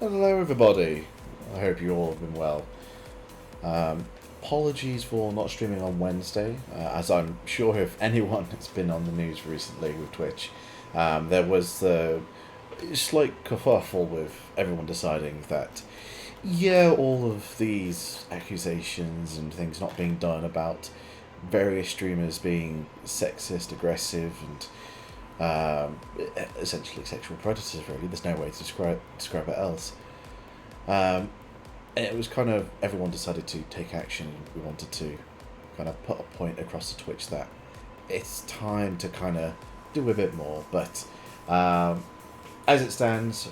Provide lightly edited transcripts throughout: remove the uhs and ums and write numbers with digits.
Hello everybody, I hope you all have been well. Apologies for not streaming on Wednesday, as I'm sure if anyone has been on the news recently with Twitch, there was the slight kerfuffle with everyone deciding that, yeah, all of these accusations and things not being done about various streamers being sexist, aggressive, and essentially sexual predators, really. There's no way to describe it else. Um, and it was kind of everyone decided to take action. We wanted to kind of put a point across the Twitch that it's time to kind of do a bit more. But as it stands,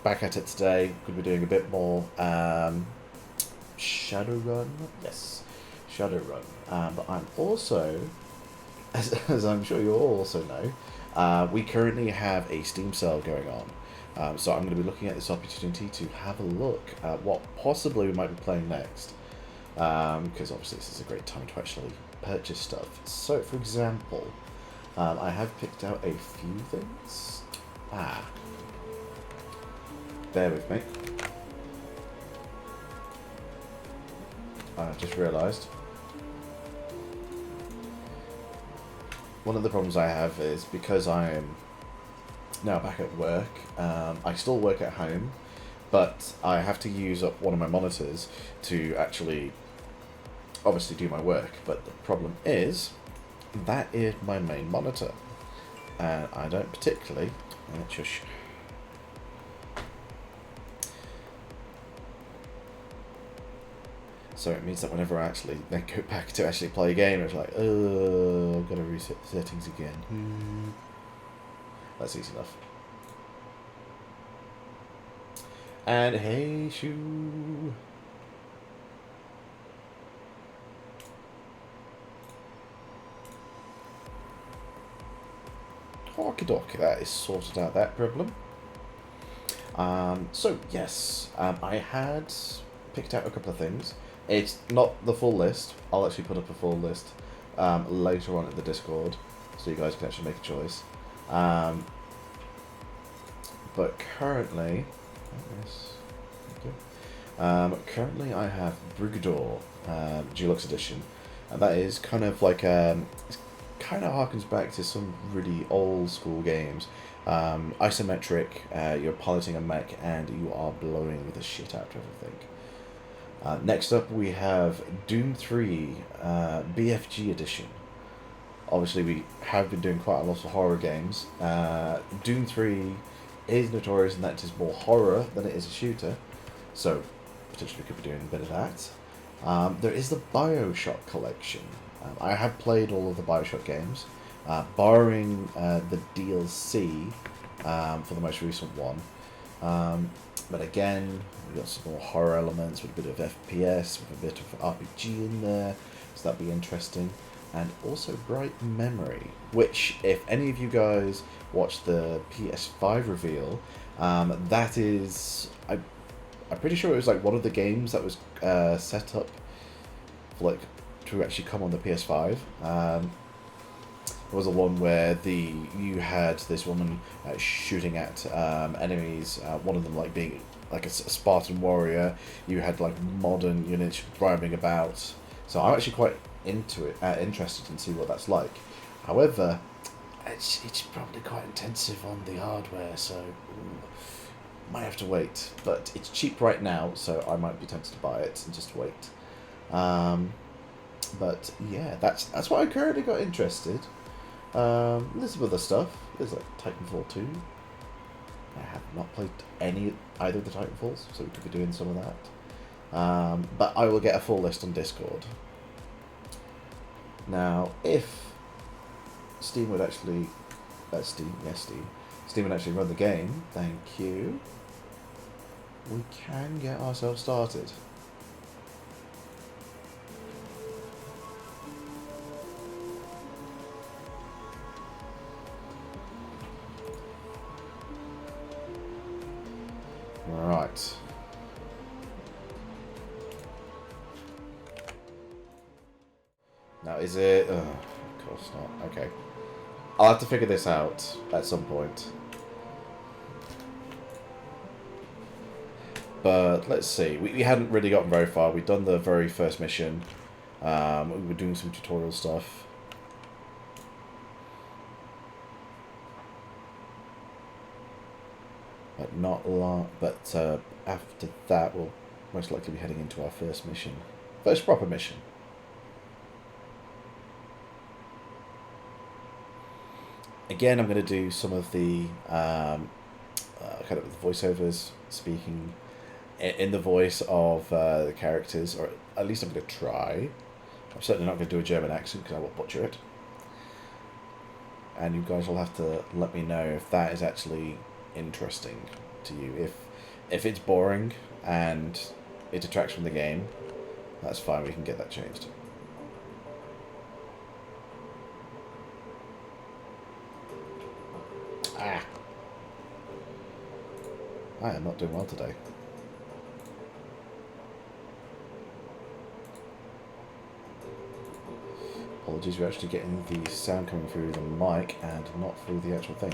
back at it today, could be doing a bit more Shadowrun. Yes, Shadowrun. But I'm also, as I'm sure you all also know, we currently have a Steam sale going on. So I'm going to be looking at this opportunity to have a look at what possibly we might be playing next. Because obviously this is a great time to actually purchase stuff. So, for example, I have picked out a few things. Bear with me. I just realised. One of the problems I have is because I am now back at work, I still work at home, but I have to use up one of my monitors to actually obviously do my work. But the problem is, that is my main monitor, and I don't particularly... Shush. So it means that whenever I actually then go back to actually play a game, it's like, oh, I've got to reset the settings again. That's easy enough. And hey, shoo. Okie dokie, that is sorted out, that problem. So yes, I had picked out a couple of things. It's not the full list. I'll actually put up a full list later on in the Discord, so you guys can actually make a choice. But currently, currently I have Brigador Deluxe Edition, and that is kind of like it kind of harkens back to some really old school games. Isometric, you're piloting a mech and you are blowing the shit out of everything. Next up we have Doom 3 BFG Edition. Obviously we have been doing quite a lot of horror games. Doom 3 is notorious in that it is more horror than it is a shooter, so potentially we could be doing a bit of that. There is the Bioshock collection. I have played all of the Bioshock games, barring the DLC for the most recent one. But again, we've got some more horror elements with a bit of FPS, with a bit of RPG in there, so that'd be interesting. And also Bright Memory, which, if any of you guys watched the PS5 reveal, that is... I'm pretty sure it was like one of the games that was set up for, like, to actually come on the PS5. It was the one where you had this woman shooting at enemies, one of them like being like a Spartan warrior. You had like modern units driving about. So I'm actually quite into it, interested in see what that's like. However, it's probably quite intensive on the hardware, so might have to wait. But it's cheap right now, so I might be tempted to buy it and just wait. But yeah, that's why I currently got interested. There's some other stuff. There's like Titanfall 2. I have not played either of the Titanfalls, so we could be doing some of that. But I will get a full list on Discord. Now, if Steam would actually... Steam would actually run the game, thank you, we can get ourselves started. Right. Now, is it... of course not. Okay. I'll have to figure this out at some point. But let's see. We hadn't really gotten very far. We'd done the very first mission. We were doing some tutorial stuff. But not long. But after that, we'll most likely be heading into our first mission. First proper mission. Again, I'm going to do some of the kind of voiceovers, speaking in the voice of the characters, or at least I'm going to try. I'm certainly not going to do a German accent because I will butcher it. And you guys will have to let me know if that is actually interesting to you. If it's boring and it detracts from the game, that's fine, we can get that changed. I am not doing well today. Apologies, we're actually getting the sound coming through the mic and not through the actual thing.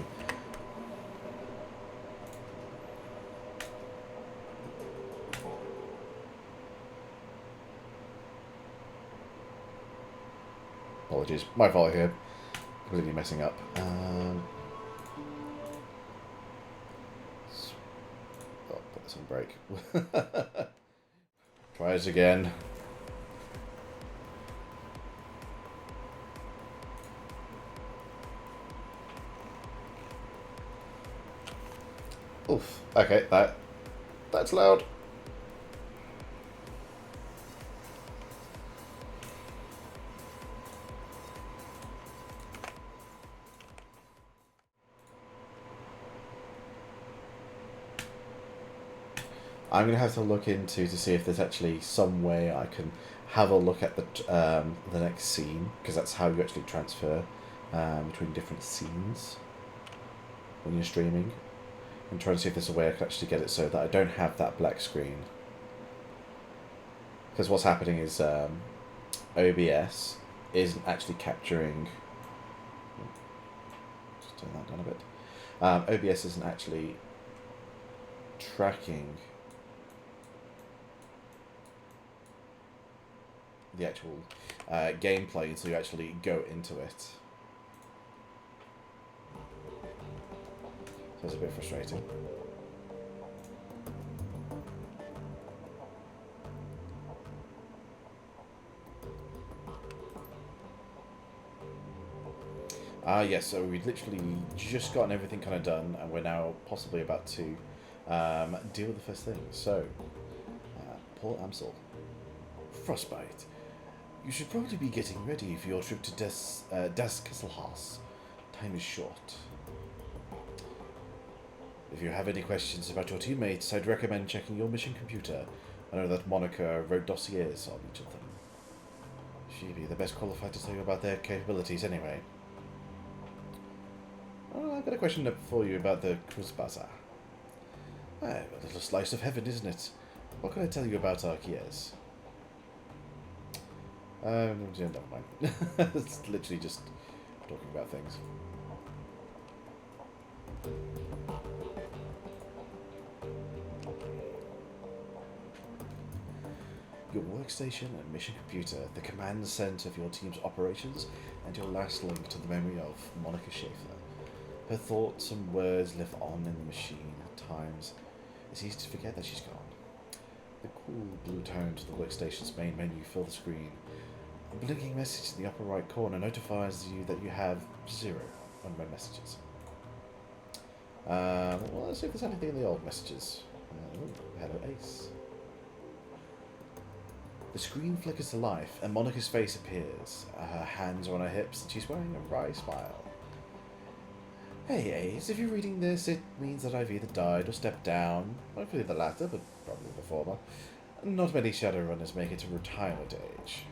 Apologies, my fault here. Completely messing up. Put this on break. Try it again. Oof. Okay, that's loud. I'm going to have to look into to see if there's actually some way I can have a look at the next scene, because that's how you actually transfer between different scenes when you're streaming. I'm trying to see if there's a way I can actually get it so that I don't have that black screen. Because what's happening is OBS isn't actually capturing... Just turn that down a bit. OBS isn't actually tracking the actual gameplay until you actually go into it. So it's a bit frustrating. Yes, so we've literally just gotten everything kind of done, and we're now possibly about to deal with the first thing. So, Paul Amsel. Frostbite. You should probably be getting ready for your trip to Das Kesselhaus. Time is short. If you have any questions about your teammates, I'd recommend checking your mission computer. I know that Monica wrote dossiers on each of them. She'd be the best qualified to tell you about their capabilities anyway. Oh, I've got a question for you about the Kruzbaza. A little slice of heaven, isn't it? What can I tell you about Arkias? Never mind. It's literally just talking about things. Your workstation and mission computer, the command center of your team's operations, and your last link to the memory of Monica Schaefer. Her thoughts and words live on in the machine at times. It's easy to forget that she's gone. The cool blue tone to the workstation's main menu fill the screen. A blinking message in the upper right corner notifies you that you have 0 unread messages. Well, let's see if there's anything in the old messages. Hello, Ace. The screen flickers to life, and Monica's face appears. Her hands are on her hips, and she's wearing a wry smile. Hey, Ace, if you're reading this, it means that I've either died or stepped down. Hopefully the latter, but probably the former. Not many Shadowrunners make it to retirement age.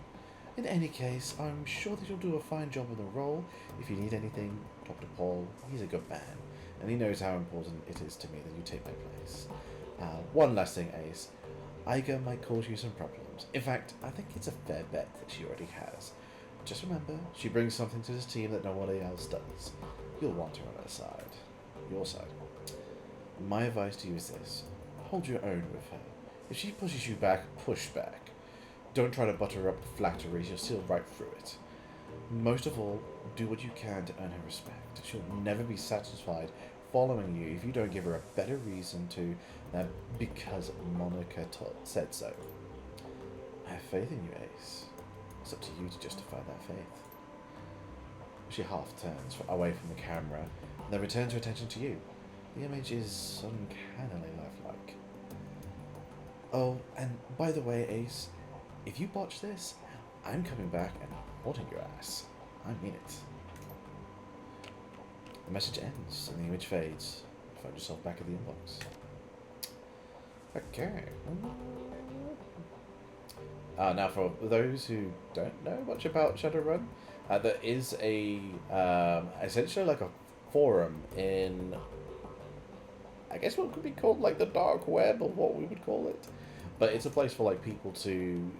In any case, I'm sure that you'll do a fine job in the role. If you need anything, talk to Paul. He's a good man, and he knows how important it is to me that you take my place. One last thing, Ace. Iga might cause you some problems. In fact, I think it's a fair bet that she already has. Just remember, she brings something to this team that nobody else does. You'll want her on her side. Your side. My advice to you is this. hold your own with her. If she pushes you back, push back. Don't try to butter her up with flatteries, you'll see right through it. Most of all, do what you can to earn her respect. She'll never be satisfied following you if you don't give her a better reason to than because Monica said so. I have faith in you, Ace. It's up to you to justify that faith. She half turns away from the camera, and then returns her attention to you. The image is uncannily lifelike. Oh, and by the way, Ace, if you botch this, I'm coming back and haunting your ass. I mean it. The message ends, and the image fades. You find yourself back at the inbox. Okay. Now, for those who don't know much about Shadowrun, there is a essentially like a forum in, I guess what could be called like the dark web, or what we would call it, but it's a place for like people who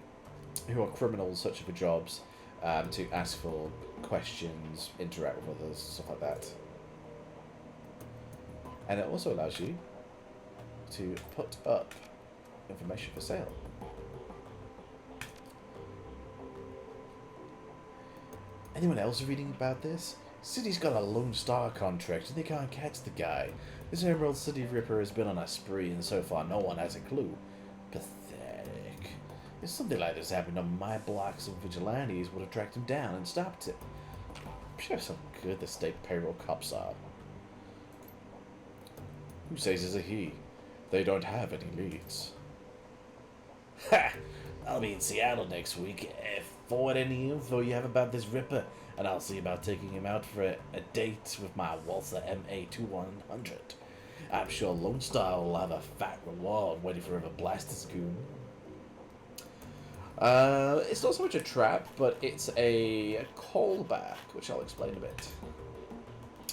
are criminals searching for jobs, to ask for questions, interact with others, stuff like that. And it also allows you to put up information for sale. Anyone else reading about this? City's got a Lone Star contract and they can't catch the guy. This Emerald City Ripper has been on a spree and so far no one has a clue. Pathetic. If something like this happened on my block, some vigilantes would have tracked him down and stopped it. Shows how good the state payroll cops are. Who says it's a he? They don't have any leads. Ha! I'll be in Seattle next week. Forward any info you have about this Ripper, and I'll see about taking him out for a date with my Walther MA2100. I'm sure Lone Star will have a fat reward waiting for whoever blasts this goon. It's not so much a trap, but it's a callback, which I'll explain a bit.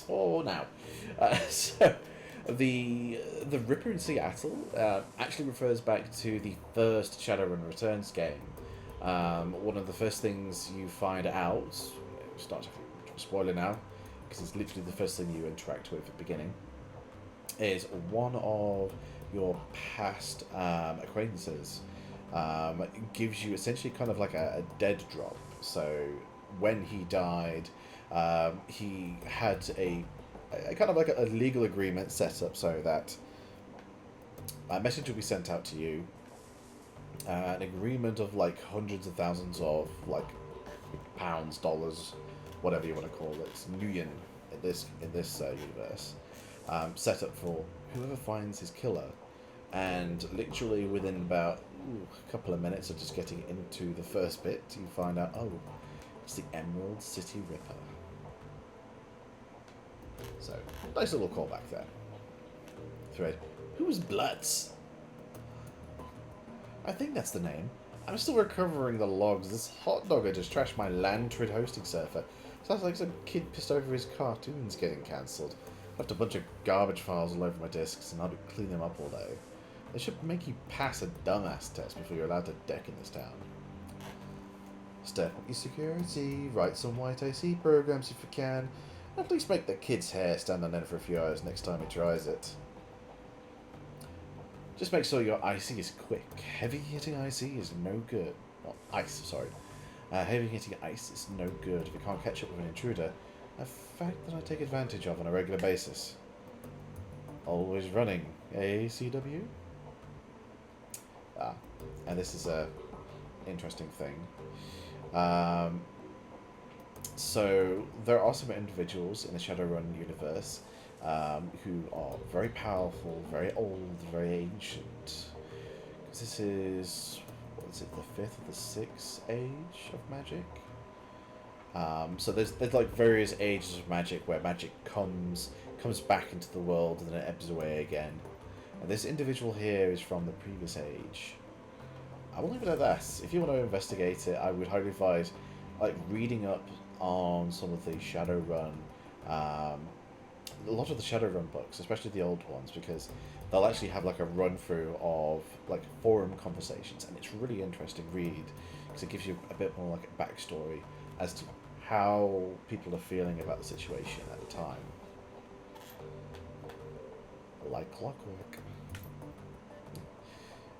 Oh, now. So, the Ripper in Seattle actually refers back to the first Shadowrun Returns game. One of the first things you find out, start to spoiler now, because it's literally the first thing you interact with at the beginning, is one of your past acquaintances gives you essentially kind of like a dead drop. So when he died, he had a kind of like a legal agreement set up so that a message will be sent out to you, an agreement of like hundreds of thousands of like pounds, dollars, whatever you want to call it, million in this universe, set up for whoever finds his killer. And literally within about a couple of minutes of just getting into the first bit, you find out, oh, it's the Emerald City Ripper. So, nice little callback there. Thread. Who's Blutz? I think that's the name. I'm still recovering the logs. This hot dogger just trashed my Lantrid hosting server. Sounds like some kid pissed over his cartoons getting cancelled. Left a bunch of garbage files all over my disks, and I'll be cleaning them up all day. They should make you pass a dumbass test before you're allowed to deck in this town. Step up your security, write some white AC programs if you can, and at least make the kid's hair stand on end for a few hours next time he tries it. Just make sure your IC is quick. Heavy hitting IC is no good. Well, ice, sorry. Heavy hitting ice is no good if you can't catch up with an intruder. A fact that I take advantage of on a regular basis. Always running. ACW? And this is a interesting thing. So there are some individuals in the Shadowrun universe who are very powerful, very old, very ancient. Because this is, what is it, the 5th or the 6th age of magic? So there's like various ages of magic where magic comes back into the world and then it ebbs away again. And this individual here is from the previous age. I will leave it at that. If you want to investigate it, I would highly advise like reading up on some of the Shadowrun, a lot of the Shadowrun books, especially the old ones, because they'll actually have like a run through of like forum conversations, and it's really interesting read because it gives you a bit more like a backstory as to how people are feeling about the situation at the time. Like clockwork.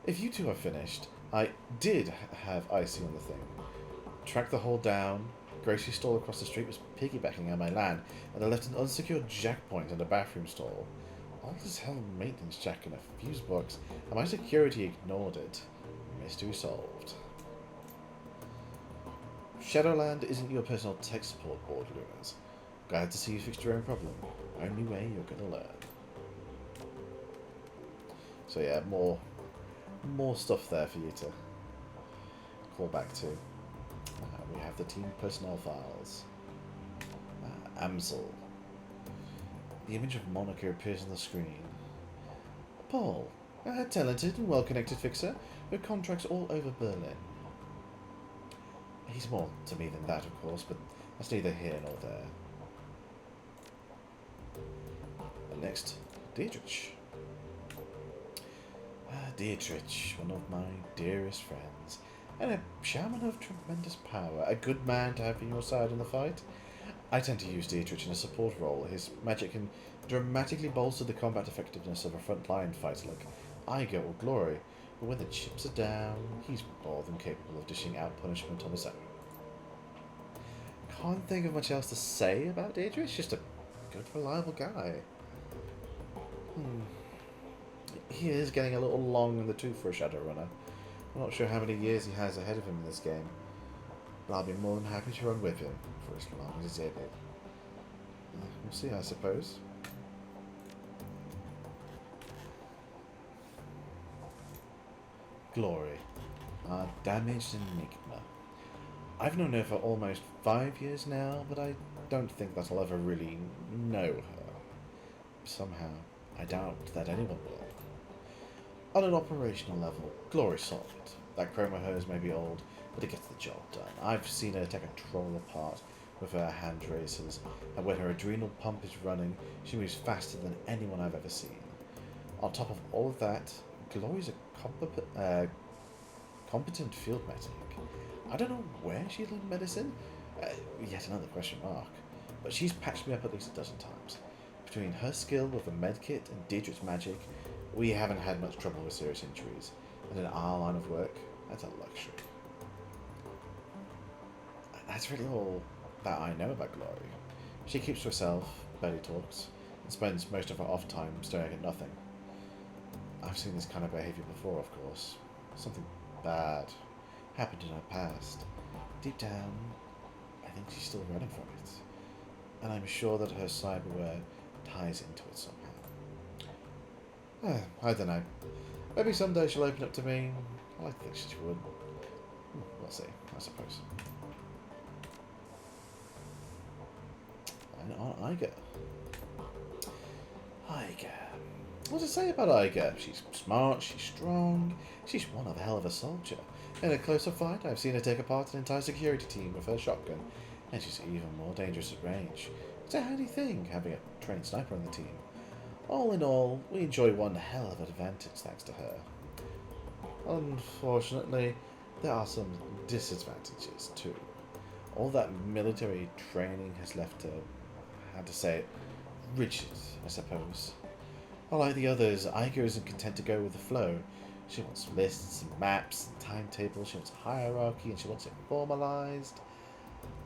If you two are finished, I did have icing on the thing. Tracked the hole down. Grocery store across the street was piggybacking on my land, and I left an unsecured jack point in a bathroom stall. All this hell maintenance jack in a fuse box, and my security ignored it. Mystery solved. Shadowland isn't your personal tech support board, Lunas. Glad to see you fixed your own problem. Only way you're gonna learn. So yeah, more stuff there for you to call back to. We have the team personnel files. Amsel. The image of Monica appears on the screen. Paul, a talented and well-connected fixer with contracts all over Berlin. He's more to me than that, of course, but that's neither here nor there. And next, Dietrich. Dietrich, one of my dearest friends, and a shaman of tremendous power, a good man to have on your side in the fight. I tend to use Dietrich in a support role. His magic can dramatically bolster the combat effectiveness of a frontline fighter like Iger or Glory, but when the chips are down, he's more than capable of dishing out punishment on his own. Can't think of much else to say about Dietrich, just a good, reliable guy. He is getting a little long in the tooth for a Shadowrunner. I'm not sure how many years he has ahead of him in this game, but I'll be more than happy to run with him for as long as he's able. We'll see, I suppose. Glory, our damaged enigma. I've known her for almost 5 years now, but I don't think that I'll ever really know her. Somehow, I doubt that anyone will. On an operational level, Glory's solid. That chrome of hers may be old, but it gets the job done. I've seen her take a troll apart with her hand racers, and when her adrenal pump is running, she moves faster than anyone I've ever seen. On top of all of that, Glory's a competent field medic. I don't know where she learned medicine, yet another question mark, but she's patched me up at least a dozen times. Between her skill with a medkit and Dietrich's magic, we haven't had much trouble with serious injuries, and in our line of work, that's a luxury. That's really all that I know about Glory. She keeps to herself, barely talks, and spends most of her off time staring at nothing. I've seen this kind of behaviour before, of course. Something bad happened in her past. Deep down, I think she's still running from it. And I'm sure that her cyberware ties into it somehow. I don't know. Maybe someday she'll open up to me. I like to think she would. We'll see, I suppose. And on Iger. Iger. What to say about Iger? She's smart, she's strong, she's one of a hell of a soldier. In a closer fight, I've seen her take apart an entire security team with her shotgun, and she's even more dangerous at range. It's a handy thing, having a trained sniper on the team. All in all, we enjoy one hell of an advantage thanks to her. Unfortunately, there are some disadvantages too. All that military training has left her, how to say it, rigid, I suppose. Unlike the others, Iger isn't content to go with the flow. She wants lists and maps and timetables, she wants hierarchy, and she wants it formalized.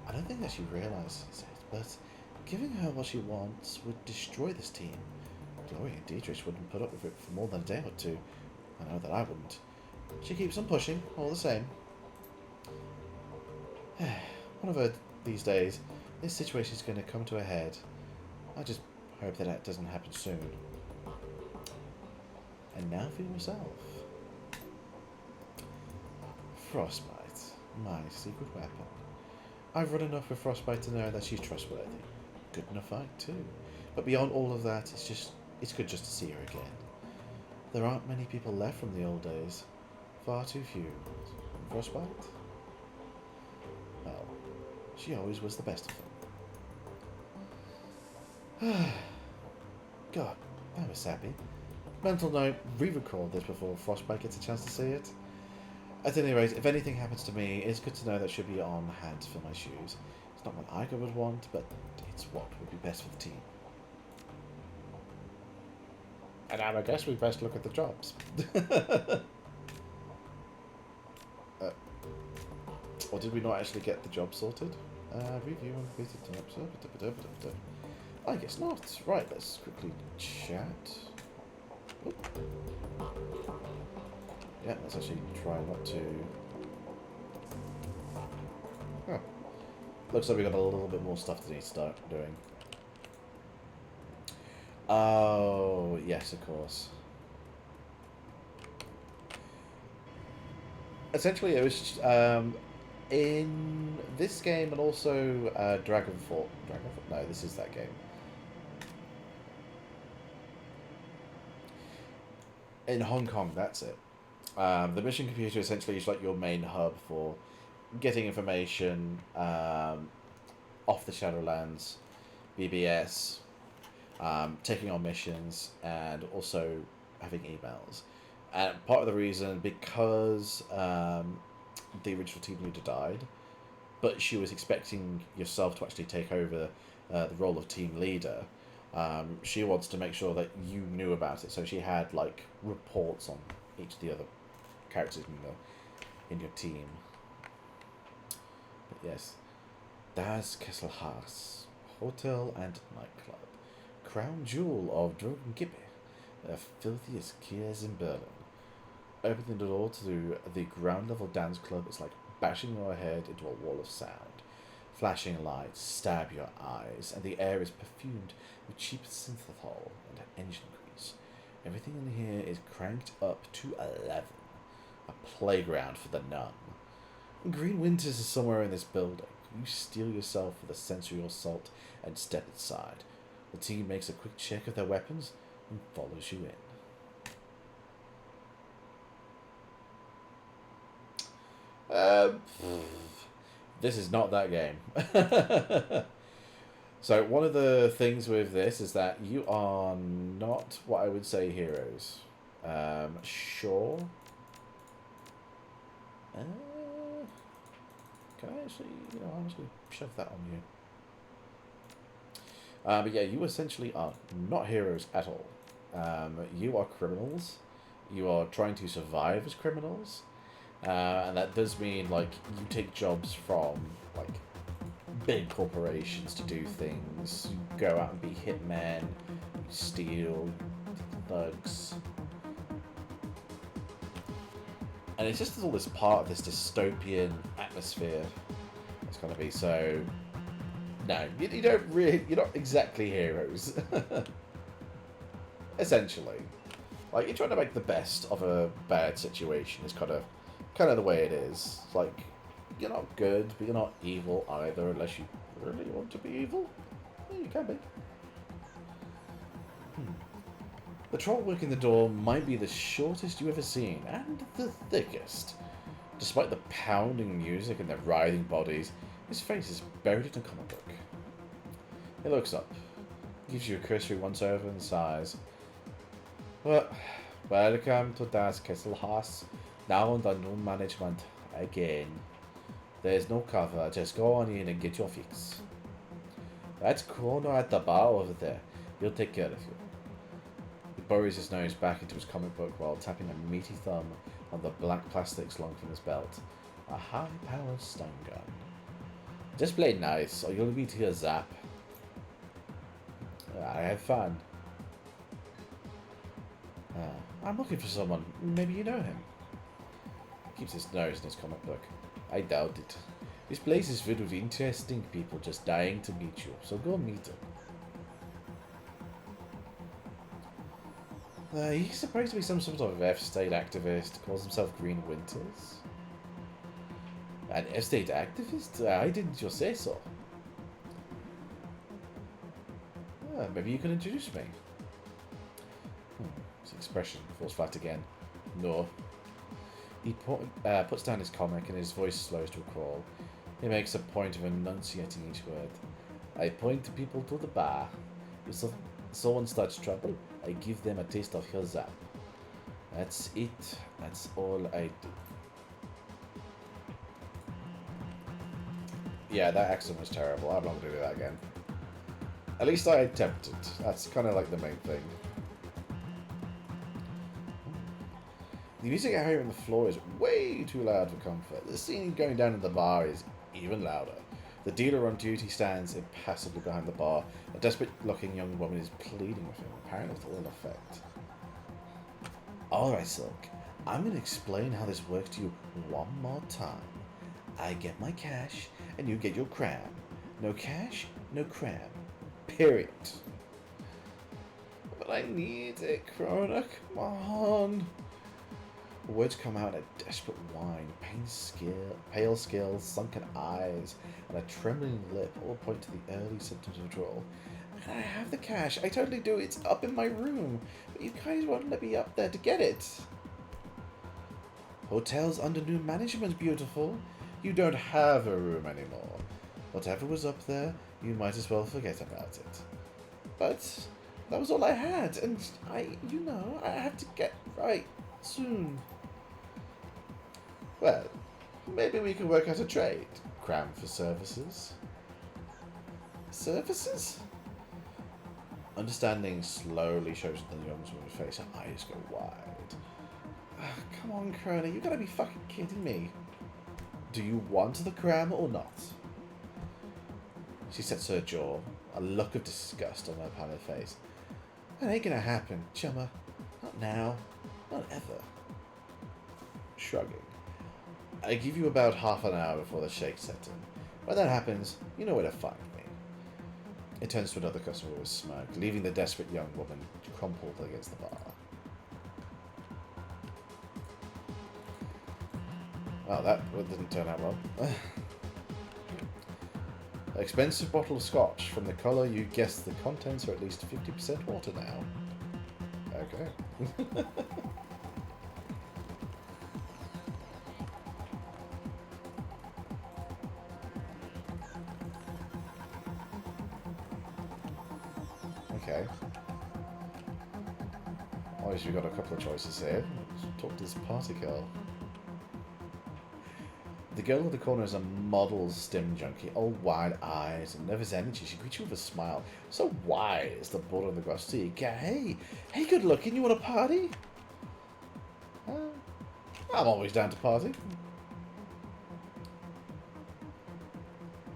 I don't think that she realizes it, but giving her what she wants would destroy this team. Glory and Dietrich wouldn't put up with it for more than a day or two. I know that I wouldn't. She keeps on pushing, all the same. One of these days, this situation is going to come to a head. I just hope that that doesn't happen soon. And now for yourself. Frostbite, my secret weapon. I've run enough with Frostbite to know that she's trustworthy. Good in a fight too. But beyond all of that, it's good just to see her again. There aren't many people left from the old days. Far too few. Frostbite? Well, she always was the best of them. God, that was sappy. Mental note, re-record this before Frostbite gets a chance to see it. At any rate, if anything happens to me, it's good to know that she'll be on hand to fill my shoes. It's not what Iger would want, but it's what would be best for the team. And I guess we best look at the jobs. Or did we not actually get the job sorted? Review and visit the episode. I guess not. Right, let's quickly chat. Oop. Yeah, let's actually try not to... Huh. Looks like we got a little bit more stuff to need to start doing. Oh, yes, of course. Essentially, it was in this game and also Dragonfall. Dragonfall? No, this is that game. In Hong Kong, that's it. The mission computer essentially is like your main hub for getting information off the Shadowlands, BBS, taking on missions, and also having emails. And part of the reason, because the original team leader died, but she was expecting yourself to actually take over the role of team leader, she wants to make sure that you knew about it. So she had like reports on each of the other characters in your team. But yes, Das Kesselhaus, hotel and nightclub, crown jewel of Dragonfall, the filthiest kiers in Berlin. Opening the door to the ground level dance club is like bashing your head into a wall of sound. Flashing lights stab your eyes, and the air is perfumed with cheap synthethol and engine grease. Everything in here is cranked up to 11. A playground for the numb. Green Winters is somewhere in this building. You steel yourself with a sensory assault and step inside. The team makes a quick check of their weapons and follows you in. This is not that game. So one of the things with this is that you are not what I would say heroes. Sure. Can I actually, I'm just going to shove that on you. But yeah, you essentially are not heroes at all. You are criminals. You are trying to survive as criminals. And that does mean, like, you take jobs from, like, big corporations to do things. You go out and be hitmen, you steal, thugs. And it's just all this part of this dystopian atmosphere it's going to be. So, no, you don't really, you're not exactly heroes. Essentially. Like, you're trying to make the best of a bad situation. It's kind of the way it is. It's like, you're not good, but you're not evil either, unless you really want to be evil. Yeah, you can be. The troll working the door might be the shortest you've ever seen, and the thickest. Despite the pounding music and the writhing bodies, his face is buried in a comic book. He looks up, gives you a cursory once-over and sighs. Well, welcome to Das Kesselhaus. Now under new management again. There's no cover, just go on in and get your fix. That's Chrono at the bar over there. He'll take care of you. He buries his nose back into his comic book while tapping a meaty thumb on the black plastic slung from his belt. A high-powered stun gun. Just play nice, or you'll be to your zap. I have fun. I'm looking for someone. Maybe you know him. Keeps his nose in his comic book. I doubt it. This place is filled with interesting people just dying to meet you, so go meet them. He's supposed to be some sort of F-State activist, calls himself Green Winters. An F-State activist? I didn't just say so. Maybe you can introduce me. His expression falls flat again. No. He puts down his comic and his voice slows to a crawl. He makes a point of enunciating each word. I point people to the bar. If someone starts trouble, I give them a taste of hell zap. That's it. That's all I do. Yeah, that accent was terrible. I'm not going to do that again. At least I attempted. That's kind of like the main thing. The music I hear on the floor is way too loud for comfort. The scene going down in the bar is even louder. The dealer on duty stands impassively behind the bar. A desperate-looking young woman is pleading with him, apparently with little effect. Alright, Silk. I'm going to explain how this works to you one more time. I get my cash, and you get your cram. No cash, no cram. Period. But I need it, Krona. Come on. Words come out in a desperate whine. Pale scales, sunken eyes, and a trembling lip all point to the early symptoms of withdrawal. And I have the cash. I totally do. It's up in my room. But you guys won't let me up there to get it. Hotel's under new management, beautiful. You don't have a room anymore. Whatever was up there, you might as well forget about it. But that was all I had, and I have to get right soon. Well, maybe we can work out a trade. Cram for services. Services? Understanding slowly shows in the young woman's face. Her eyes go wide. Come on, Krona, you gotta be fucking kidding me. Do you want the cram or not? She sets her jaw, a look of disgust on her pallid face. That ain't gonna happen, chummer. Not now. Not ever. Shrugging. I give you about half an hour before the shake set in. When that happens, you know where to find me. It turns to another customer with a smirk, leaving the desperate young woman crumpled against the bar. Well, that didn't turn out well. Expensive bottle of scotch. From the colour, you guess the contents are at least 50% water now. Okay. Okay. Obviously, we've got a couple of choices here. Let's talk to this party girl. The girl in the corner is a model stim junkie, all wide eyes and nervous energy. She greets you with a smile, so wide as the border of the glass sea. Hey, good looking, you want a party? I'm always down to party.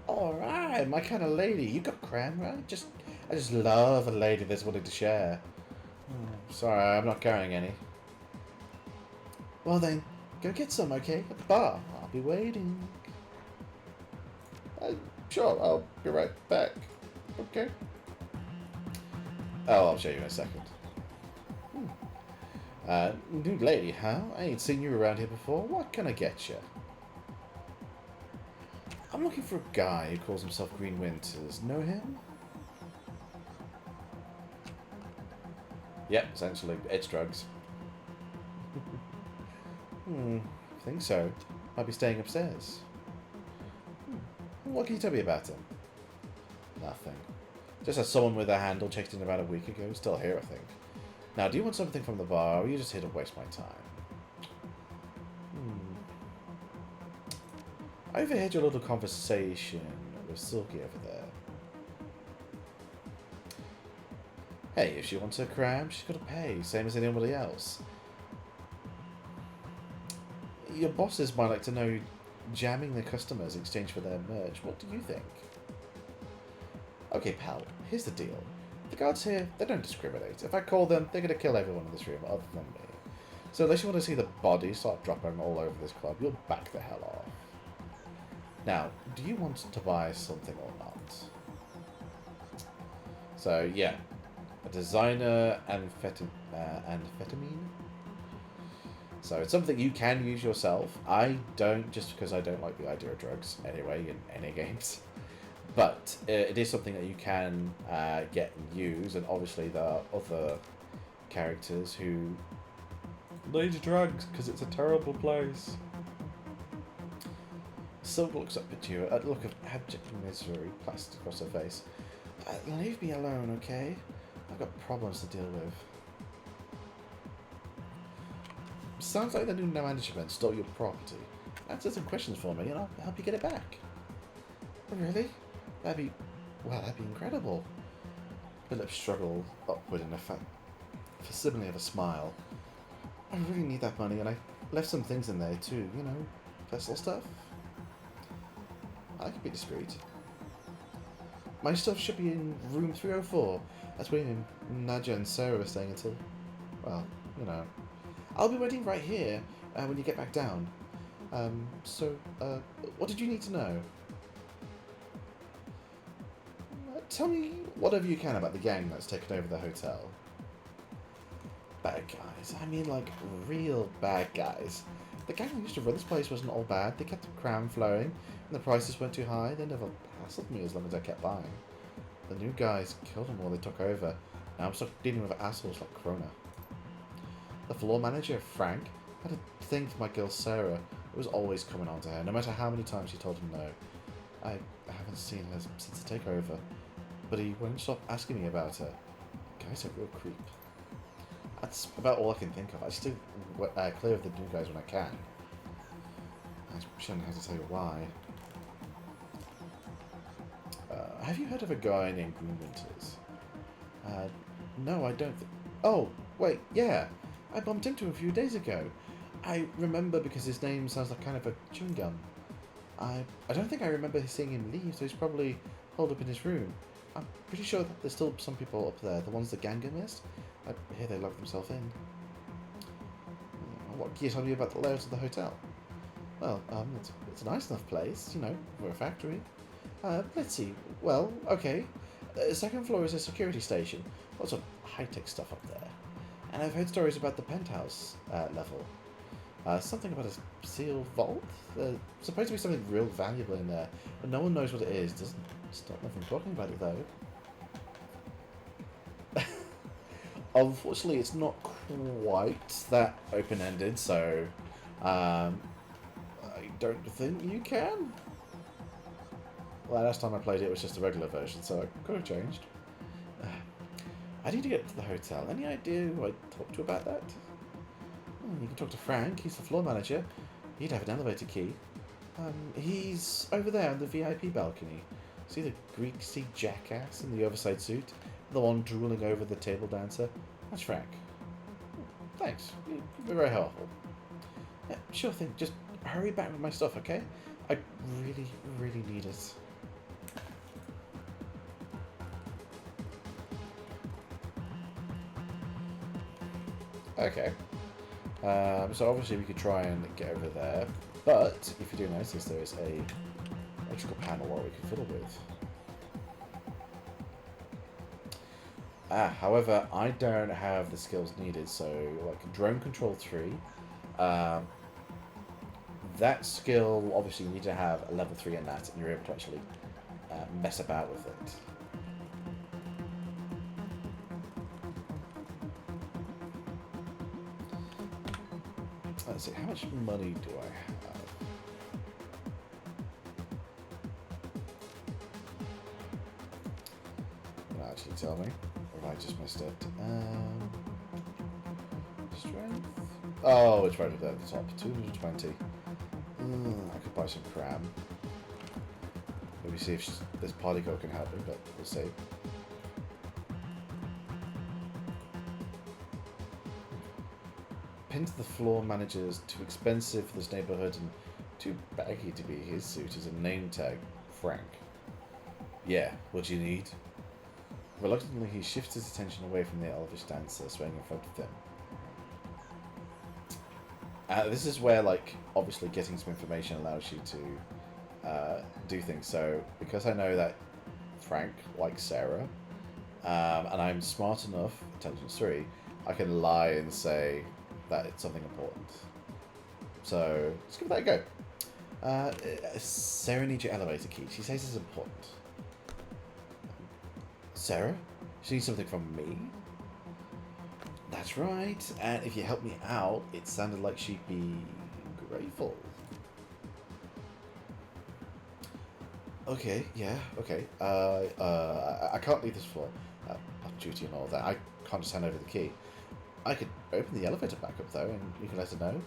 Alright, my kind of lady. You got cram, right? I just love a lady that's willing to share. Sorry, I'm not carrying any. Well then, go get some, okay? At the bar. I'll be waiting. Sure, I'll be right back. Okay. Oh, I'll show you in a second. New lady, huh? I ain't seen you around here before. What can I get you? I'm looking for a guy who calls himself Green Winters. Know him? Yep, essentially. It's drugs. Think so. Might be staying upstairs. What can you tell me about him? Nothing. Just as someone with a handle checked in about a week ago. Still here, I think. Now, do you want something from the bar, or are you just here to waste my time? I overheard your little conversation with Silky over there. Hey, if she wants her cram, she's got to pay, same as anybody else. Your bosses might like to know jamming their customers in exchange for their merch. What do you think? Okay, pal, here's the deal. The guards here, they don't discriminate. If I call them, they're going to kill everyone in this room other than me. So unless you want to see the bodies start dropping all over this club, you'll back the hell off. Now, do you want to buy something or not? So, yeah. A designer amphetamine. So it's something you can use yourself. I don't, just because I don't like the idea of drugs anyway in any games. But it is something that you can get and use, and obviously there are other characters who need drugs because it's a terrible place. Silk looks up at you, a look of abject misery plastered across her face. Leave me alone, okay? I've got problems to deal with. Sounds like the new management stole your property. Answer some questions for me and I'll help you get it back. Really? That'd be incredible. Her lips struggle upward in a facsimile of a smile. I really need that money, and I left some things in there too, you know, personal stuff. I could be discreet. My stuff should be in room 304. That's where Nadja and Sarah were staying until, well, you know. I'll be waiting right here when you get back down. What did you need to know? Tell me whatever you can about the gang that's taken over the hotel. Bad guys. I mean, like, real bad guys. The gang who used to run this place wasn't all bad. They kept the crown flowing, and the prices weren't too high. They never hassled me as long as I kept buying. The new guys killed them while they took over. Now I'm stuck dealing with assholes like Krona. The floor manager, Frank, had a thing for my girl Sarah. It was always coming on to her, no matter how many times she told him no. I haven't seen her since the takeover, but he won't stop asking me about her. The guy's a real creep. That's about all I can think of. I still clear of the new guys when I can. I shouldn't have to tell you why. Have you heard of a guy named Green Winters? No, I don't. Oh, wait, yeah. I bumped into him a few days ago. I remember because his name sounds like kind of a chewing gum. I don't think I remember seeing him leave, so he's probably holed up in his room. I'm pretty sure that there's still some people up there, the ones the Ganga missed. I hear they locked themselves in. What can you tell me about the layout of the hotel? Well, it's a nice enough place, you know, for a factory. Let's see. Well, okay. Second floor is a security station. Lots of high-tech stuff up there. And I've heard stories about the penthouse level. Something about a sealed vault? Supposed to be something real valuable in there, but no one knows what it is. Doesn't stop me from talking about it, though. Unfortunately, it's not quite that open-ended, so I don't think you can. Well, last time I played it was just a regular version, so I could have changed. I need to get to the hotel. Any idea who I'd talk to about that? You can talk to Frank. He's the floor manager. He'd have an elevator key. He's over there on the VIP balcony. See the Greek sea jackass in the oversized suit? The one drooling over the table dancer? That's Frank. Thanks. You're very helpful. Yeah, sure thing. Just hurry back with my stuff, okay? I really, really need it. Okay. So obviously we could try and get over there, but if you do notice, there is a electrical panel what we can fiddle with. However, I don't have the skills needed, so like drone control 3, that skill, obviously you need to have a level 3 in that, and you're able to actually mess about with it. Let's see, how much money do I have? Can you actually tell me? Or have I just missed it? Strength? Oh, it's right up there at the top. 220. I could buy some cram. Maybe see if this party girl can help me, but we'll see. Pinned to the floor manager's too expensive for this neighborhood and too baggy to be his suit is a name tag, Frank. Yeah, what do you need? Reluctantly, he shifts his attention away from the elvish dancer swaying in front of him. This is where, like, obviously getting some information allows you to do things. So, because I know that Frank likes Sarah, and I'm smart enough, intelligence 3, I can lie and say that it's something important. So, let's give that a go. Sarah needs your elevator key. She says it's important. Sarah? She needs something from me? That's right. And if you help me out, it sounded like she'd be grateful. Okay, yeah, okay. I can't leave this floor. On duty and all that. I can't just hand over the key. I could open the elevator back up, though, and you can let her know.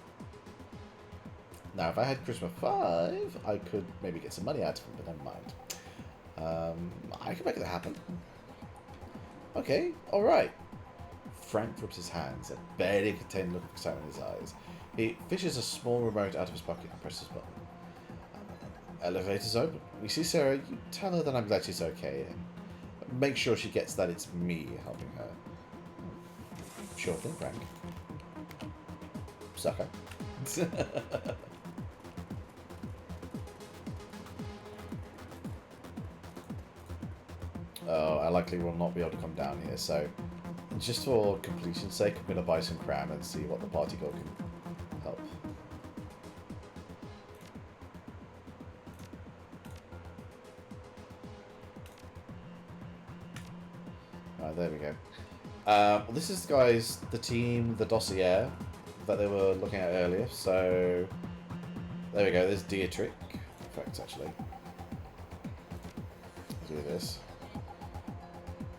Now, if I had Charisma 5, I could maybe get some money out of him, but never mind. I could make that happen. Okay, alright. Frank rubs his hands and barely contain the look of excitement in his eyes. He fishes a small remote out of his pocket and presses a button. Elevator's open. You see Sarah, you tell her that I'm glad she's okay, and make sure she gets that it's me helping her. Sure thing, Frank. Sucker. Oh, I likely will not be able to come down here, so just for completion's sake, I'm going to buy some cram and see what the party girl can help. Alright, there we go. Well, this is, guys, the team, the dossier that they were looking at earlier, so there we go, there's Dietrich. In fact, actually, do this.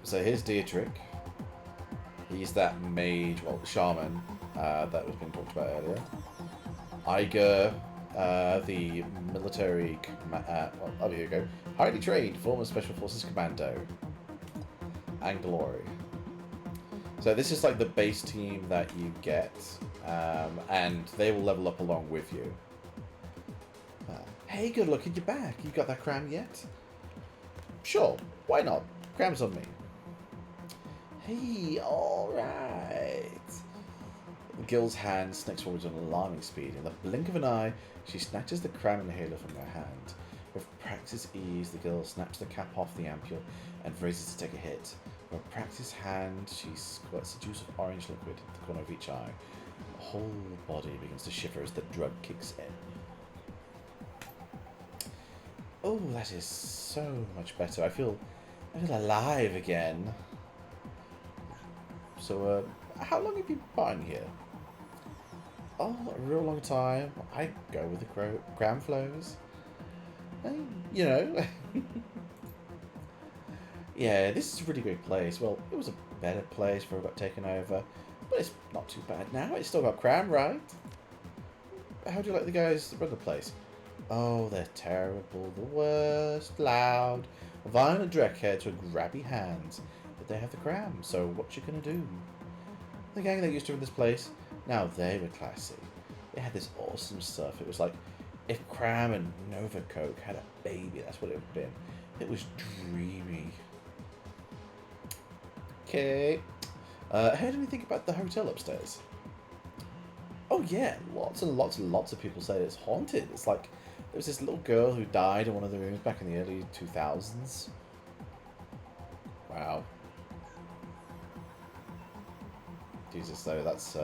So here's Dietrich. He's that mage, well, shaman that was being talked about earlier. Iger, the military, well, oh, here you go. Highly trained, former Special Forces Commando. And Glory. So this is like the base team that you get, and they will level up along with you. Hey, good looking, you're back. You got that cram yet? Sure, why not? Cram's on me. Hey, alright. The girl's hand snakes forwards at an alarming speed. In the blink of an eye, she snatches the cram inhaler from her hand. With practiced ease, the girl snaps the cap off the ampule and raises to take a hit. With a practiced hand, she squirts the juice of orange liquid at the corner of each eye. The whole body begins to shiver as the drug kicks in. Oh, that is so much better. I feel alive again. So, how long have you been here? Oh, a real long time. I go with the cram flows. You know. Yeah, this is a really great place. Well, it was a better place before it got taken over. But it's not too bad now. It's still got cram, right? How do you like the guys that run the place? Oh, they're terrible. The worst. Loud. Violent dreckheads with grabby hands. But they have the cram, so what you gonna do? The gang that used to run this place, now they were classy. They had this awesome stuff. It was like if Cram and Nova Coke had a baby, that's what it would have been. It was dreamy. Okay. Heard anything about the hotel upstairs? Oh yeah, lots and lots and lots of people say it's haunted. It's like there was this little girl who died in one of the rooms back in the early 2000s. Wow. Jesus, though, that's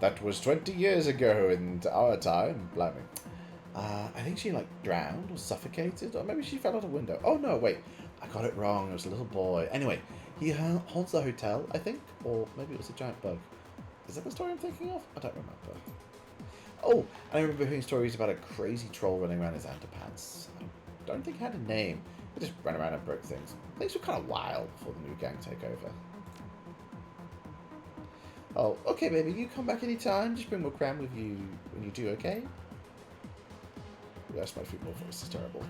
that was 20 years ago in our time. Blimey. I think she like drowned or suffocated, or maybe she fell out a window. Oh no, wait, I got it wrong. It was a little boy. Anyway, he haunts the hotel, I think, or maybe it was a giant bug. Is that the story I'm thinking of? I don't remember. Oh, I remember hearing stories about a crazy troll running around his underpants. I don't think it had a name. It just ran around and broke things. Things were kind of wild before the new gang take over. Oh, okay, baby. You come back anytime. Just bring more cram with you when you do, okay? Yes, my female voice is terrible.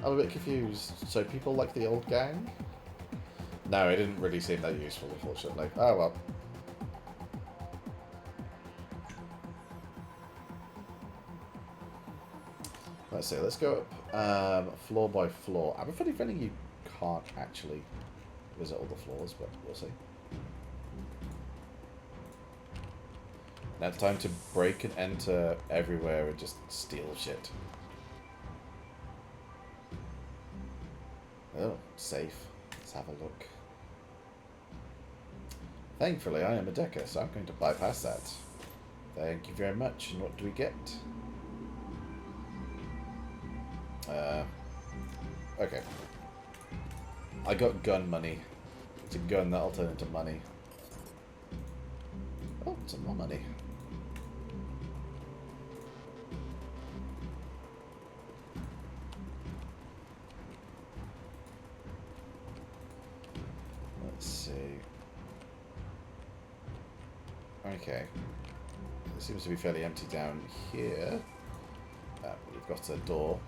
I'm a bit confused. So people like the old gang? No, it didn't really seem that useful, unfortunately. Oh, well. Let's see, let's go up floor by floor. I have a funny feeling you can't actually visit all the floors, but we'll see. Now it's time to break and enter everywhere and just steal shit. Oh, safe. Let's have a look. Thankfully, I am a decker, so I'm going to bypass that. Thank you very much. And what do we get? Okay. I got gun money. It's a gun that'll turn into money. Oh, some more money. Let's see. Okay. It seems to be fairly empty down here. We've got a door.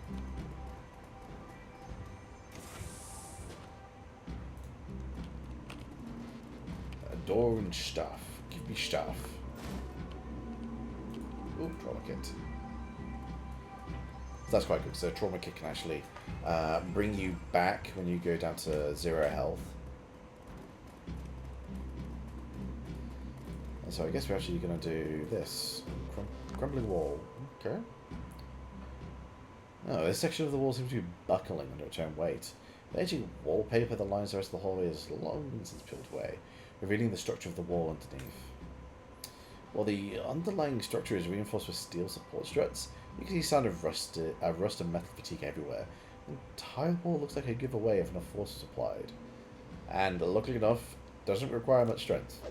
A door and stuff. Give me stuff. Ooh, trauma kit. So that's quite good. So trauma kit can actually bring you back when you go down to 0 health. And so I guess we're actually going to do this. Crumbling wall. Okay. Oh, this section of the wall seems to be buckling under its own weight. The edging wallpaper that lines the rest of the hallway is long since peeled away, revealing the structure of the wall underneath. While the underlying structure is reinforced with steel support struts, you can see signs of rust and metal fatigue everywhere. The entire wall looks like a giveaway if enough force is applied. And luckily enough, doesn't require much strength.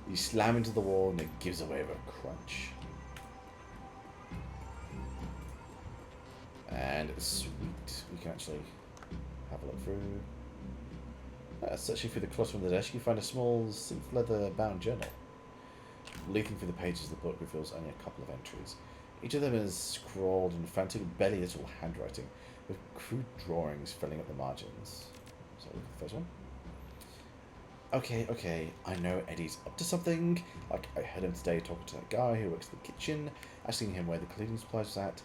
You slam into the wall and it gives away with a crunch. And sweet, we can actually have a look through. Searching through the clutter on the desk, you find a small synth leather bound journal. Leafing through the pages of the book reveals only a couple of entries. Each of them is scrawled in frantic, barely little handwriting, with crude drawings filling up the margins. So look at the first one. Okay, I know Eddie's up to something. Like, I heard him today talking to that guy who works in the kitchen, asking him where the cleaning supplies was at.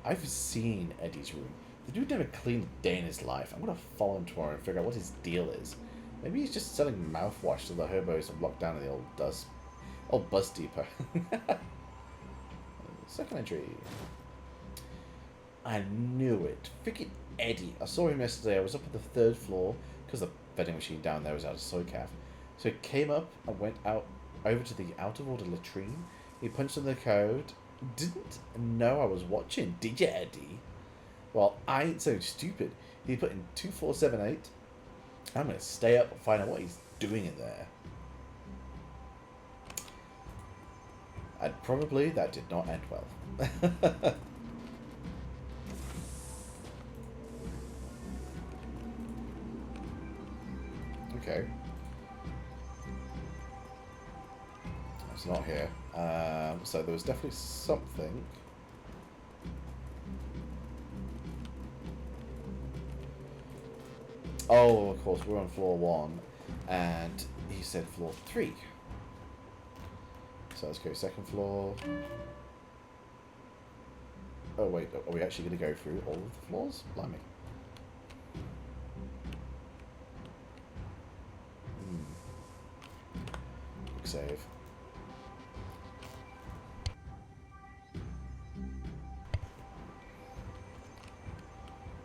I've seen Eddie's room. The dude never cleaned a day in his life. I'm gonna follow him tomorrow and figure out what his deal is. Maybe he's just selling mouthwash to the hobos locked down in the old bus depot. Second entry. I knew it. Freaking Eddie. I saw him yesterday. I was up on the 3rd floor because the vending machine down there was out of soy calf. So he came up and went out over to the out of order latrine. He punched in the code. Didn't know I was watching, did you, Eddie? Well, I ain't so stupid. He put in 2478. I'm going to stay up and find out what he's doing in there. And probably that did not end well. Okay. It's not here. So there was definitely something. Oh, of course, we're on floor 1, and he said floor 3. So let's go second floor. Oh wait, are we actually going to go through all of the floors? Blimey. Quick save.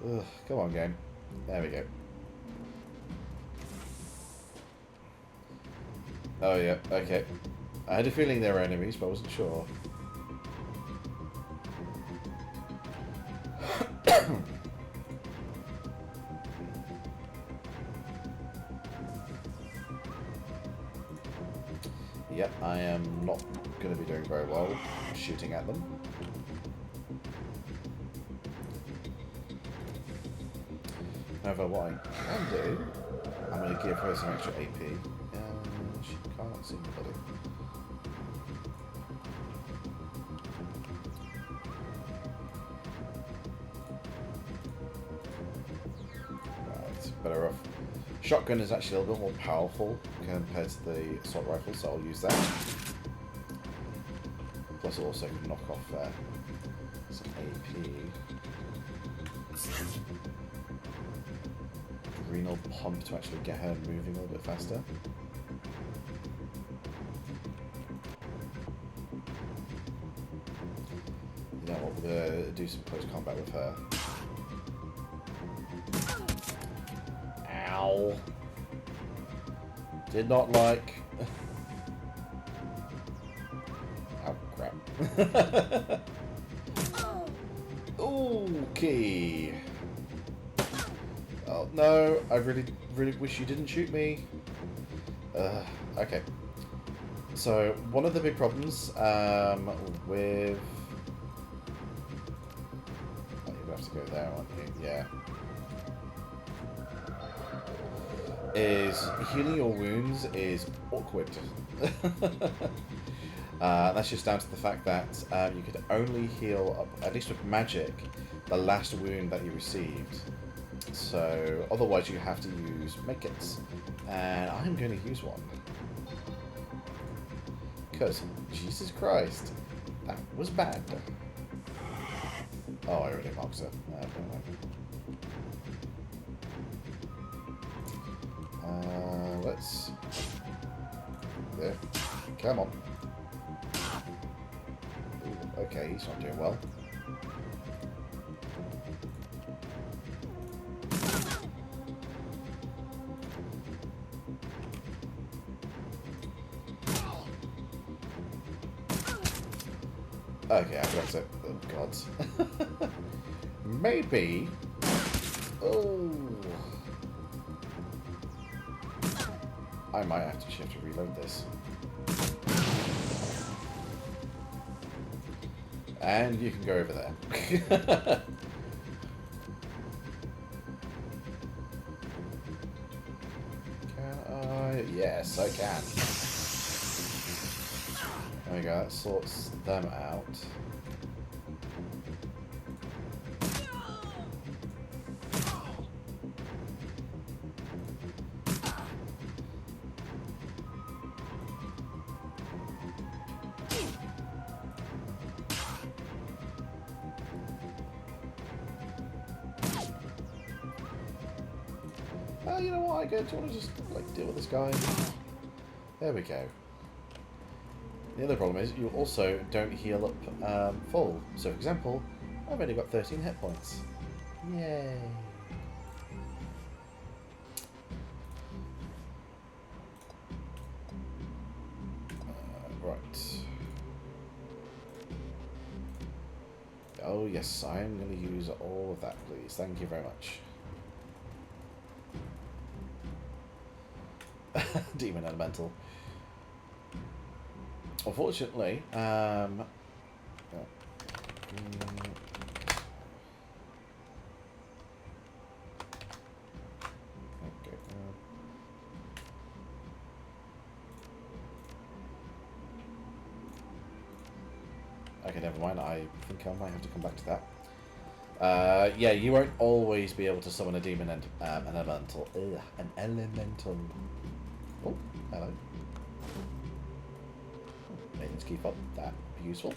Ugh, come on, game. There we go. Oh yeah, okay. I had a feeling they were enemies, but I wasn't sure. Yep, I am not going to be doing very well shooting at them. However, what I can do, I'm going to give her some extra AP, and she can't see anybody. Right, better off. Shotgun is actually a little bit more powerful compared to the assault rifle, so I'll use that. Plus it also can knock off some AP. Renal pump to actually get her moving a little bit faster. You know what, we're going to do some close combat with her. Ow. Did not like. Oh, crap. Okay. Oh, no. I really wish you didn't shoot me. Okay. So, one of the big problems with... Oh, you're going to have to go there, aren't you? Yeah. Is healing your wounds is awkward. That's just down to the fact that you could only heal up, at least with magic, the last wound that you received. So otherwise you have to use medkits. And I'm going to use one. Because, Jesus Christ, that was bad. Oh, I already marked it. Let's... There. Come on. Ooh, okay, he's not doing well. Okay, I got it. Oh, gods. Maybe... Oh... I might have to shift to reload this. And you can go over there. Can I? Yes, I can. There we go, that sorts them out. Oh, you know what, I go, do you want to just like deal with this guy? There we go. The other problem is you also don't heal up full. So for example, I've only got 13 hit points. Yay. Right. Oh yes, I'm going to use all of that, please. Thank you very much. Demon Elemental. Unfortunately, okay, okay, never mind. I think I might have to come back to that. Yeah, you won't always be able to summon a demon and an elemental. Ugh, an elemental. Oh, hello. Let's keep up. That would be useful.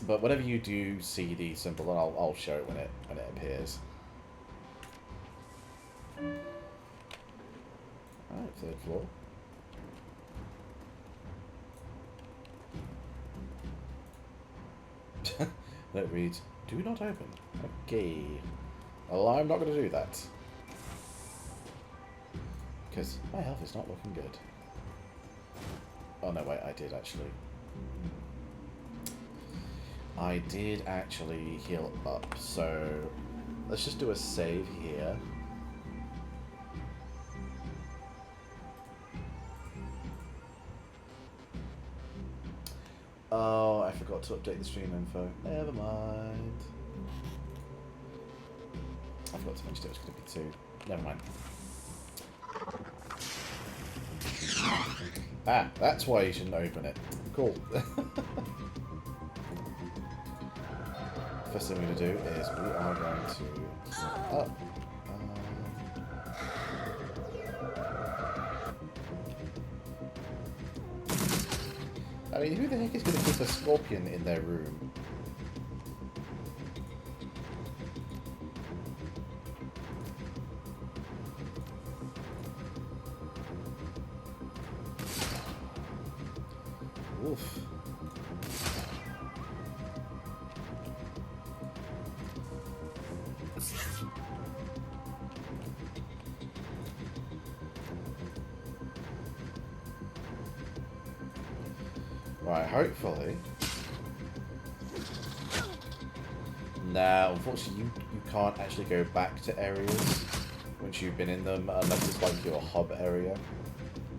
But whenever you do see the symbol, and I'll show it when it appears. Alright, third floor. That reads, "Do not open." Okay. Well, I'm not going to do that. Because my health is not looking good. Oh no, wait, I did actually. I did actually heal up, so let's just do a save here. Oh, I forgot to update the stream info. Never mind. I forgot to mention it was going to be 2. Never mind. Ah, that's why you shouldn't open it. Cool. First thing we're going to do is we are going to heal up. I mean, who the heck is going to keep a scorpion in their room? Oof. Right, hopefully. Now, unfortunately, you can't actually go back to areas once you've been in them, unless it's like your hub area.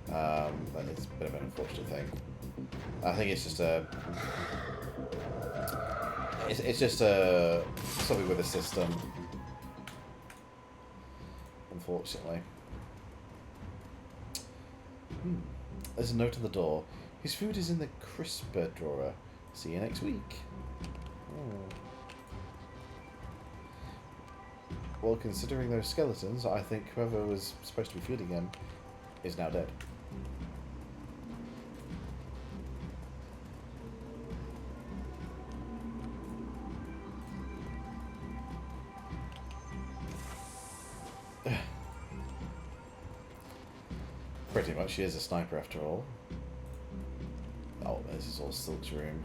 That is a bit of an unfortunate thing. I think it's just a... It's just a... something with the system. unfortunately. There's a note on the door. His food is in the crisper drawer. See you next week. Well, considering those skeletons, I think whoever was supposed to be feeding him is now dead. Pretty much, she is a sniper after all. Oh, this is all Silk's room.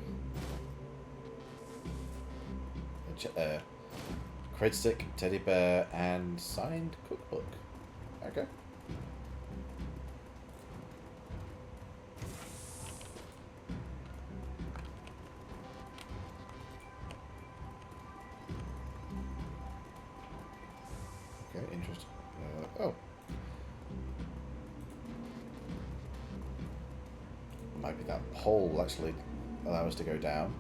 Cred stick, teddy bear, and signed cookbook. Okay. Okay, interesting. Oh. Might be that pole will actually allow us to go down.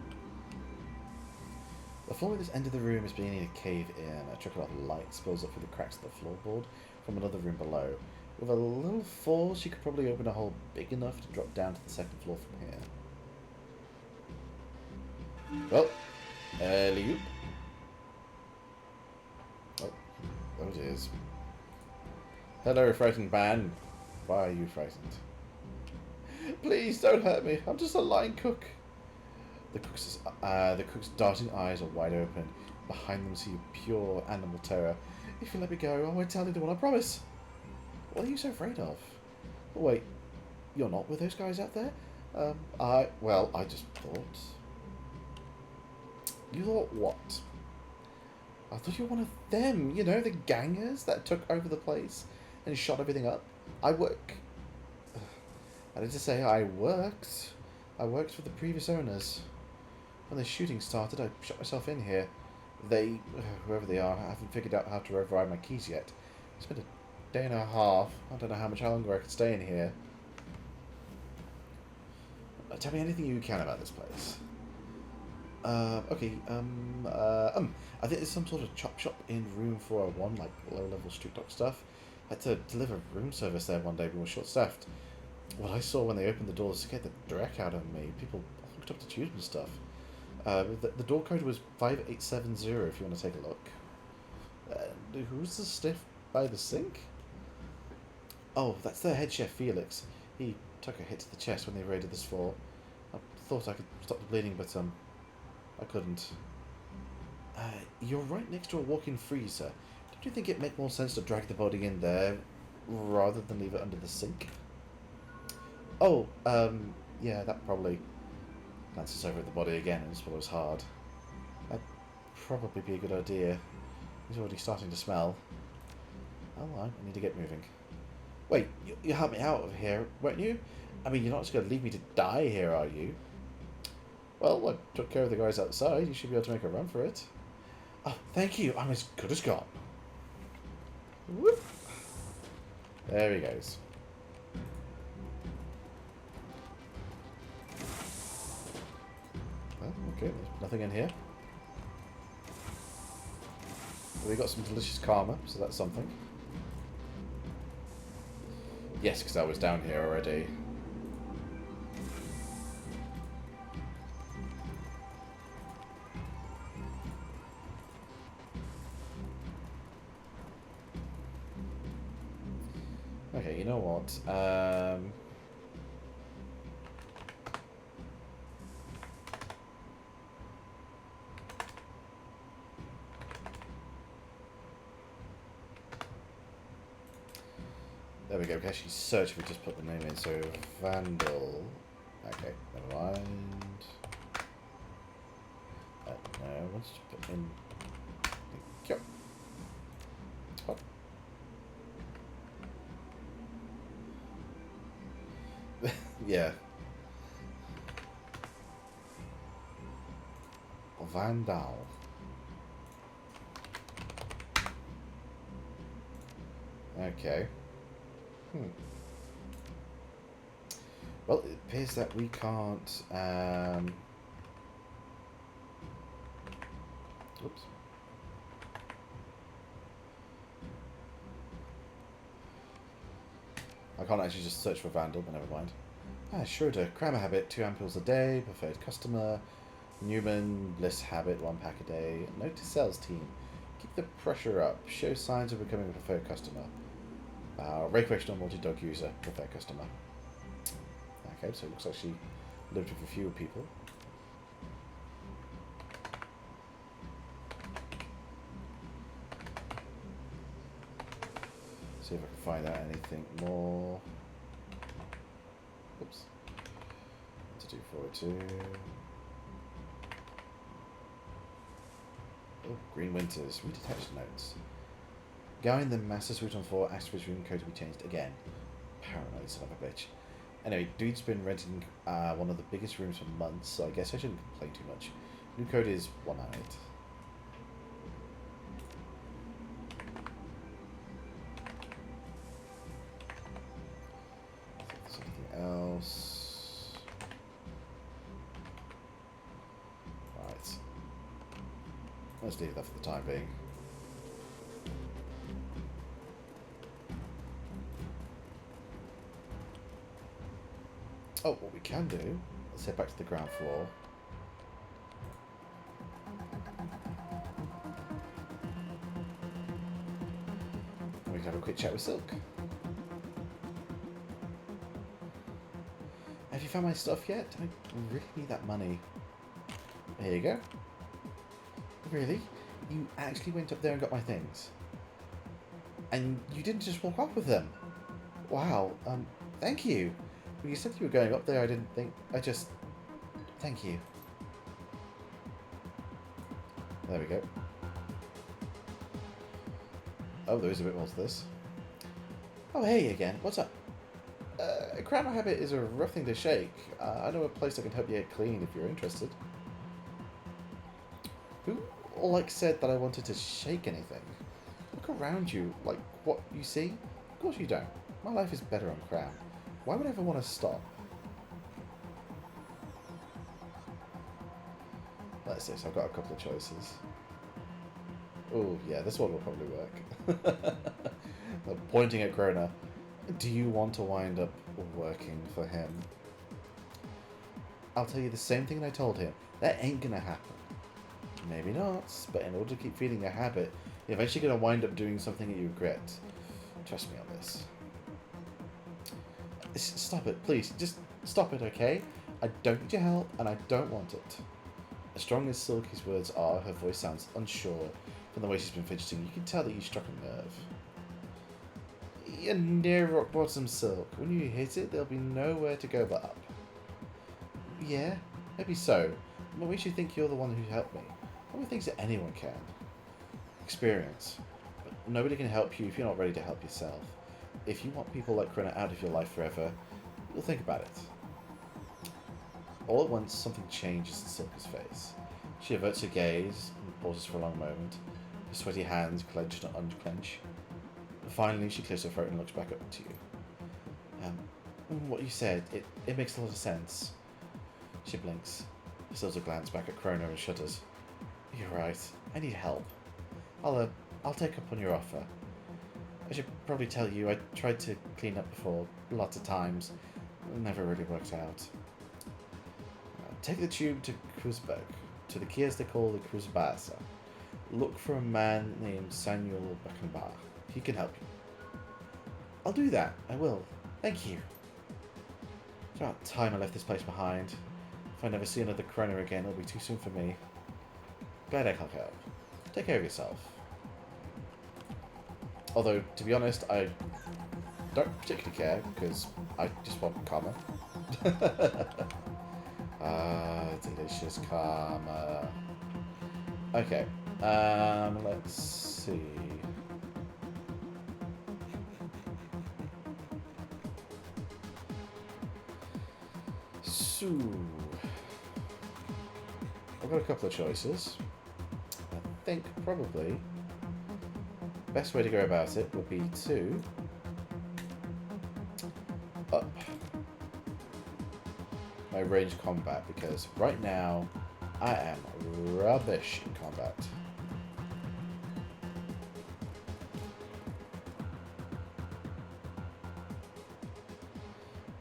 The floor at this end of the room is beginning to cave in. A trickle of light spills up through the cracks of the floorboard from another room below. With a little force, you could probably open a hole big enough to drop down to the second floor from here. Well, alley-oop. Oh, there it is. Hello, frightened man. Why are you frightened? Please don't hurt me. I'm just a line cook. The cook's darting eyes are wide open. Behind them see pure animal terror. If you let me go, I won't tell anyone, I promise. What are you so afraid of? Oh, wait, you're not with those guys out there? I just thought... You thought what? I thought you were one of them, you know, the gangers that took over the place and shot everything up. I did to say I worked. I worked for the previous owners. When the shooting started, I shot myself in here. They, whoever they are, haven't figured out how to override my keys yet. I spent a day and a half. I don't know how much longer I could stay in here. Tell me anything you can about this place. Okay, I think there's some sort of chop shop in room 401, like low-level street dog stuff. I had to deliver room service there one day, we were short-staffed. What I saw when they opened the doors scared the dreck out of me. People hooked up to tubes and stuff. The door code was 5870 if you want to take a look. Who's the stiff by the sink? Oh, that's their head chef, Felix. He took a hit to the chest when they raided this floor. I thought I could stop the bleeding, but I couldn't. You're right next to a walk-in freezer. Don't you think it'd make more sense to drag the body in there rather than leave it under the sink? Oh, yeah, that probably glances over at the body again and swallows hard. That'd probably be a good idea. He's already starting to smell. Oh, I need to get moving. Wait, you helped me out of here, weren't you? I mean, you're not just going to leave me to die here, are you? Well, I took care of the guys outside. You should be able to make a run for it. Oh, thank you. I'm as good as gone. Whoop. There he goes. Well, okay, there's nothing in here. Well, we got some delicious karma, so that's something. Yes, because I was down here already. Okay, you know what? There we go. We can actually search if we just put the name in. So, Vandal. Okay, never mind. No, let's just put in. Thank you. What? Yeah. Vandal. Okay. Well, it appears that we can't. Oops. I can't actually just search for Vandal, but never mind. Schroeder, Crammer Habit, 2 ampules a day, preferred customer. Newman, Bliss Habit, 1 pack a day. Note to sales team, keep the pressure up, show signs of becoming a preferred customer. Recreational multi-dog user, preferred customer. Okay, so it looks like she lived with a few people. See if I can find out anything more. Oops. To do 402. Oh, Green Winters. Read attached notes. Guy in the Master Suite on 4 asked for his room code to be changed again. Paranoid son of a bitch. Anyway, dude's been renting one of the biggest rooms for months, so I guess I shouldn't complain too much. New code is 198. If there's anything else. Right. Let's leave that for the time being. Oh, what we can do, let's head back to the ground floor. And we can have a quick chat with Silk. Have you found my stuff yet? I really need that money. Here you go. Really? You actually went up there and got my things? And you didn't just walk off with them? Wow, thank you. When you said you were going up there, I didn't think... Thank you. There we go. Oh, there is a bit more to this. Oh, hey again. What's up? A Crammer Habit is a rough thing to shake. I know a place that can help you get clean if you're interested. Who, said that I wanted to shake anything? Look around you. Like, what you see? Of course you don't. My life is better on Cram. Why would I ever want to stop? Let's see, so I've got a couple of choices. Oh, yeah, this one will probably work. Pointing at Krona. Do you want to wind up working for him? I'll tell you the same thing I told him. That ain't gonna happen. Maybe not, but in order to keep feeding a habit, you're eventually gonna wind up doing something that you regret. Trust me on this. Stop it, please. Just stop it, okay? I don't need your help, and I don't want it. As strong as Silky's words are, her voice sounds unsure from the way she's been fidgeting. You can tell that you struck a nerve. You're near rock bottom, Silk. When you hit it, there'll be nowhere to go but up. Yeah, maybe so. But what makes you think you're the one who helped me? Nobody thinks that anyone can. Experience. But nobody can help you if you're not ready to help yourself. If you want people like Krona out of your life forever, you'll think about it. All at once, something changes in Silky's face. She averts her gaze and pauses for a long moment. Her sweaty hands clench and unclench. Finally, she clears her throat and looks back up to you. What you said, it makes a lot of sense. She blinks, steals a glance back at Krona and shudders. You're right. I need help. I'll take up on your offer. I should probably tell you, I tried to clean up before, lots of times. It never really worked out. Take the tube to Kreuzberg, to the kiosk they call the Kreuzbasa. Look for a man named Samuel Beckenbach. He can help you. I'll do that. I will. Thank you. It's about time I left this place behind. If I never see another Krona again, it'll be too soon for me. Glad I can help. Take care of yourself. Although, to be honest, I don't particularly care, because I just want karma. Delicious karma. Okay, let's see. So, I've got a couple of choices. I think probably best way to go about it would be to up my ranged combat, because right now I am rubbish in combat.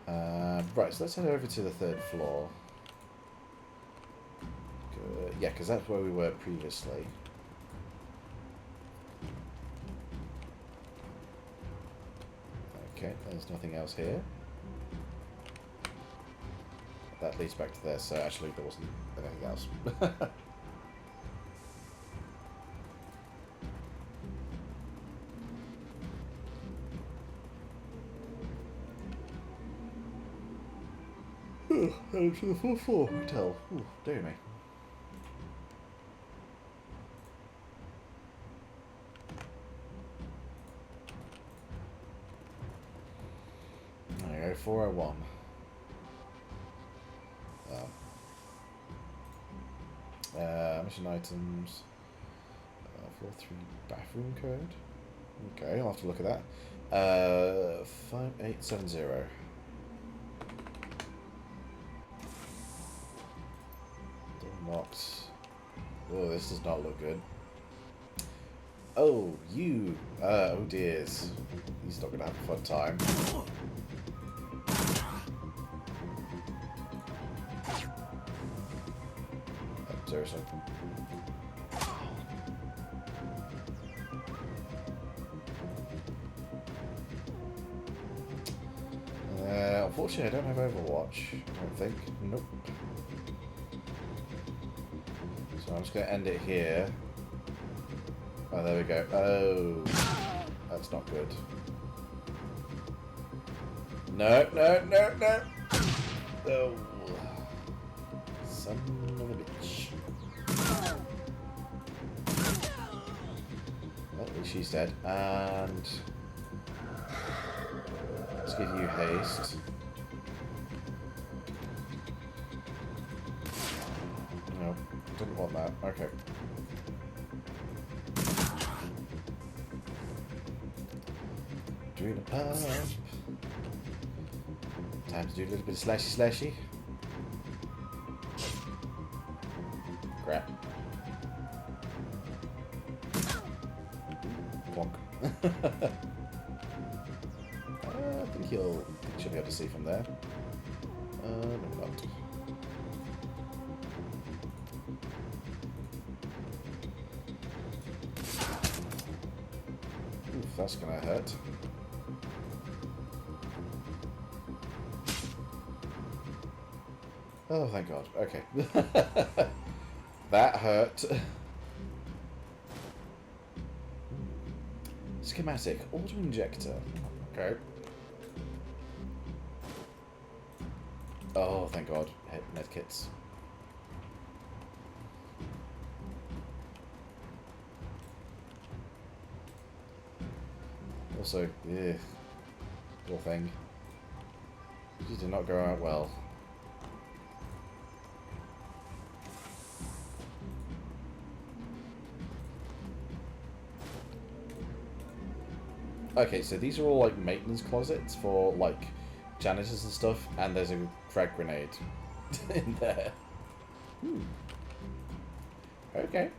Right, so let's head over to the 3rd floor. Good. Yeah, because that's where we were previously. Okay, there's nothing else here. That leads back to there, so actually there wasn't anything else. To the 4th floor hotel. Ooh, dear me. There you go, 401. Mission items. 43 bathroom code. Okay, I'll have to look at that. 5870. Locked. Oh, this does not look good. Oh, you. Oh dears. He's not going to have a fun time. Seriously. Unfortunately, I don't have Overwatch. I don't think. Nope. So I'm just going to end it here. Oh, there we go. Oh, that's not good. No, no, no, no. Oh, son of a bitch. Well, at least she's dead. And let's give you haste. No, didn't want that. Okay. Doing a pump. Time to do a little bit of slashy. Crap. Plonk. I think should be able to see from there. No, not. Oof, that's gonna hurt. Oh, thank God. Okay. That hurt. Schematic. Auto-injector. Okay. Oh, thank God. Medkits. Also, yeah. Poor thing. She did not go out well. Okay, so these are all like maintenance closets for like janitors and stuff, and there's a frag grenade in there. Okay.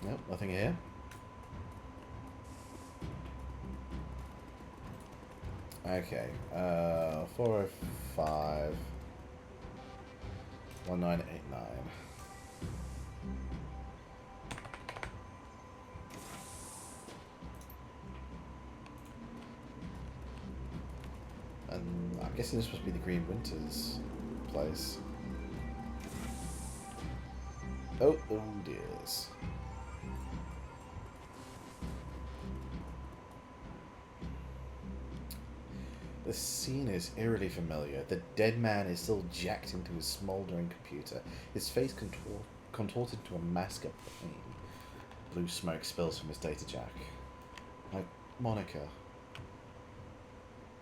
Nope, nothing here. Okay, 405 1989. And I'm guessing this must be the Green Winters place. Oh dears. The scene is eerily familiar. The dead man is still jacked into his smouldering computer, his face contorted to a mask of pain. Blue smoke spills from his data jack. Like Monica.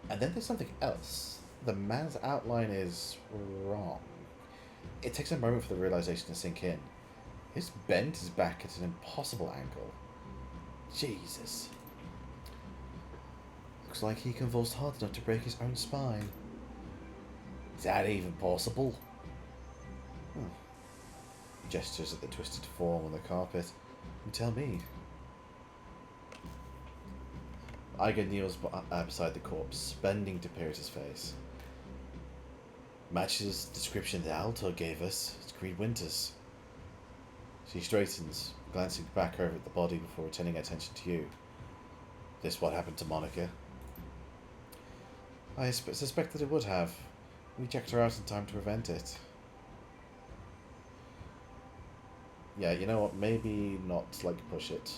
And then there's something else. The man's outline is wrong. It takes a moment for the realization to sink in. He's bent his back at an impossible angle. Jesus. Looks like he convulsed hard enough to break his own spine. Is that even possible? gestures at the twisted form on the carpet. You tell me. Iger kneels beside the corpse, bending to peer at his face. Matches the description the Altor gave us. It's Creed Winters. She straightens, glancing back over at the body before returning attention to you. This what happened to Monica? I suspect that it would have. We checked her out in time to prevent it. Yeah, you know what? Maybe not, push it.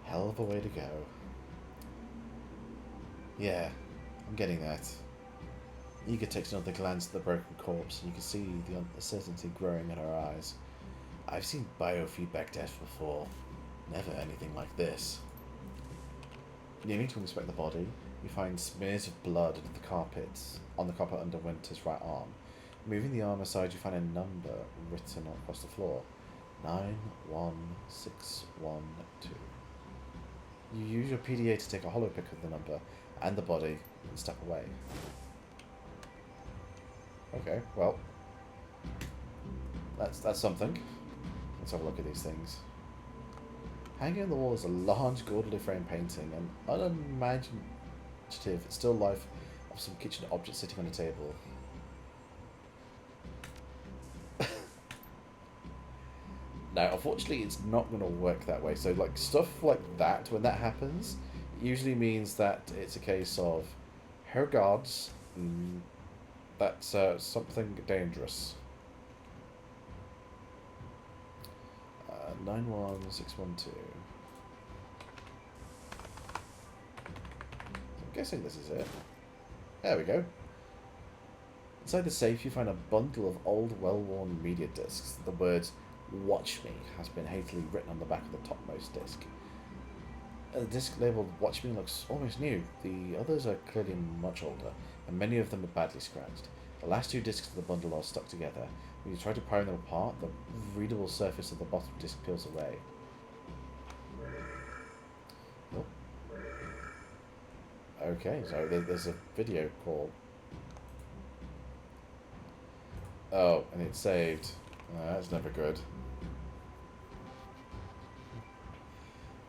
Hell of a way to go. Yeah, I'm getting that. Ega takes another glance at the broken corpse, and you can see the uncertainty growing in her eyes. I've seen biofeedback tests before. Never anything like this. Kneeling to inspect the body, you find smears of blood on the carpet under Winter's right arm. Moving the arm aside, you find a number written across the floor. 91612. You use your PDA to take a hollow pick of the number and the body and step away. Okay, well, that's something. Let's have a look at these things. Hanging on the wall is a large, gaudily framed painting, an unimaginative still life of some kitchen object sitting on a table. Now, unfortunately, it's not going to work that way. So, stuff like that, when that happens, it usually means that it's a case of, her gods, that's something dangerous. 91612. I'm guessing this is it. There we go. Inside the safe, you find a bundle of old, well-worn media discs. The words "Watch Me" has been hastily written on the back of the topmost disc. The disc labelled "Watch Me" looks almost new. The others are clearly much older, and many of them are badly scratched. The last two discs of the bundle are stuck together. When you try to pry them apart, the readable surface of the bottom disc peels away. Oh. Okay, so there's a video call. Oh, and it's saved. That's never good.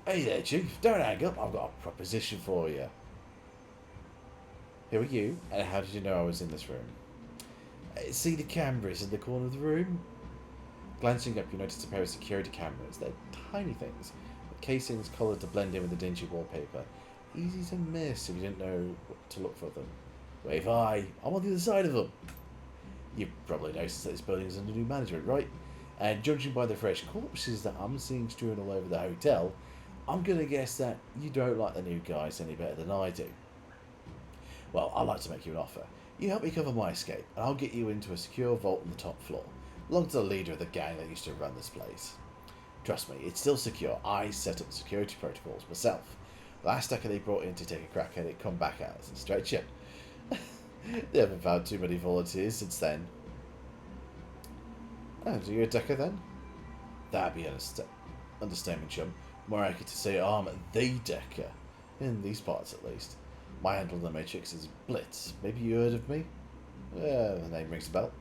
Hey there, Chief. Don't hang up. I've got a proposition for you. Who are you, and how did you know I was in this room? See the cameras in the corner of the room? Glancing up, you notice a pair of security cameras. They're tiny things, with casings coloured to blend in with the dingy wallpaper. Easy to miss if you didn't know what to look for them. Wave hi. I'm on the other side of them. You've probably noticed that this building is under new management, right? And judging by the fresh corpses that I'm seeing strewn all over the hotel, I'm going to guess that you don't like the new guys any better than I do. Well, I'd like to make you an offer. You help me cover my escape, and I'll get you into a secure vault on the top floor. Belong to the leader of the gang that used to run this place. Trust me, it's still secure. I set up the security protocols myself. Last hacker they brought in to take a crack at it come back out as a stretcher. They haven't found too many volunteers since then. Oh, so you're a decker then? That'd be an understatement, chum. More accurate to say I'm the decker. In these parts, at least. My handle on the Matrix is Blitz. Maybe you heard of me? The name rings a bell.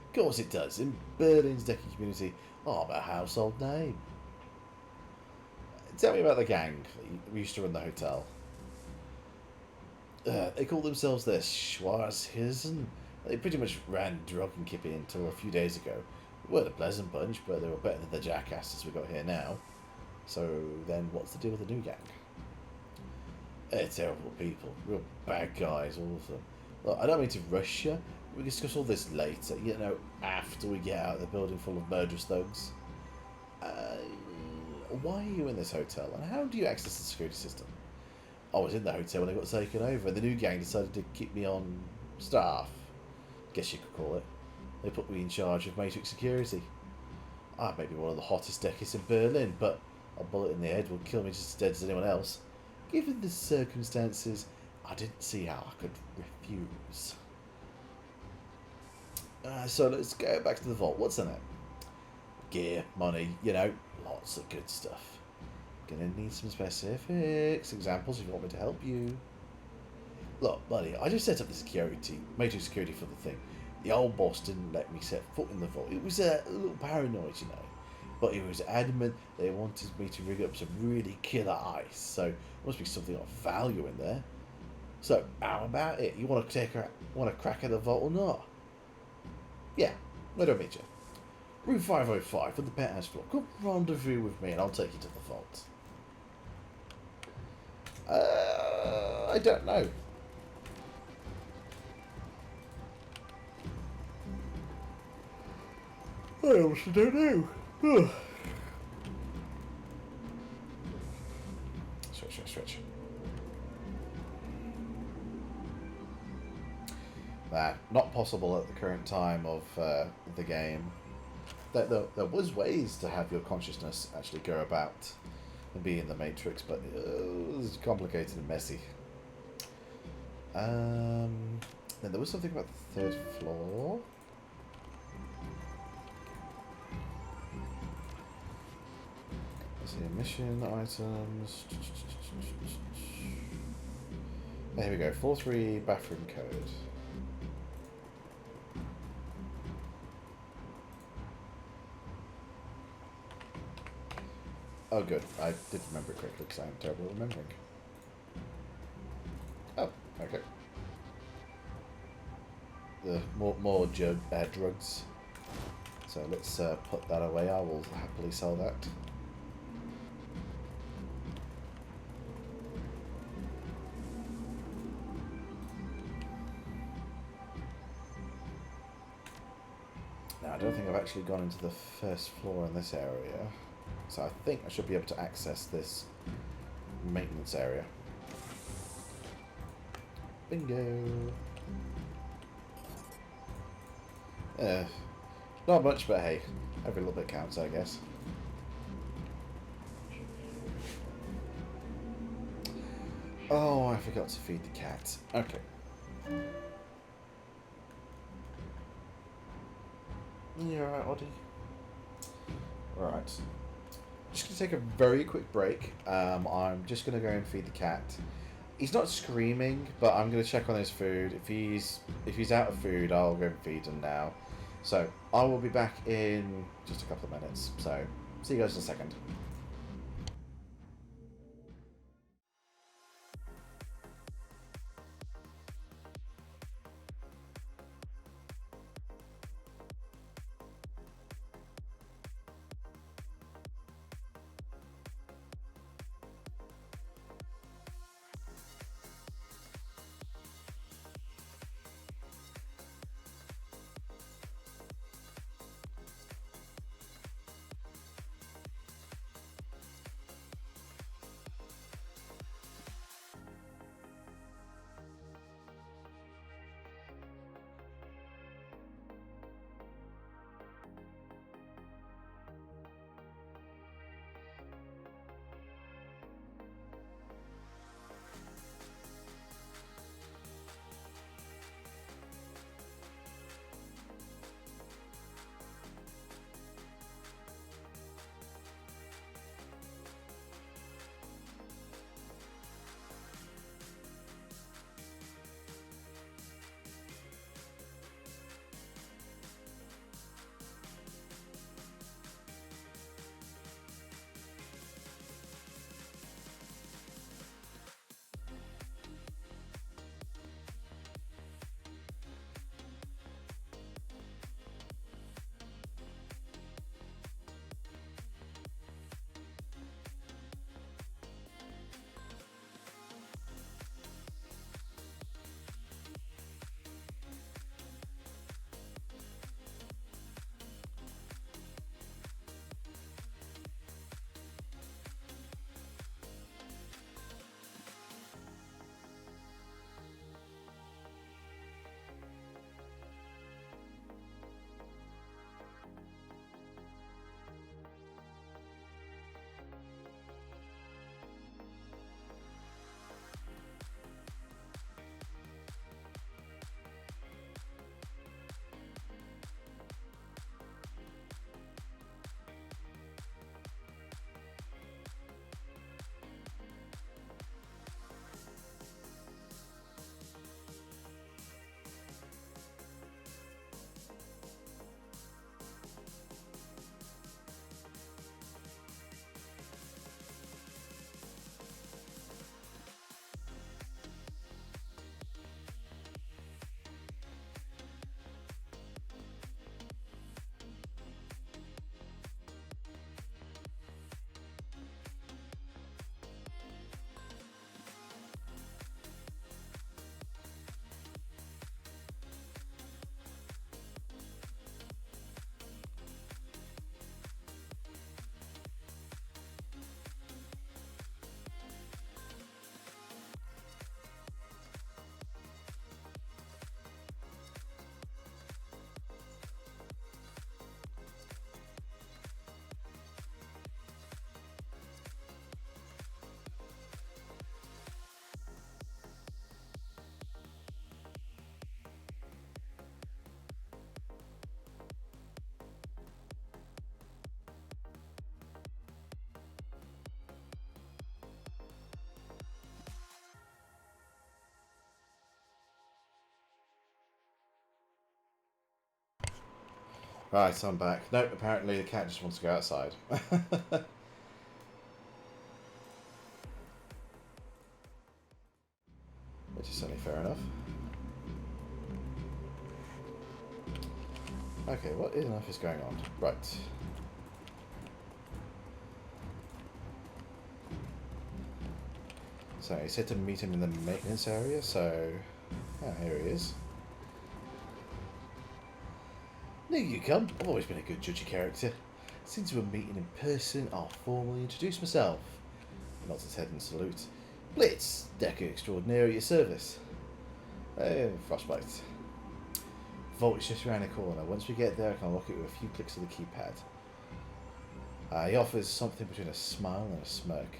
Of course it does. In Berlin's decking community, I'm a household name. Tell me about the gang that used to run the hotel. They called themselves the Schwarzhirsen. They pretty much ran drug and kippy until a few days ago. We weren't a pleasant bunch, but they were better than the jackasses we got here now. So then what's the deal with the new gang? They're terrible people. Real bad guys, all of them. Look, I don't mean to rush you. We can discuss all this later, after we get out of the building full of murderous thugs. Why are you in this hotel, and how do you access the security system? I was in the hotel when I got taken over, and the new gang decided to keep me on staff. Guess you could call it. They put me in charge of Matrix security. I may be one of the hottest deckers in Berlin, but a bullet in the head will kill me just as dead as anyone else. Given the circumstances, I didn't see how I could refuse. So let's go back to the vault. What's in it? Gear, money, lots of good stuff. Gonna need some specifics, examples if you want me to help you. Look, buddy, I just set up the Matrix security for the thing. The old boss didn't let me set foot in the vault. It was a little paranoid, you know. But it was adamant they wanted me to rig up some really killer ice. So there must be something of value in there. So how about it? You want to crack at the vault or not? Yeah, where do I meet you? Room 505 on the penthouse floor. Come rendezvous with me and I'll take you to the vault. I don't know. I also don't know. Switch. Not possible at the current time of the game. There was ways to have your consciousness actually go about and be in the Matrix, but it was complicated and messy. Then there was something about the third floor. Let's see, mission items. There we go, floor 3 bathroom code. Oh good, I did remember it correctly because I'm terrible at remembering. Oh, okay. The more drugs. So let's put that away. I will happily sell that. Now I don't think I've actually gone into the first floor in this area. So I think I should be able to access this maintenance area. Bingo! Not much, but hey, every little bit counts, I guess. Oh, I forgot to feed the cat. Okay. You alright, Oddie? Alright. Just going to take a very quick break. I'm just going to go and feed the cat. He's not screaming, but I'm going to check on his food. If he's out of food, I'll go and feed him now. So I will be back in just a couple of minutes. So see you guys in a second. Right, I'm back. Nope, apparently the cat just wants to go outside. Which is certainly fair enough. Okay, what in life is going on? Right. So he said to meet him in the maintenance area, so... Oh, here he is. There you come. I've always been a good judge of character. Since we're meeting in person, I'll formally introduce myself. Nods his head in salute. Blitz, Decker Extraordinaire at your service. Frostbite. Vault is just around the corner. Once we get there, I can unlock it with a few clicks of the keypad. He offers something between a smile and a smirk.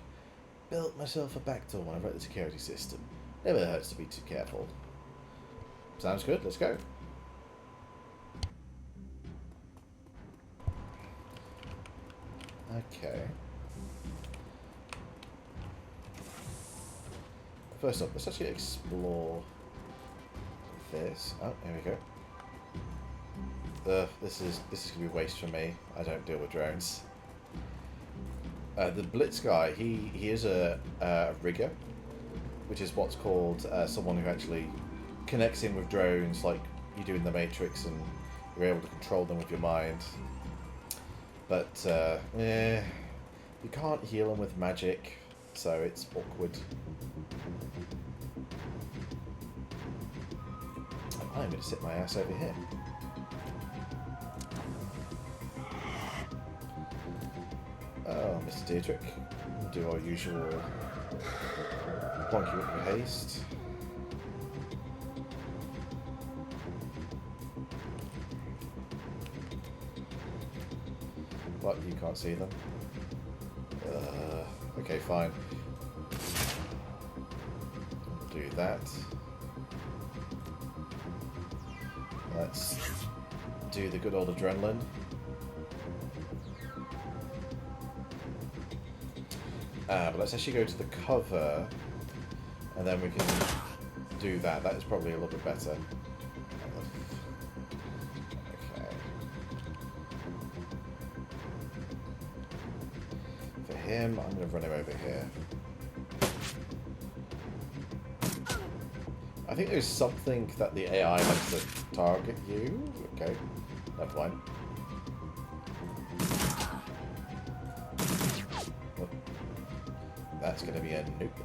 Built myself a backdoor when I wrote the security system. Never hurts to be too careful. Sounds good, let's go. Okay. First up, let's actually explore this. Oh, here we go. This is gonna be waste for me. I don't deal with drones. The Blitz guy, he is a rigger, which is what's called someone who actually connects in with drones, like you do in the Matrix, and you're able to control them with your mind. But you can't heal them with magic, so it's awkward. I'm going to sit my ass over here. Oh, Mr. Dietrich. We'll do our usual plonk you up with haste. What? You can't see them? Okay, fine. We'll do that. Let's do the good old adrenaline. But let's actually go to the cover, and then we can do that. That is probably a little bit better. Okay. For him, I'm going to run him over here. I think there's something that the AI likes to target you. Okay, never mind. Oh, that's going to be a nope.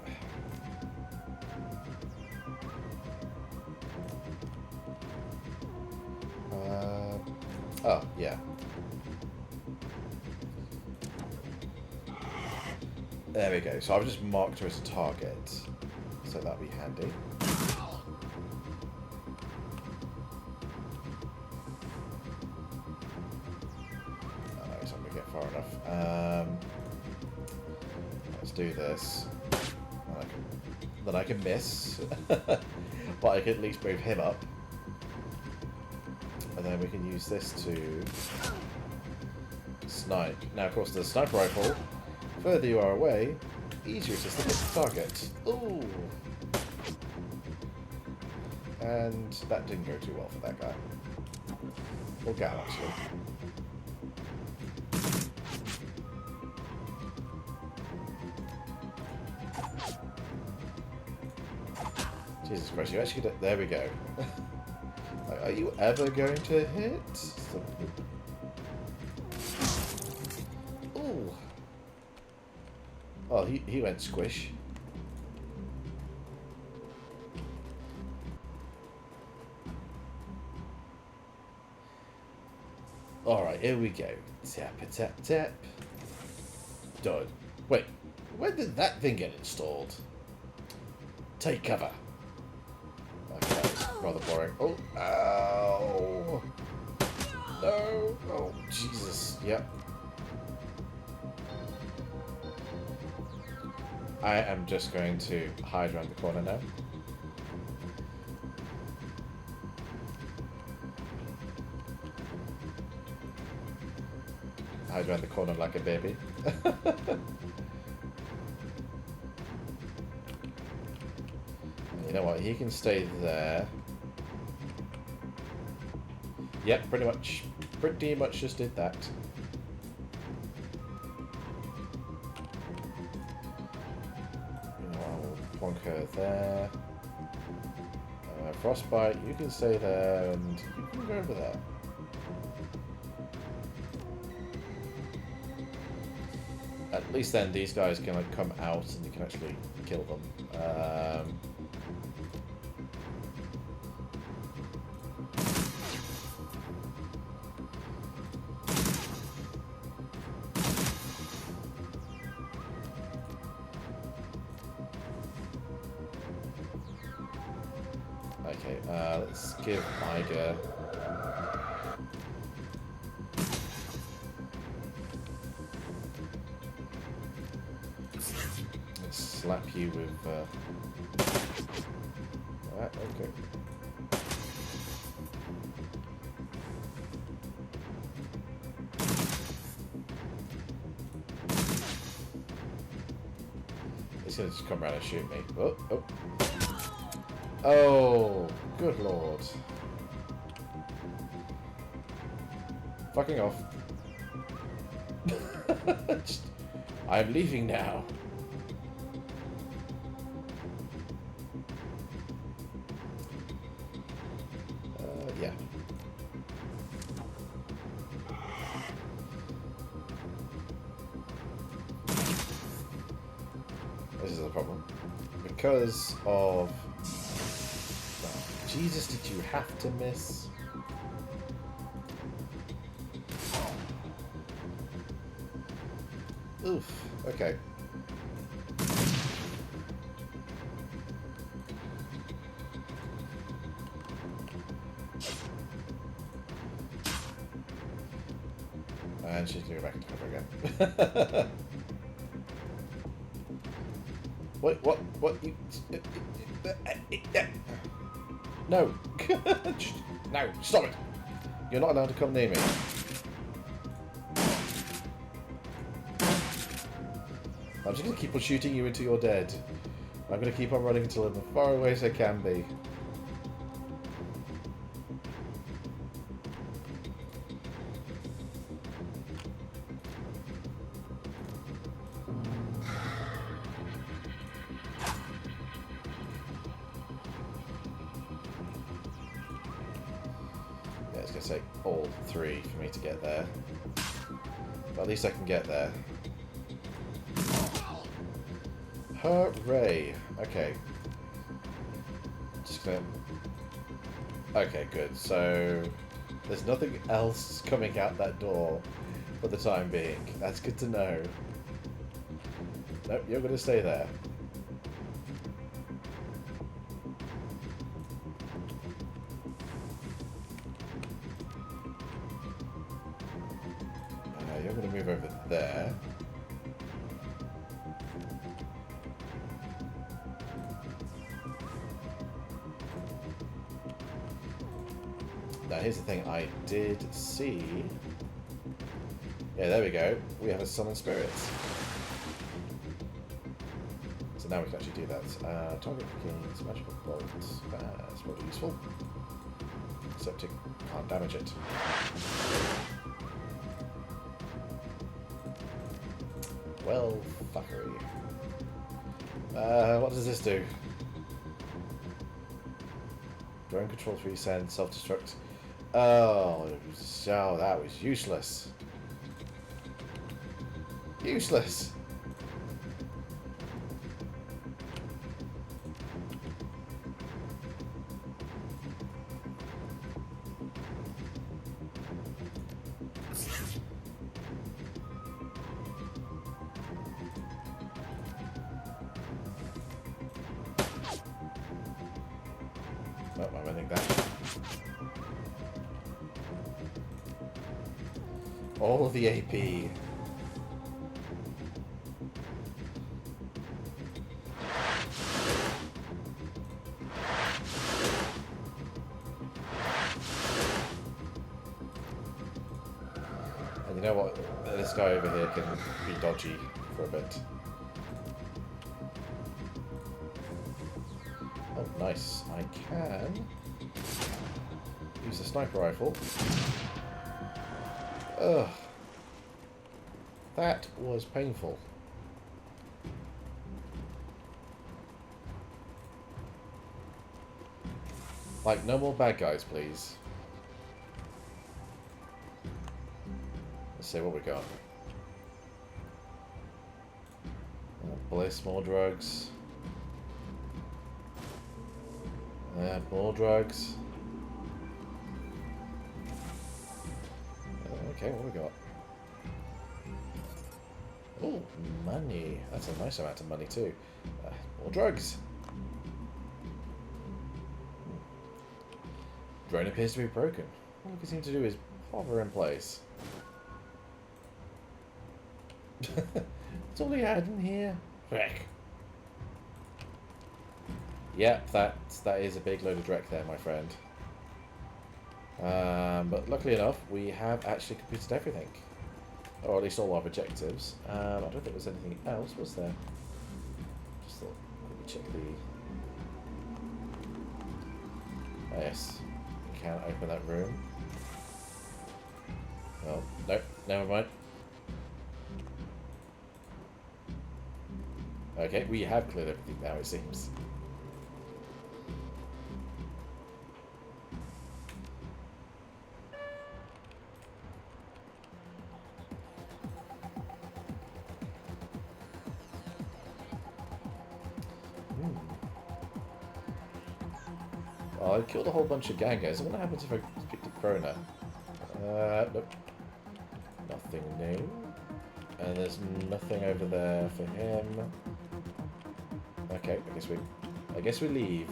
Oh, yeah. There we go. So I've just marked her as a target. So that'll be handy. Far enough. Let's do this. Then I can miss, but I can at least move him up, and then we can use this to snipe. Now, of course, the sniper rifle. Further you are away, easier it is to hit the target. Ooh, and that didn't go too well for that guy. Or gal, actually. Jesus Christ, you actually get... There we go. Are you ever going to hit? Ooh. Oh, he went squish. Alright, here we go. Tap, tap, tap. Done. Wait, when did that thing get installed? Take cover. Okay, that was rather boring. Oh, ow! No! Oh, Jesus. Yep. I am just going to hide around the corner now. Hide around the corner like a baby. You know what? He can stay there. Yep, pretty much. pretty much just did that. You know, I'll plonk her there. Frostbite, you can stay there, and you can go over there. At least then these guys can like come out and you can actually kill them. Okay, let's give Iger. Let's slap you with. Alright, okay. He's gonna just come around and shoot me. Oh, oh. Oh, good lord. Fucking off. I'm leaving now. Yeah. This is a problem. Because of... Jesus, did you have to miss? Oof, okay. And she's going back into cover again. Wait, what? You... No! No, stop it! You're not allowed to come near me. I'm just going to keep on shooting you until you're dead. I'm going to keep on running until I'm as far away as I can be. Yeah, it's going to take all three for me to get there. But at least I can get there. Hooray! Okay. Just gonna... Okay, good. So there's nothing else coming out that door for the time being. That's good to know. Nope, you're gonna stay there. You're gonna move over there. Now here's the thing, I did see... Yeah, there we go. We have a summon spirits. So now we can actually do that. Target gains magical bolts. That's probably useful. Except it can't damage it. Well, fuckery. What does this do? Drone control 3 send, self-destruct. Oh, so that was useless. Useless. Nope, I'm ending that. All of the AP. And you know what? This guy over here can be dodgy for a bit. Oh, nice. I can use the sniper rifle. Ugh. That was painful. Like, no more bad guys, please. Let's see what we got. Bliss, more drugs. More drugs. Okay, what we got? Oh, money. That's a nice amount of money too. More drugs. Drone appears to be broken. All we can seem to do is hover in place. That's all he had in here. Dreck. Yep, that is a big load of dreck there, my friend. But luckily enough, we have actually completed everything. Or at least all our objectives. I don't think there was anything else, was there? Just thought, let me check the... Oh, yes. We can't open that room. Oh, nope, never mind. Okay, we have cleared everything now, it seems. Well, I killed a whole bunch of gangers. What happens if I picked a Krona? Nope. Nothing new. And there's nothing over there for him. Okay, I guess we leave.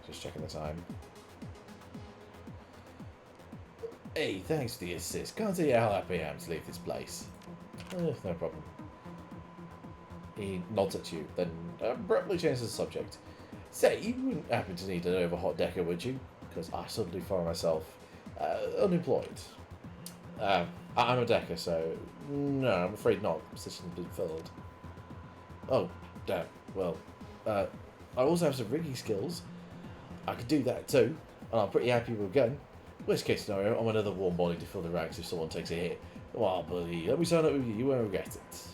Just checking the time. Hey, thanks for the assist. Can't see how happy I am to leave this place. No problem. He nods at you, then abruptly changes the subject. Say, you wouldn't happen to need an overhot decker, would you? Because I suddenly find myself unemployed. I'm a decker, so no, I'm afraid not. The position's been filled. Oh, damn. Well, I also have some rigging skills. I could do that too, and I'm pretty happy with a gun. Worst case scenario, I'm another warm body to fill the ranks if someone takes a hit. Well, buddy, let me sign up with you. You won't regret it.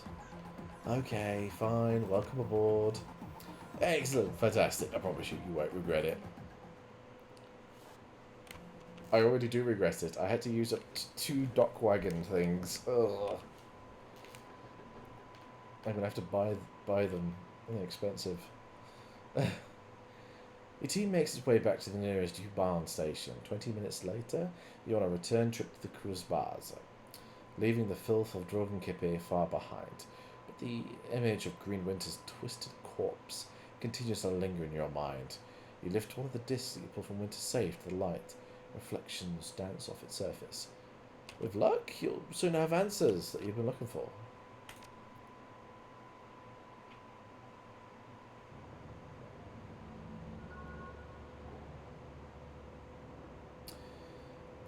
Okay, fine. Welcome aboard. Excellent, fantastic. I promise you, you won't regret it. I already do regret it. I had to use up 2 dock wagon things. Ugh. I'm gonna have to buy them. They're expensive. Your team makes its way back to the nearest U-Bahn station. 20 minutes later, you're on a return trip to the Cruzbaza, leaving the filth of Dragonkippe far behind. But the image of Green Winter's twisted corpse continues to linger in your mind. You lift one of the discs that you pull from Winter's safe to the light. Reflections dance off its surface. With luck, you'll soon have answers that you've been looking for.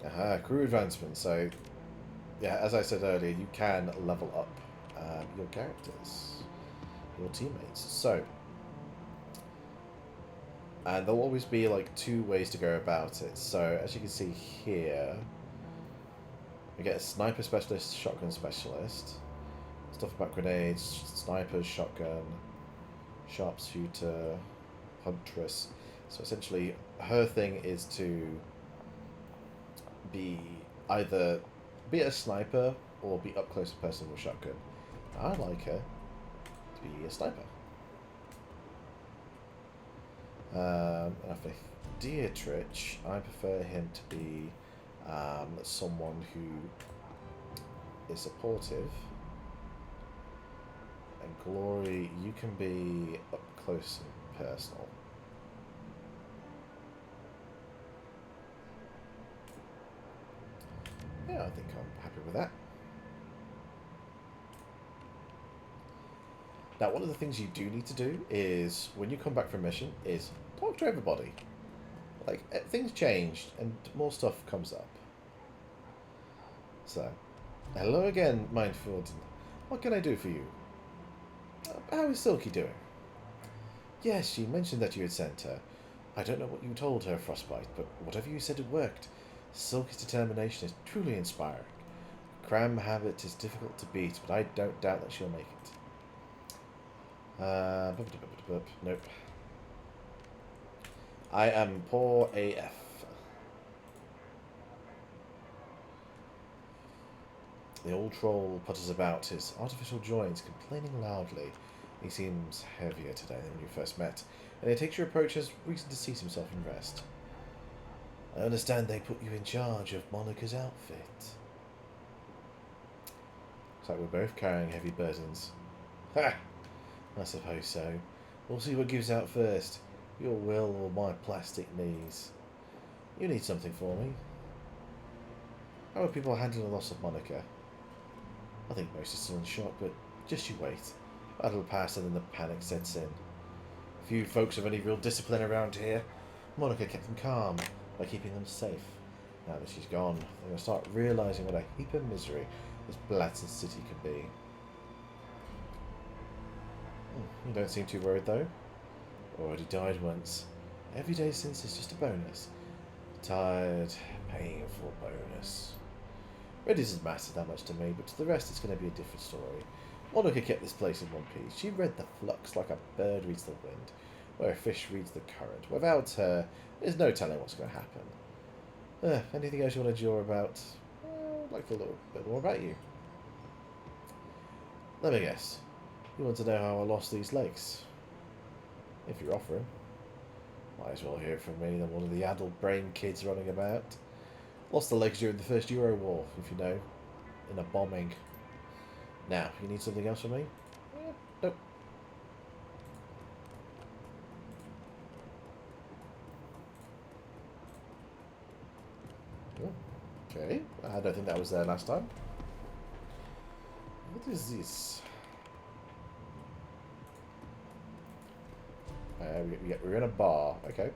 Aha, crew advancement. So, yeah, as I said earlier, you can level up your characters, your teammates. So, and there'll always be like 2 ways to go about it. So, as you can see here, we get a sniper specialist, shotgun specialist, stuff about grenades, snipers, shotgun, sharpshooter, huntress. So essentially, her thing is to be either be a sniper or be up close and personal with shotgun. I like her to be a sniper. For Dietrich, I prefer him to be someone who is supportive. And Glory, you can be up close and personal. Yeah, I think I'm happy with that. Now, one of the things you do need to do is, when you come back from a mission, is talk to everybody. Like, things changed, and more stuff comes up. So, hello again, Mindfield. What can I do for you? How is Silky doing? Yes, she mentioned that you had sent her. I don't know what you told her, Frostbite, but whatever you said, it worked. Silky's determination is truly inspiring. Cram habit is difficult to beat, but I don't doubt that she'll make it. Nope. I am poor AF. The old troll putters about his artificial joints, complaining loudly. He seems heavier today than when you first met, and he takes your approach as reason to cease himself and rest. I understand they put you in charge of Monica's outfit. Looks like we're both carrying heavy burdens. Ha! I suppose so. We'll see what gives out first. Your will or my plastic knees. You need something for me. How are people handling the loss of Monica? I think most are still in shock, but just you wait. That'll pass and then the panic sets in. Few folks have any real discipline around here. Monica kept them calm by keeping them safe. Now that she's gone, they're going to start realising what a heap of misery this blasted city can be. You don't seem too worried though. Already died once. Every day since is just a bonus. Tired, painful bonus. It doesn't matter that much to me, but to the rest it's going to be a different story. Monica kept this place in one piece. She read the flux like a bird reads the wind, where a fish reads the current. Without her, there's no telling what's going to happen. Anything else you want to jaw about? I'd like to know a little bit more about you. Let me guess. You want to know how I lost these legs? If you're offering. Might as well hear it from me than one of the adult brain kids running about. Lost the legs during the first Euro War, if you know. In a bombing. Now, you need something else from me? Nope. Oh, okay. I don't think that was there last time. What is this? We're in a bar. Okay.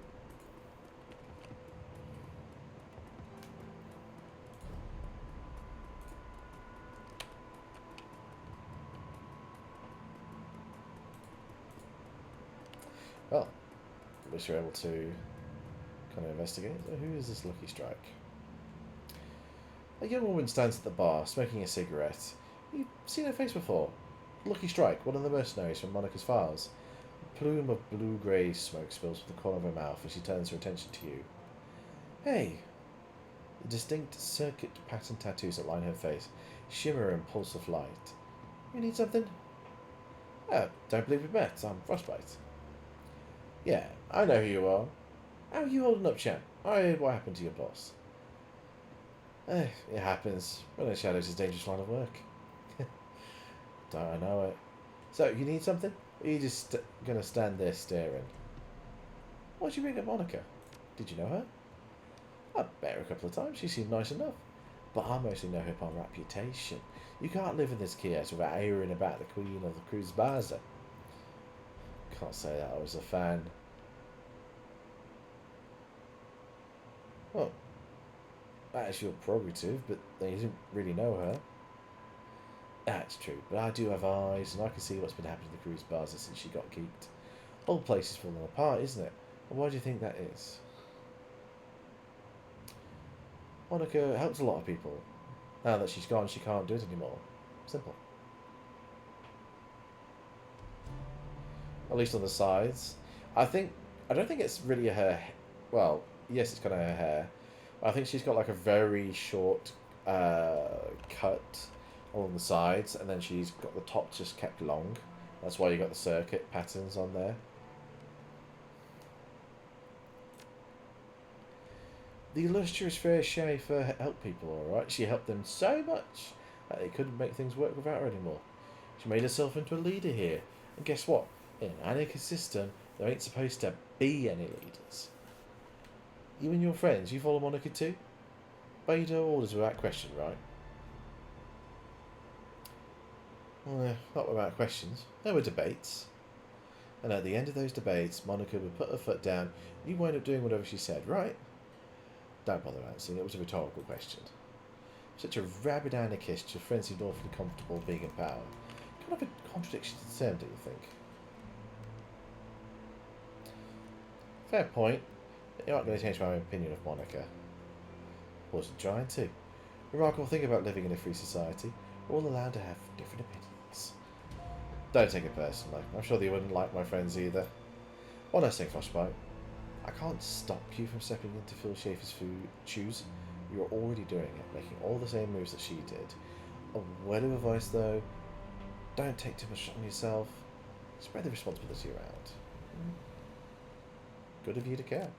Well, at least you're able to kind of investigate. So who is this Lucky Strike? A young woman stands at the bar, smoking a cigarette. You've seen her face before. Lucky Strike, one of the mercenaries from Monica's files. A plume of blue-grey smoke spills from the corner of her mouth as she turns her attention to you. Hey! The distinct circuit pattern tattoos that line her face shimmer in pulse of light. You need something? Don't believe we met. I'm Frostbite. Yeah, I know who you are. How are you holding up, champ? I heard what happened to your boss. It happens. Running shadows is a dangerous line of work. Don't I know it. So, you need something? Or are you just going to stand there staring? Why'd you bring up Monica? Did you know her? I've met her a couple of times. She seemed nice enough. But I mostly know her by reputation. You can't live in this chaos without hearing about the Queen of the Cruz Baza. Can't say that I was a fan. Well, that's your prerogative, but you didn't really know her. That's true, but I do have eyes, and I can see what's been happening to the Cruz Baza since she got geeked. Whole place is falling apart, isn't it? And why do you think that is? Monica helps a lot of people. Now that she's gone, she can't do it anymore. Simple. At least on the sides. I don't think it's really her... Well, yes, it's kind of her hair. But I think she's got like a very short cut along the sides. And then she's got the top just kept long. That's why you got the circuit patterns on there. The illustrious fair Schaefer helped people, alright? She helped them so much that they couldn't make things work without her anymore. She made herself into a leader here. And guess what? In an anarchist system, there ain't supposed to be any leaders. You and your friends, you follow Monica too? Obeyed her orders without question, right? Well, not without questions. There were debates. And at the end of those debates, Monica would put her foot down, and you wind up doing whatever she said, right? Don't bother answering, it was a rhetorical question. Such a rabid anarchist, your friends seemed awfully comfortable being in power. Kind of a contradiction to the term, do you think? Fair point. You're not going to change my opinion of Monica. Wasn't trying to. Remarkable thing about living in a free society. We're all allowed to have different opinions. Don't take it personally. I'm sure that you wouldn't like my friends either. One last thing, Frostbite. I can't stop you from stepping into Phil Schaefer's shoes. You're already doing it, making all the same moves that she did. A word of advice, though. Don't take too much on yourself. Spread the responsibility around. Good of you to care.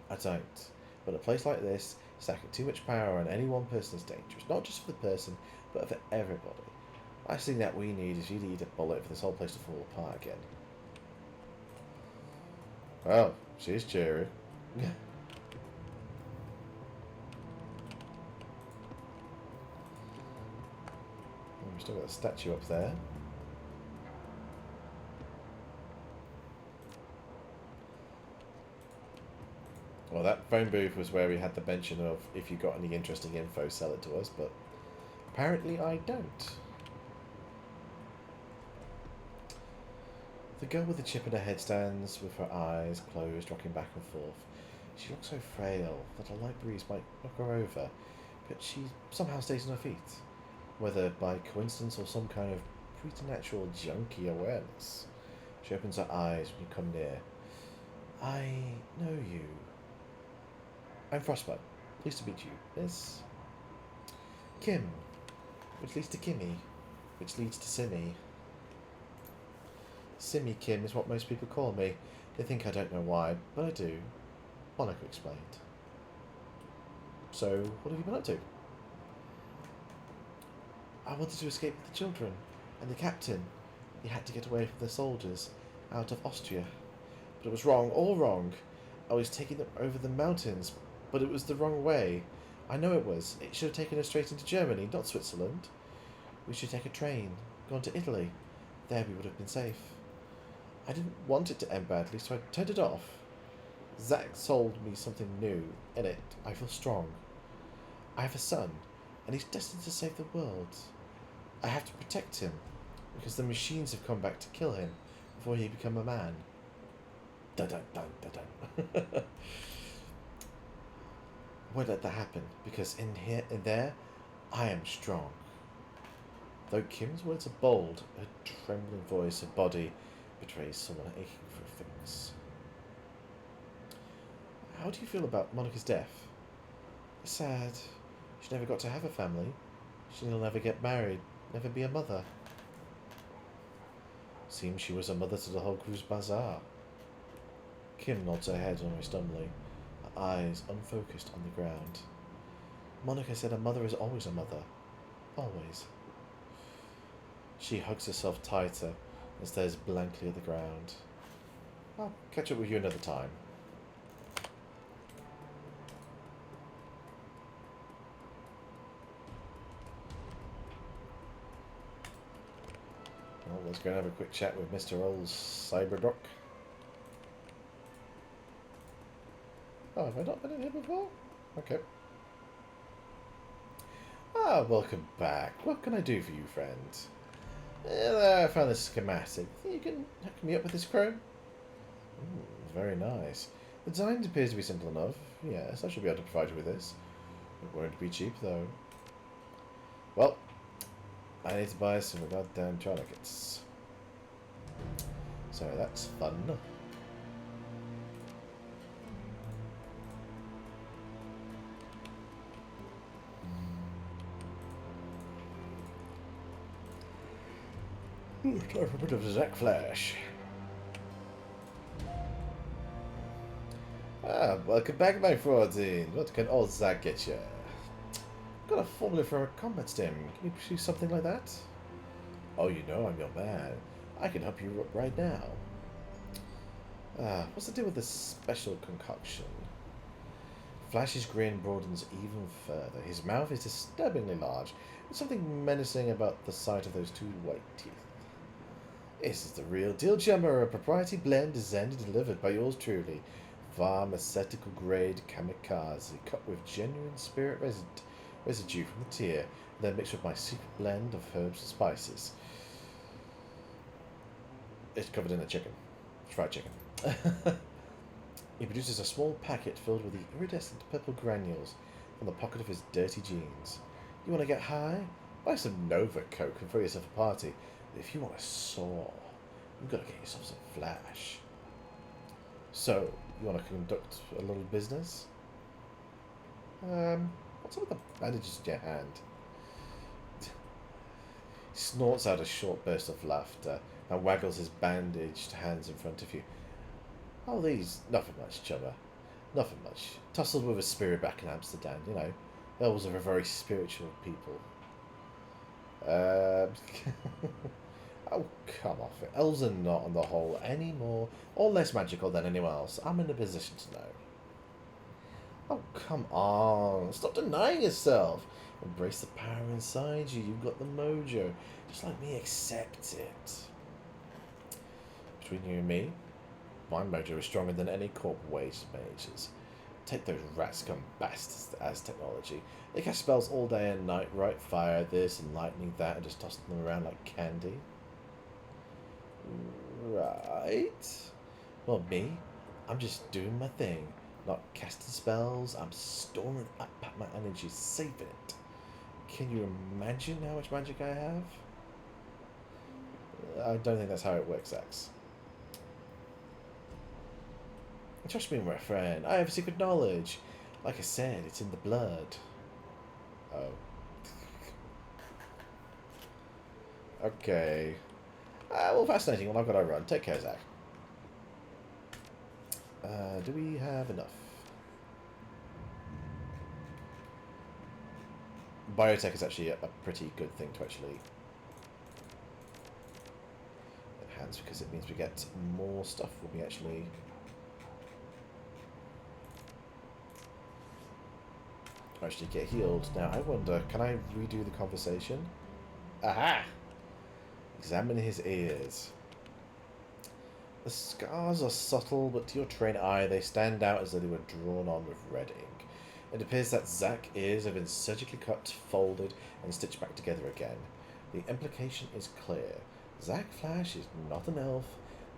I don't. But a place like this, stacking too much power on any one person is dangerous. Not just for the person, but for everybody. Last thing that we need is you need a bullet for this whole place to fall apart again. Well, she's cheery. We've still got a statue up there. Well, that phone booth was where we had the mention of, if you got any interesting info, sell it to us, but apparently I don't. The girl with the chip in her head stands with her eyes closed, rocking back and forth. She looks so frail that a light breeze might knock her over, but she somehow stays on her feet, whether by coincidence or some kind of preternatural junkie awareness. She opens her eyes when you come near. I know you. I'm Frostbite. Pleased to meet you. Miss Kim, which leads to Kimmy, which leads to Simmy. Simmy Kim is what most people call me. They think I don't know why, but I do. Monica explained. So, what have you been up to? I wanted to escape with the children, and the captain. He had to get away from the soldiers, out of Austria. But it was wrong, all wrong. I was taking them over the mountains, but it was the wrong way. I know it was. It should have taken us straight into Germany, not Switzerland. We should take a train, gone to Italy. There we would have been safe. I didn't want it to end badly, so I turned it off. Zach sold me something new. In it, I feel strong. I have a son, and he's destined to save the world. I have to protect him, because the machines have come back to kill him before he become a man. Dun-dun-dun-dun-dun. Won't let that happen, because in there, I am strong. Though Kim's words are bold, her trembling voice and body betrays someone aching for a fix. How do you feel about Monica's death? Sad. She never got to have a family. She'll never get married, never be a mother. Seems she was a mother to the whole Cruz Bazaar. Kim nods her head almost dumbly, her eyes unfocused on the ground. Monica said a mother is always a mother. Always. She hugs herself tighter and stares blankly at the ground. I'll catch up with you another time. Well, let's go and have a quick chat with Mr. Old Cyberdoc. Oh, have I not been in here before? Okay. Ah, welcome back. What can I do for you, friend? I found this schematic. You can hook me up with this chrome? Very nice. The design appears to be simple enough. Yes, I should be able to provide you with this. It won't be cheap, though. Well, I need to buy some goddamn tourniquets. So that's fun. Ooh, time for a bit of Zack Flash. Ah, welcome back, my 14. What can old Zack get you? Got a formula for a combat stim. Can you produce something like that? Oh, you know I'm your man. I can help you right now. What's the deal with this special concoction? Flash's grin broadens even further. His mouth is disturbingly large. There's something menacing about the sight of those two white teeth. This is the real deal, Gemma. A proprietary blend designed and delivered by yours truly. Pharmaceutical grade kamikaze, cut with genuine spirit residue from the tear, then mixed with my secret blend of herbs and spices. It's covered in a chicken. Fried chicken. He produces a small packet filled with the iridescent purple granules from the pocket of his dirty jeans. You want to get high? Buy some Nova Coke and throw yourself a party. But if you want a saw, you've got to get yourself some flash. So, you want to conduct a little business? What's up with the bandages in your hand? He snorts out a short burst of laughter and waggles his bandaged hands in front of you. Oh, these, nothing much, chummer. Nothing much. Tussled with a spirit back in Amsterdam, you know. Elves are a very spiritual people. Oh, come off it. Elves are not, on the whole, any more or less magical than anyone else. I'm in a position to know. Oh, come on. Stop denying yourself. Embrace the power inside you. You've got the mojo. Just like me, accept it. Between you and me, my mojo is stronger than any corp-waged mages. Take those rat scum bastards as technology. They cast spells all day and night, right? Fire this and lightning that and just tossing them around like candy. Right. Well, me, I'm just doing my thing. Not casting spells, I'm storing up my energy, saving it. Can you imagine how much magic I have? I don't think that's how it works, Axe. Trust me, my friend. I have secret knowledge. Like I said, it's in the blood. Oh. Okay. Well, fascinating. Well, I've got to run. Take care, Zach. Do we have enough? Biotech is actually a pretty good thing to actually enhance because it means we get more stuff when we actually get healed. Now, I wonder, can I redo the conversation? Aha! Examine his ears. The scars are subtle, but to your trained eye, they stand out as though they were drawn on with red ink. It appears that Zack's ears have been surgically cut, folded, and stitched back together again. The implication is clear. Zack Flash is not an elf,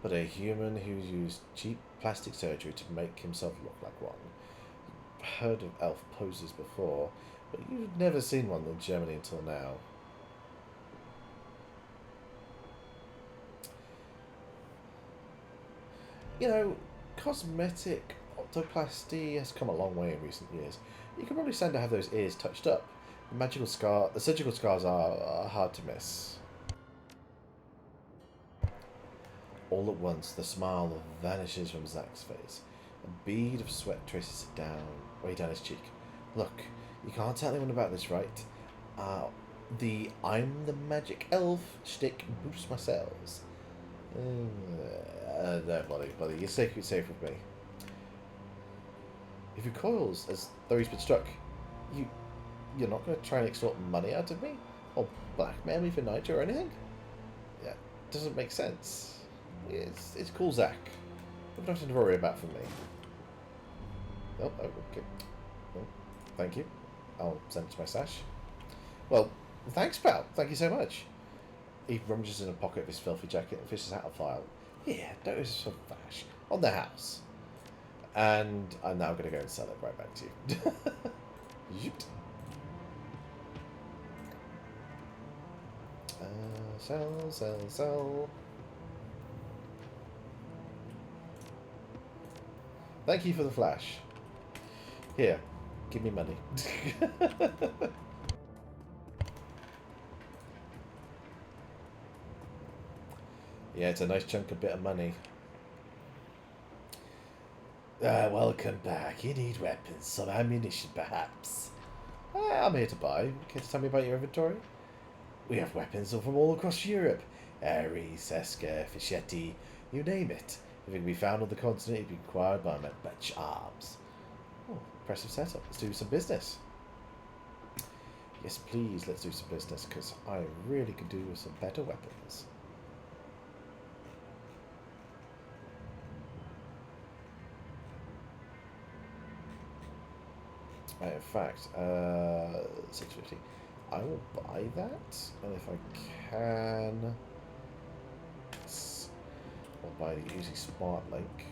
but a human who's used cheap plastic surgery to make himself look like one. You've heard of elf poses before, but you've never seen one in Germany until now. You know, cosmetic optoplasty has come a long way in recent years. You can probably stand to have those ears touched up. The surgical scars are hard to miss. All at once, the smile vanishes from Zack's face. A bead of sweat traces it way down his cheek. Look, you can't tell anyone about this, right? The I'm the magic elf shtick boosts my sales. No, buddy, you're safe with me. If he recoils as though he's been struck, you're not going to try and extort money out of me? Or blackmail me for Nigel or anything? Yeah, doesn't make sense. It's cool, Zack. You've nothing to worry about from me. Oh, okay. Oh, thank you. I'll send it to my stash. Well, thanks, pal. Thank you so much. He rummages in a pocket of his filthy jacket and fishes out a file. Here, notice some flash on the house. And I'm now going to go and sell it right back to you. Sell. Thank you for the flash. Here, give me money. Yeah, it's a nice chunk of bit of money. Welcome back. You need weapons, some ammunition perhaps. I'm here to buy. Can you tell me about your inventory? We have weapons from all across Europe. Ares, Seska, Fischetti, you name it. If it can be found on the continent, it can be acquired by Batch Arms. Oh, impressive setup. Let's do some business. Yes, please, let's do some business, because I really could do with some better weapons. In fact, 650. I will buy that, and if I can, I'll buy the Easy Smart Link.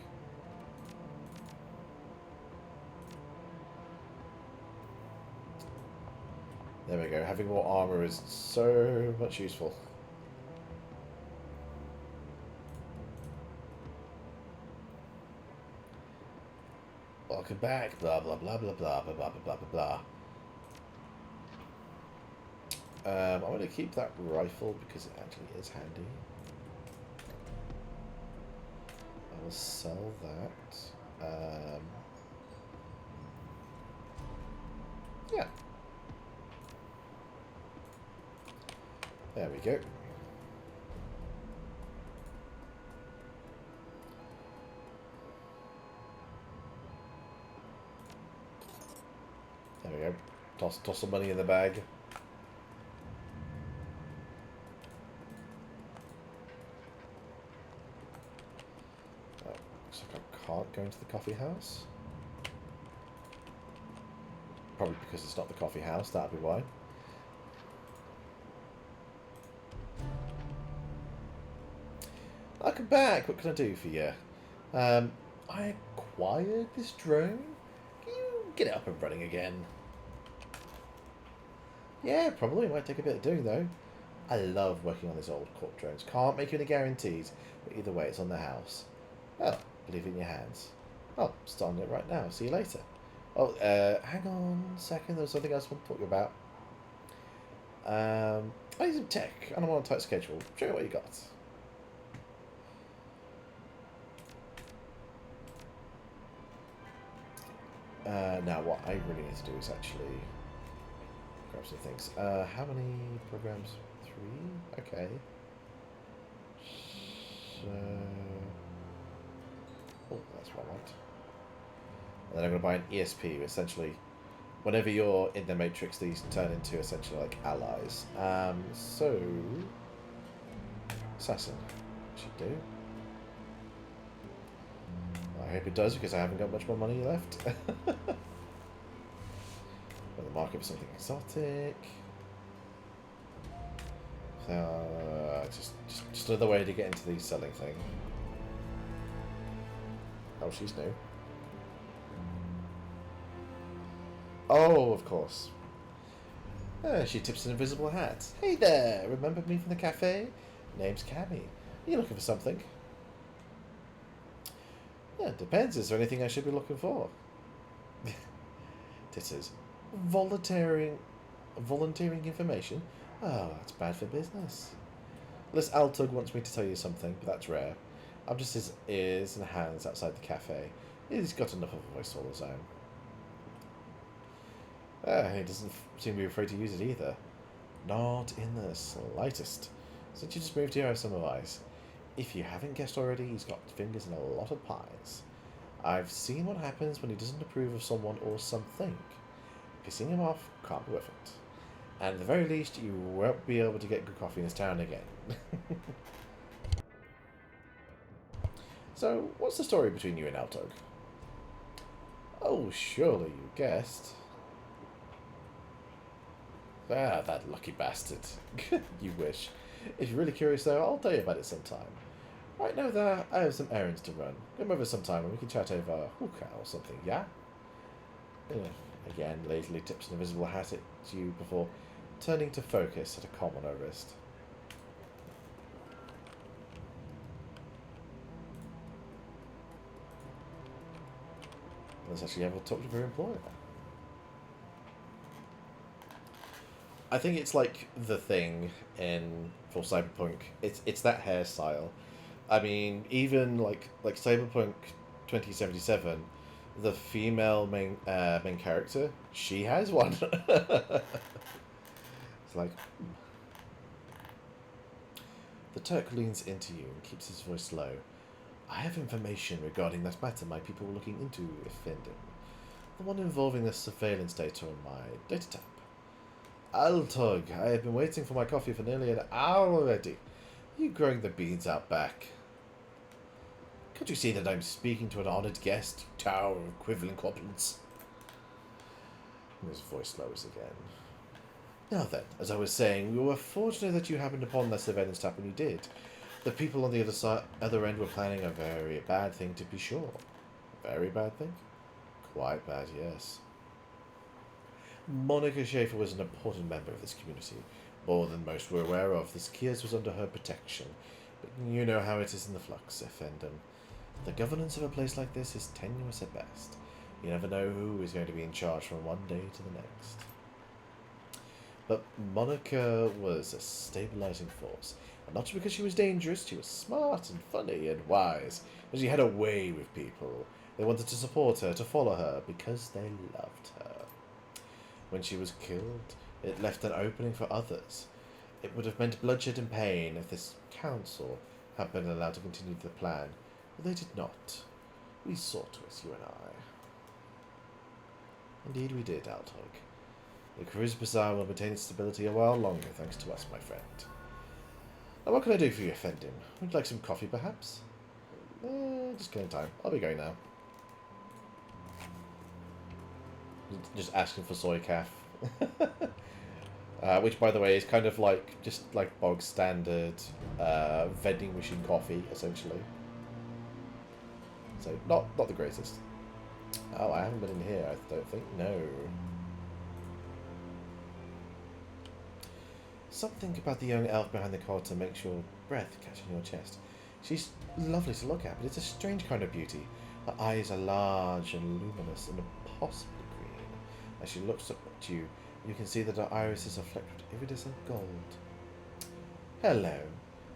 There we go. Having more armor is so much useful. Welcome back. Blah blah blah blah blah blah blah blah blah blah. I'm going to keep that rifle because it actually is handy. I will sell that. Yeah. There we go. There we go. Toss some money in the bag. Oh, looks like I can't go into the coffee house. Probably because it's not the coffee house, that'd be why. Welcome back! What can I do for you? I acquired this drone. Can you get it up and running again? Yeah, probably. Might take a bit of doing, though. I love working on these old corp drones. Can't make any guarantees, but either way, it's on the house. Well, leave it in your hands. Oh, start on it right now. See you later. Oh, hang on a second. There's something else I want to talk to you about. I need some tech, and I'm on a tight schedule. Show me what you got. Now, what I really need to do is actually grab some things. How many programs? 3? Okay. So... oh, that's what I want. And then I'm going to buy an ESP, essentially. Whenever you're in the Matrix, these turn into essentially like allies. So... assassin. Should do. I hope it does, because I haven't got much more money left. On the market for something exotic. So, just another way to get into the selling thing. Oh, she's new. Oh, of course. She tips an invisible hat. Hey there, remember me from the cafe? Name's Cammy. Are you looking for something? Yeah, it depends. Is there anything I should be looking for? Titters. Volunteering information? Oh, that's bad for business. This Altug wants me to tell you something, but that's rare. I'm just his ears and hands outside the cafe. He's got enough of a voice all his own. He doesn't seem to be afraid to use it either. Not in the slightest. Since you just moved here, I have some advice. If you haven't guessed already, he's got fingers in a lot of pies. I've seen what happens when he doesn't approve of someone or something. Pissing him off can't be worth it. And at the very least, you won't be able to get good coffee in this town again. So, what's the story between you and Altog? Oh, surely you guessed. Ah, that lucky bastard. You wish. If you're really curious, though, I'll tell you about it sometime. Right now, though, I have some errands to run. Come over sometime and we can chat over hookah or something, yeah? Again, lazily tips an invisible hat at you before turning to focus at a comm on her wrist. Let's actually have a talk to her employer. I think it's like the thing for Cyberpunk. It's that hairstyle. I mean, even like Cyberpunk 2077, the female main character, she has one. It's like the Turk leans into you and keeps his voice low. I have information regarding that matter my people were looking into offending. The one involving the surveillance data on my data tap. Altog, I have been waiting for my coffee for nearly an hour already. Are you growing the beans out back? Can't you see that I'm speaking to an honoured guest? Tower of equivalent corpulence. His voice lowers again. Now then, as I was saying, we were fortunate that you happened upon that surveillance tap when you did. The people on the other end were planning a very bad thing, to be sure. Very bad thing? Quite bad, yes. Monica Schaefer was an important member of this community. More than most were aware of, this Kiers was under her protection. But you know how it is in the Flux Fandom. The governance of a place like this is tenuous at best. You never know who is going to be in charge from one day to the next. But Monica was a stabilizing force. And not because she was dangerous, she was smart and funny and wise. And she had a way with people. They wanted to support her, to follow her, because they loved her. When she was killed, it left an opening for others. It would have meant bloodshed and pain if this council had been allowed to continue the plan. But they did not. We saw to it, you and I. Indeed we did, Althog. The Cruise Bazaar will maintain its stability a while longer, thanks to us, my friend. Now, what can I do for you, Fendim? Would you like some coffee, perhaps? Just killing time. I'll be going now. Just asking for soy calf. Which, by the way, is kind of like, just like bog standard vending machine coffee, essentially. So, not the greatest. Oh, I haven't been in here, I don't think. No. Something about the young elf behind the counter makes your breath catch in your chest. She's lovely to look at, but it's a strange kind of beauty. Her eyes are large and luminous and impossibly green. As she looks up at you, you can see that her irises are flecked with iridescent gold. Hello,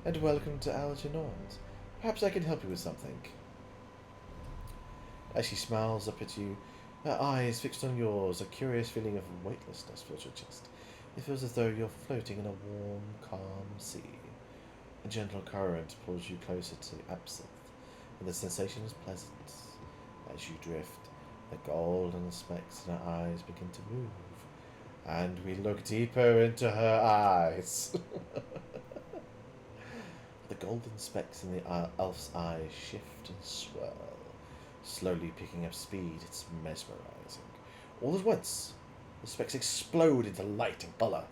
and welcome to Algernon's. Perhaps I can help you with something. As she smiles up at you, her eyes fixed on yours, a curious feeling of weightlessness fills your chest. It feels as though you're floating in a warm, calm sea. A gentle current pulls you closer to Absinthe, and the sensation is pleasant. As you drift, the golden specks in her eyes begin to move, and we look deeper into her eyes. The golden specks in the elf's eyes shift and swirl, slowly picking up speed. It's mesmerizing. All at once, the specks explode into light and colour.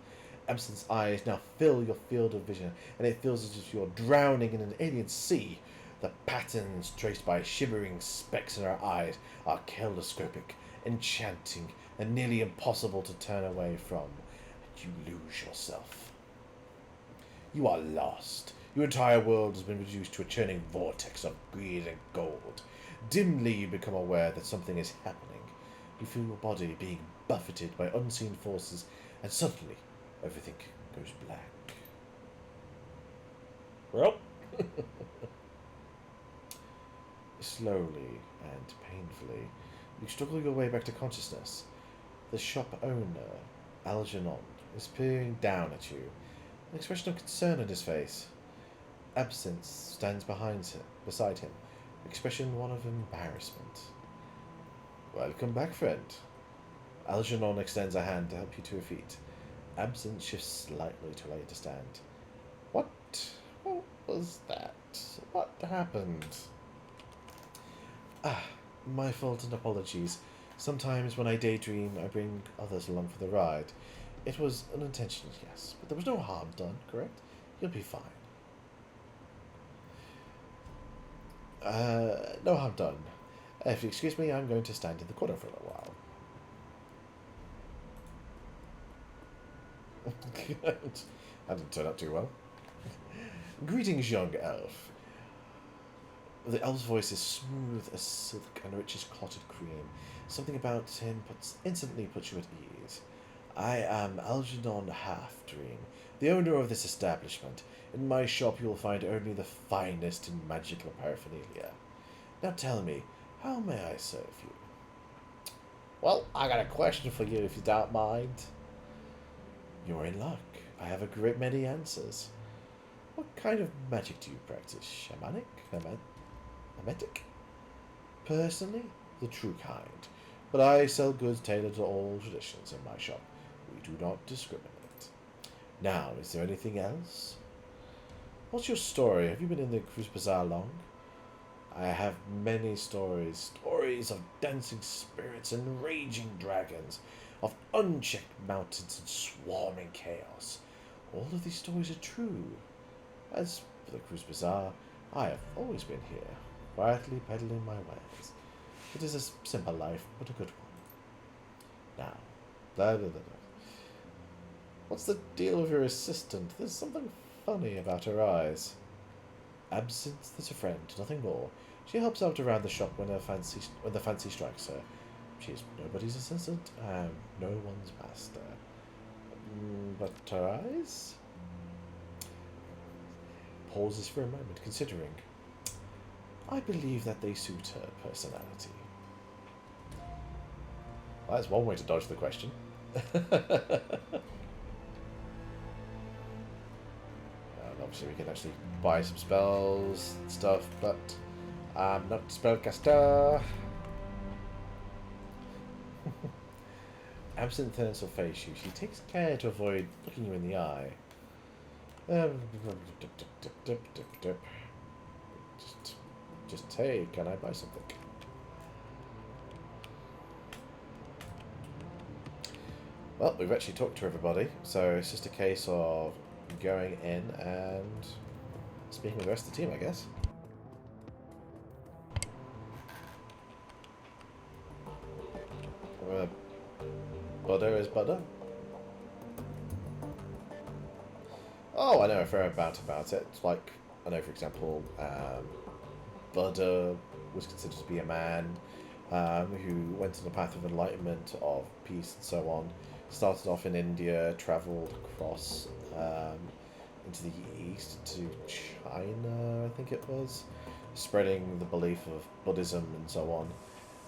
Absinthe's eyes now fill your field of vision, and it feels as if you're drowning in an alien sea. The patterns traced by shimmering specks in her eyes are kaleidoscopic, enchanting, and nearly impossible to turn away from. And you lose yourself. You are lost. Your entire world has been reduced to a churning vortex of greed and gold. Dimly you become aware that something is happening. You feel your body being buffeted by unseen forces, and suddenly everything goes black. Well, slowly and painfully, you struggle your way back to consciousness. The shop owner, Algernon, is peering down at you, an expression of concern on his face. Absinthe stands beside him, expression one of embarrassment. Welcome back, friend. Algernon extends a hand to help you to your feet. Absinthe shifts slightly to allow you to stand. What was that? What happened? My fault and apologies. Sometimes when I daydream, I bring others along for the ride. It was unintentional, yes, but there was no harm done, correct? You'll be fine. No harm done. If you excuse me, I'm going to stand in the corner for a little while. That didn't turn out too well. Greetings, young elf. The elf's voice is smooth as silk and rich as clotted cream. Something about him instantly puts you at ease. I am Algernon Half-Dream, the owner of this establishment. In my shop you will find only the finest in magical paraphernalia. Now tell me, how may I serve you? Well, I got a question for you, if you don't mind. You're in luck. I have a great many answers. What kind of magic do you practice? Shamanic? Hermetic? Personally, the true kind. But I sell goods tailored to all traditions in my shop. We do not discriminate. Now, is there anything else? What's your story? Have you been in the Cruise Bazaar long? I have many stories. Stories of dancing spirits and raging dragons, of unchecked mountains and swarming chaos. All of these stories are true. As for the Cruise Bazaar, I have always been here, quietly peddling my wares. It is a simple life, but a good one. Now, Blah, blah, blah, blah. What's the deal with your assistant? There's something funny about her eyes. Absence that's a friend, nothing more. She helps out around the shop when the fancy strikes her. She's nobody's assistant and no one's master. But her eyes? Pauses for a moment, considering. I believe that they suit her personality. Well, that's one way to dodge the question. And obviously we can actually buy some spells and stuff, but I'm not a spellcaster. Absent turns her face you. She takes care to avoid looking you in the eye. Just hey, can I buy something? Well, we've actually talked to everybody, so it's just a case of going in and speaking with the rest of the team, I guess. Butter is butter. Oh, I know a fair amount about it. It's like, I know, for example, Buddha was considered to be a man who went on the path of enlightenment, of peace and so on. Started off in India, travelled across into the east to China, I think it was, spreading the belief of Buddhism and so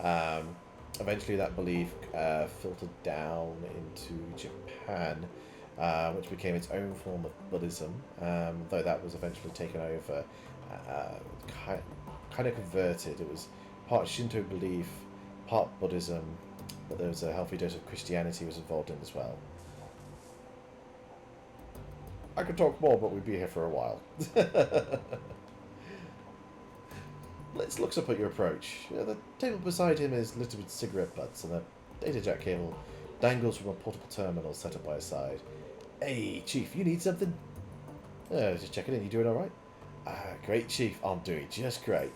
on. Eventually that belief filtered down into Japan, which became its own form of Buddhism, though that was eventually taken over, kind of converted. It was part Shinto belief, part Buddhism, but there was a healthy dose of Christianity was involved in as well. I could talk more, but we'd be here for a while. Let's look up at your approach. The table beside him is littered with cigarette butts, and a data jack cable dangles from a portable terminal set up by his side. Hey, Chief, you need something? Just checking in. You doing all right? Great, Chief. I'm doing just great.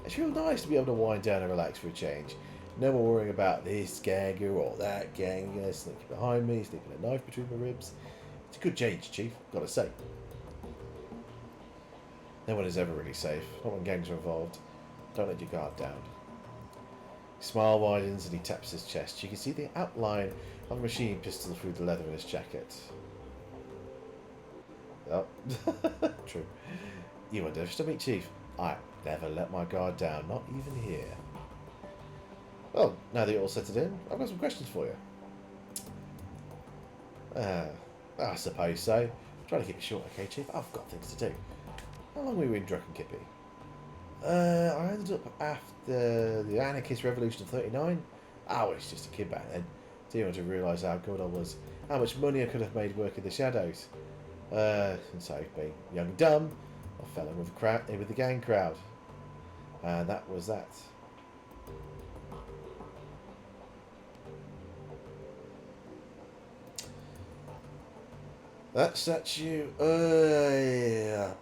It's real nice to be able to wind down and relax for a change. No more worrying about this ganger or that ganger sneaking behind me, sneaking a knife between my ribs. It's a good change, Chief, gotta say. No one is ever really safe, not when gangs are involved. Don't let your guard down. His smile widens and he taps his chest. You can see the outline of a machine pistol through the leather in his jacket. Oh, true. You understand me, Chief? I never let my guard down, not even here. Well, now that you're all settled in, I've got some questions for you. I suppose so. Try to keep it short, okay, Chief? I've got things to do. How long were you in Dragonkippy? I ended up after the anarchist revolution of 39. I was just a kid back then. Didn't want to realise how good I was, how much money I could have made working the shadows. And so, being young and dumb, I fell in with the gang crowd. And that was that. That statue... yeah.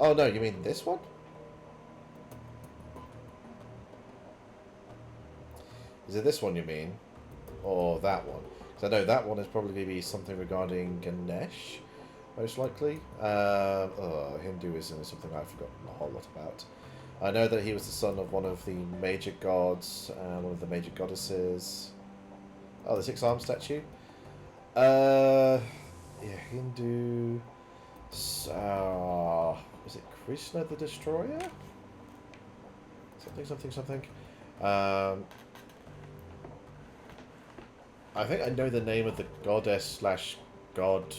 Oh no, you mean this one? Is it this one you mean? Or that one? Because I know that one is probably going to be something regarding Ganesh, most likely. Hinduism is something I've forgotten a whole lot about. I know that he was the son of one of the major gods, one of the major goddesses. Oh, the six-armed statue? Yeah, Hindu... was it Krishna the Destroyer? Something. I think I know the name of the goddess / god.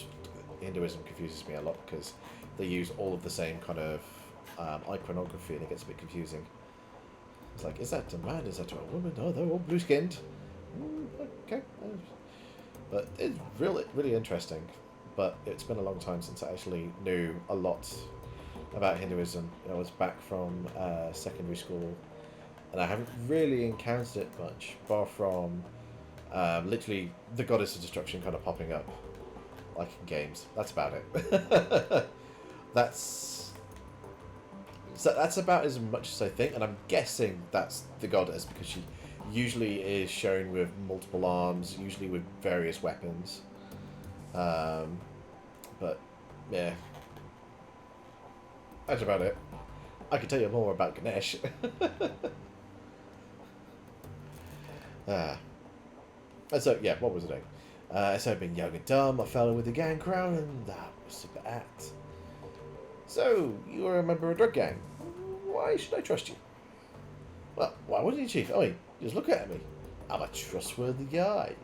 Hinduism confuses me a lot because they use all of the same kind of iconography and it gets a bit confusing. It's like, is that a man? Is that a woman? Oh, they're all blue-skinned. Okay. But it's really interesting. But it's been a long time since I actually knew a lot about Hinduism. I was back from secondary school, and I haven't really encountered it much, bar from literally the goddess of destruction kind of popping up, like in games. That's about it. That's about as much as I think, and I'm guessing that's the goddess because she Usually it is shown with multiple arms, usually with various weapons. But, yeah. That's about it. I can tell you more about Ganesh. And so, yeah, what was I doing? So I've been young and dumb, I fell in with the gang crowd, and that was that. So, you are a member of a drug gang. Why should I trust you? Well, why wouldn't you, Chief? I mean, just look at me. I'm a trustworthy guy.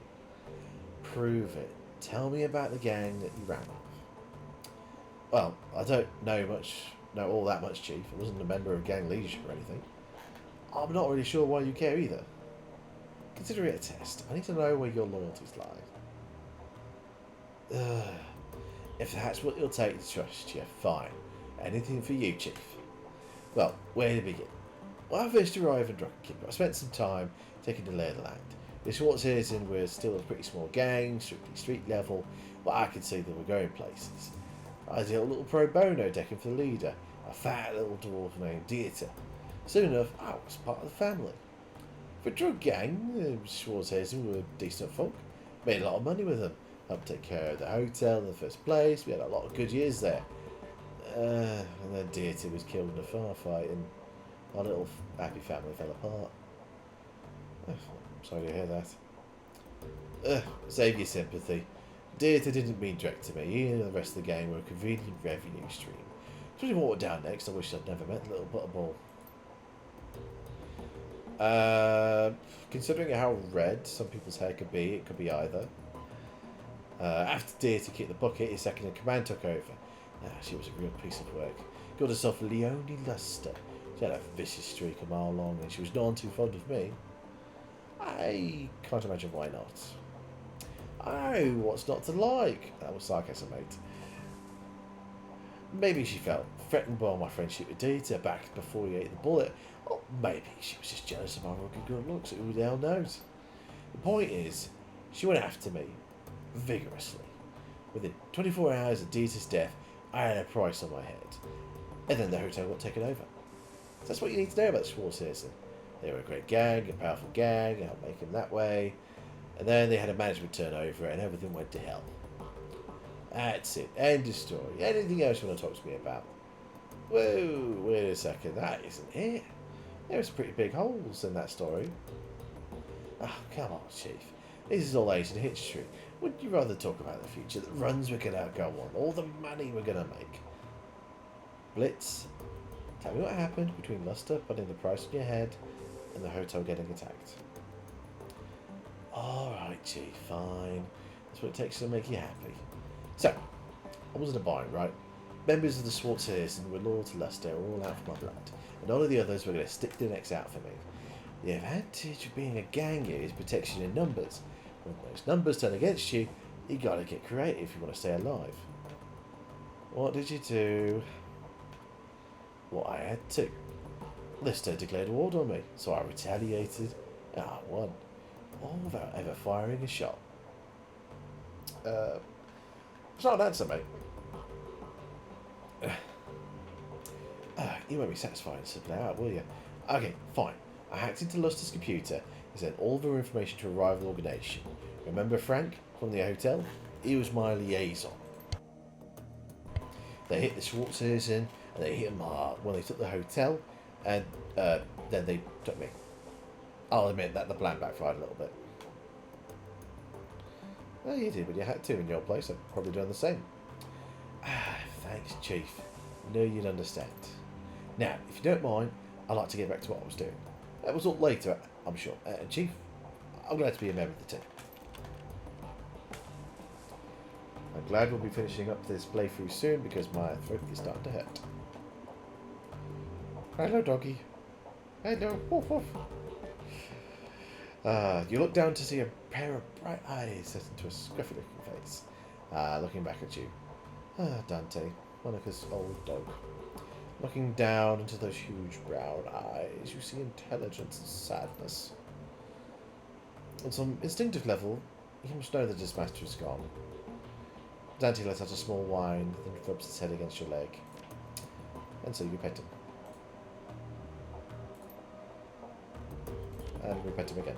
Prove it. Tell me about the gang that you ran with. Well, I don't know all that much, Chief. I wasn't a member of gang leadership or anything. I'm not really sure why you care either. Consider it a test. I need to know where your loyalties lie. If that's what it'll take to trust you, fine. Anything for you, Chief. Well, where to begin? When I first arrived in Dragonfall, I spent some time taking the lay of the land. The Schwarzhausen was still a pretty small gang, strictly street level, but I could see they were going places. I did a little pro bono decking for the leader, a fat little dwarf named Dieter. Soon enough, I was part of the family. For a drug gang, the Schwarzhausen were decent folk. Made a lot of money with them. Helped take care of the hotel in the first place. We had a lot of good years there. And then Dieter was killed in a firefight, and our little happy family fell apart. I'm sorry to hear that. Save your sympathy. Dieter didn't mean direct to me. He and the rest of the gang were a convenient revenue stream. Especially what went down next, I wish I'd never met the little butterball. Considering how red some people's hair could be, it could be either. After Dieter kicked the bucket, his second in command took over. She was a real piece of work. Got herself Leonie Luster. She had a vicious streak a mile long, and she was none too fond of me. I can't imagine why not. Oh, what's not to like? That was sarcasm, mate. Maybe she felt threatened by my friendship with Dieter back before he ate the bullet. Or maybe she was just jealous of my rugged good looks. Who the hell knows? The point is, she went after me vigorously. Within 24 hours of Dieter's death, I had a price on my head. And then the hotel got taken over. So that's what you need to know about the Schwarzhausen. They were a great gang, a powerful gang, I'll make them that way. And then they had a management turnover and everything went to hell. That's it. End of story. Anything else you want to talk to me about? Whoa, wait a second. That isn't it. There's pretty big holes in that story. Oh, come on, Chief. This is all ancient history. Wouldn't you rather talk about the future, the runs we're going to go on, all the money we're going to make? Blitz, tell me what happened between Luster putting the price on your head and the hotel getting attacked. Alright, Chief, fine. That's what it takes to make you happy. So, I wasn't a buying, right? Members of the Schwarzhausen were loyal to Luster, all out for my blood, and all of the others were going to stick their necks out for me. The advantage of being a gang is protection in numbers. When those numbers turn against you, you gotta get creative if you want to stay alive. What did you do? Well, I had to. Lister declared war on me, so I retaliated, and I won. All without ever firing a shot. It's not an answer, mate. You won't be satisfied and simple out, will you? Okay, fine. I hacked into Luster's computer and sent all their information to a rival organisation. Remember Frank from the hotel? He was my liaison. They hit the Schwarzhausen and they hit him hard when they took the hotel, and then they took me. I'll admit that the plan backfired a little bit. Well, you did what you had to in your place. I'd probably done the same. Thanks, Chief. Knew you'd understand. Now, if you don't mind, I'd like to get back to what I was doing. That was all later, I'm sure. Chief, I'm glad to be a member of the team. I'm glad we'll be finishing up this playthrough soon because my throat is starting to hurt. Hello, doggy. Hello. Woof, woof. You look down to see a pair of bright eyes set into a scruffy looking face, looking back at you. Dante, Monica's old dog. Looking down into those huge brown eyes, you see intelligence and sadness. On some instinctive level, you must know that his master is gone. Dante lets out a small whine, then rubs his head against your leg. And so you pet him. and we pet him again.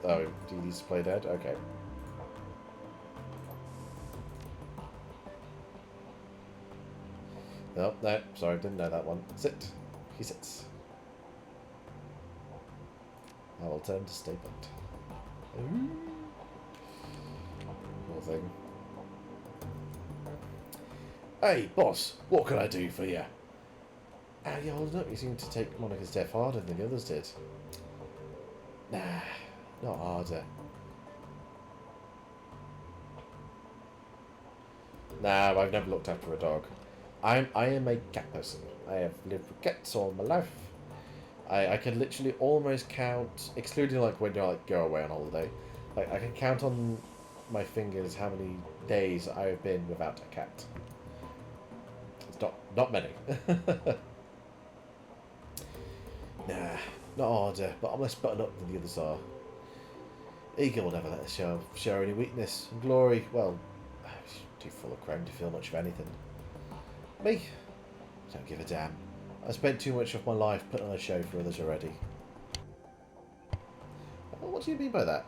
Oh, he needs to play dead? Okay. No, no, sorry, didn't know that one. Sit. He sits. I will turn to stay put. Poor thing. Hey, boss, what can I do for you? How are you holding up? You seem to take Monica's death harder than the others did. Nah, not harder. Nah, I've never looked after a dog. I am a cat person. I have lived with cats all my life. I can literally almost count, excluding like when you like go away on holiday, like I can count on my fingers how many days I have been without a cat. It's not many. Nah, not harder, but I'm less buttoned up than the others are. Ego will never let us show any weakness. And Glory, well, she's too full of crime to feel much of anything. Me? I don't give a damn. I spent too much of my life putting on a show for others already. What do you mean by that?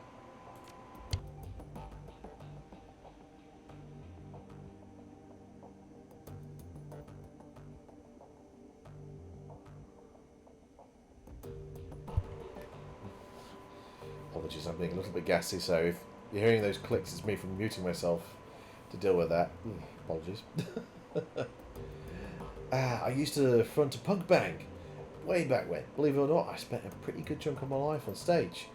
Apologies, I'm being a little bit gassy, so if you're hearing those clicks, it's me from muting myself to deal with that. Apologies. I used to front a punk band way back when. Believe it or not, I spent a pretty good chunk of my life on stage.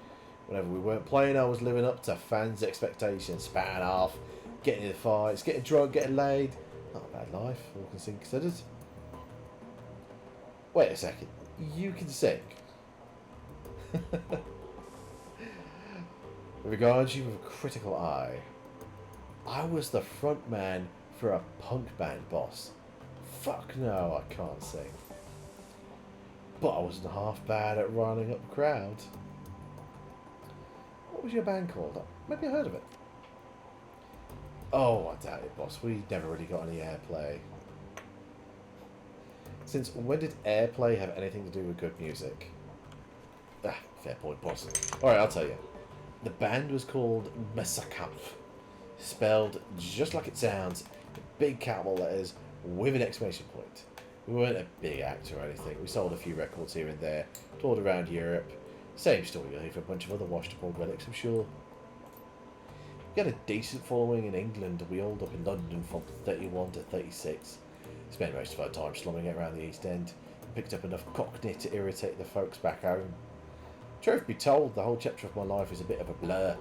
Whenever we weren't playing, I was living up to fans' expectations, span off, getting in fights, getting drunk, getting laid. Not a bad life, all things considered. Wait a second, you can sing? Regards you with a critical eye. I was the front man for a punk band, boss. Fuck no, I can't sing. But I wasn't half bad at running up a crowd. What was your band called? Maybe I heard of it. Oh, I doubt it, boss. We never really got any airplay. Since when did airplay have anything to do with good music? Ah, fair point, boss. Alright, I'll tell you. The band was called Mesakampf. Spelled just like it sounds, big capital letters with an exclamation point. We weren't a big act or anything. We sold a few records here and there, toured around Europe. Same story you'll hear for a bunch of other washed up old relics, I'm sure. We had a decent following in England. We hauled up in London from 31 to 36. Spent most of our time slumming it around the East End. Picked up enough cockney to irritate the folks back home. Truth be told, the whole chapter of my life is a bit of a blur.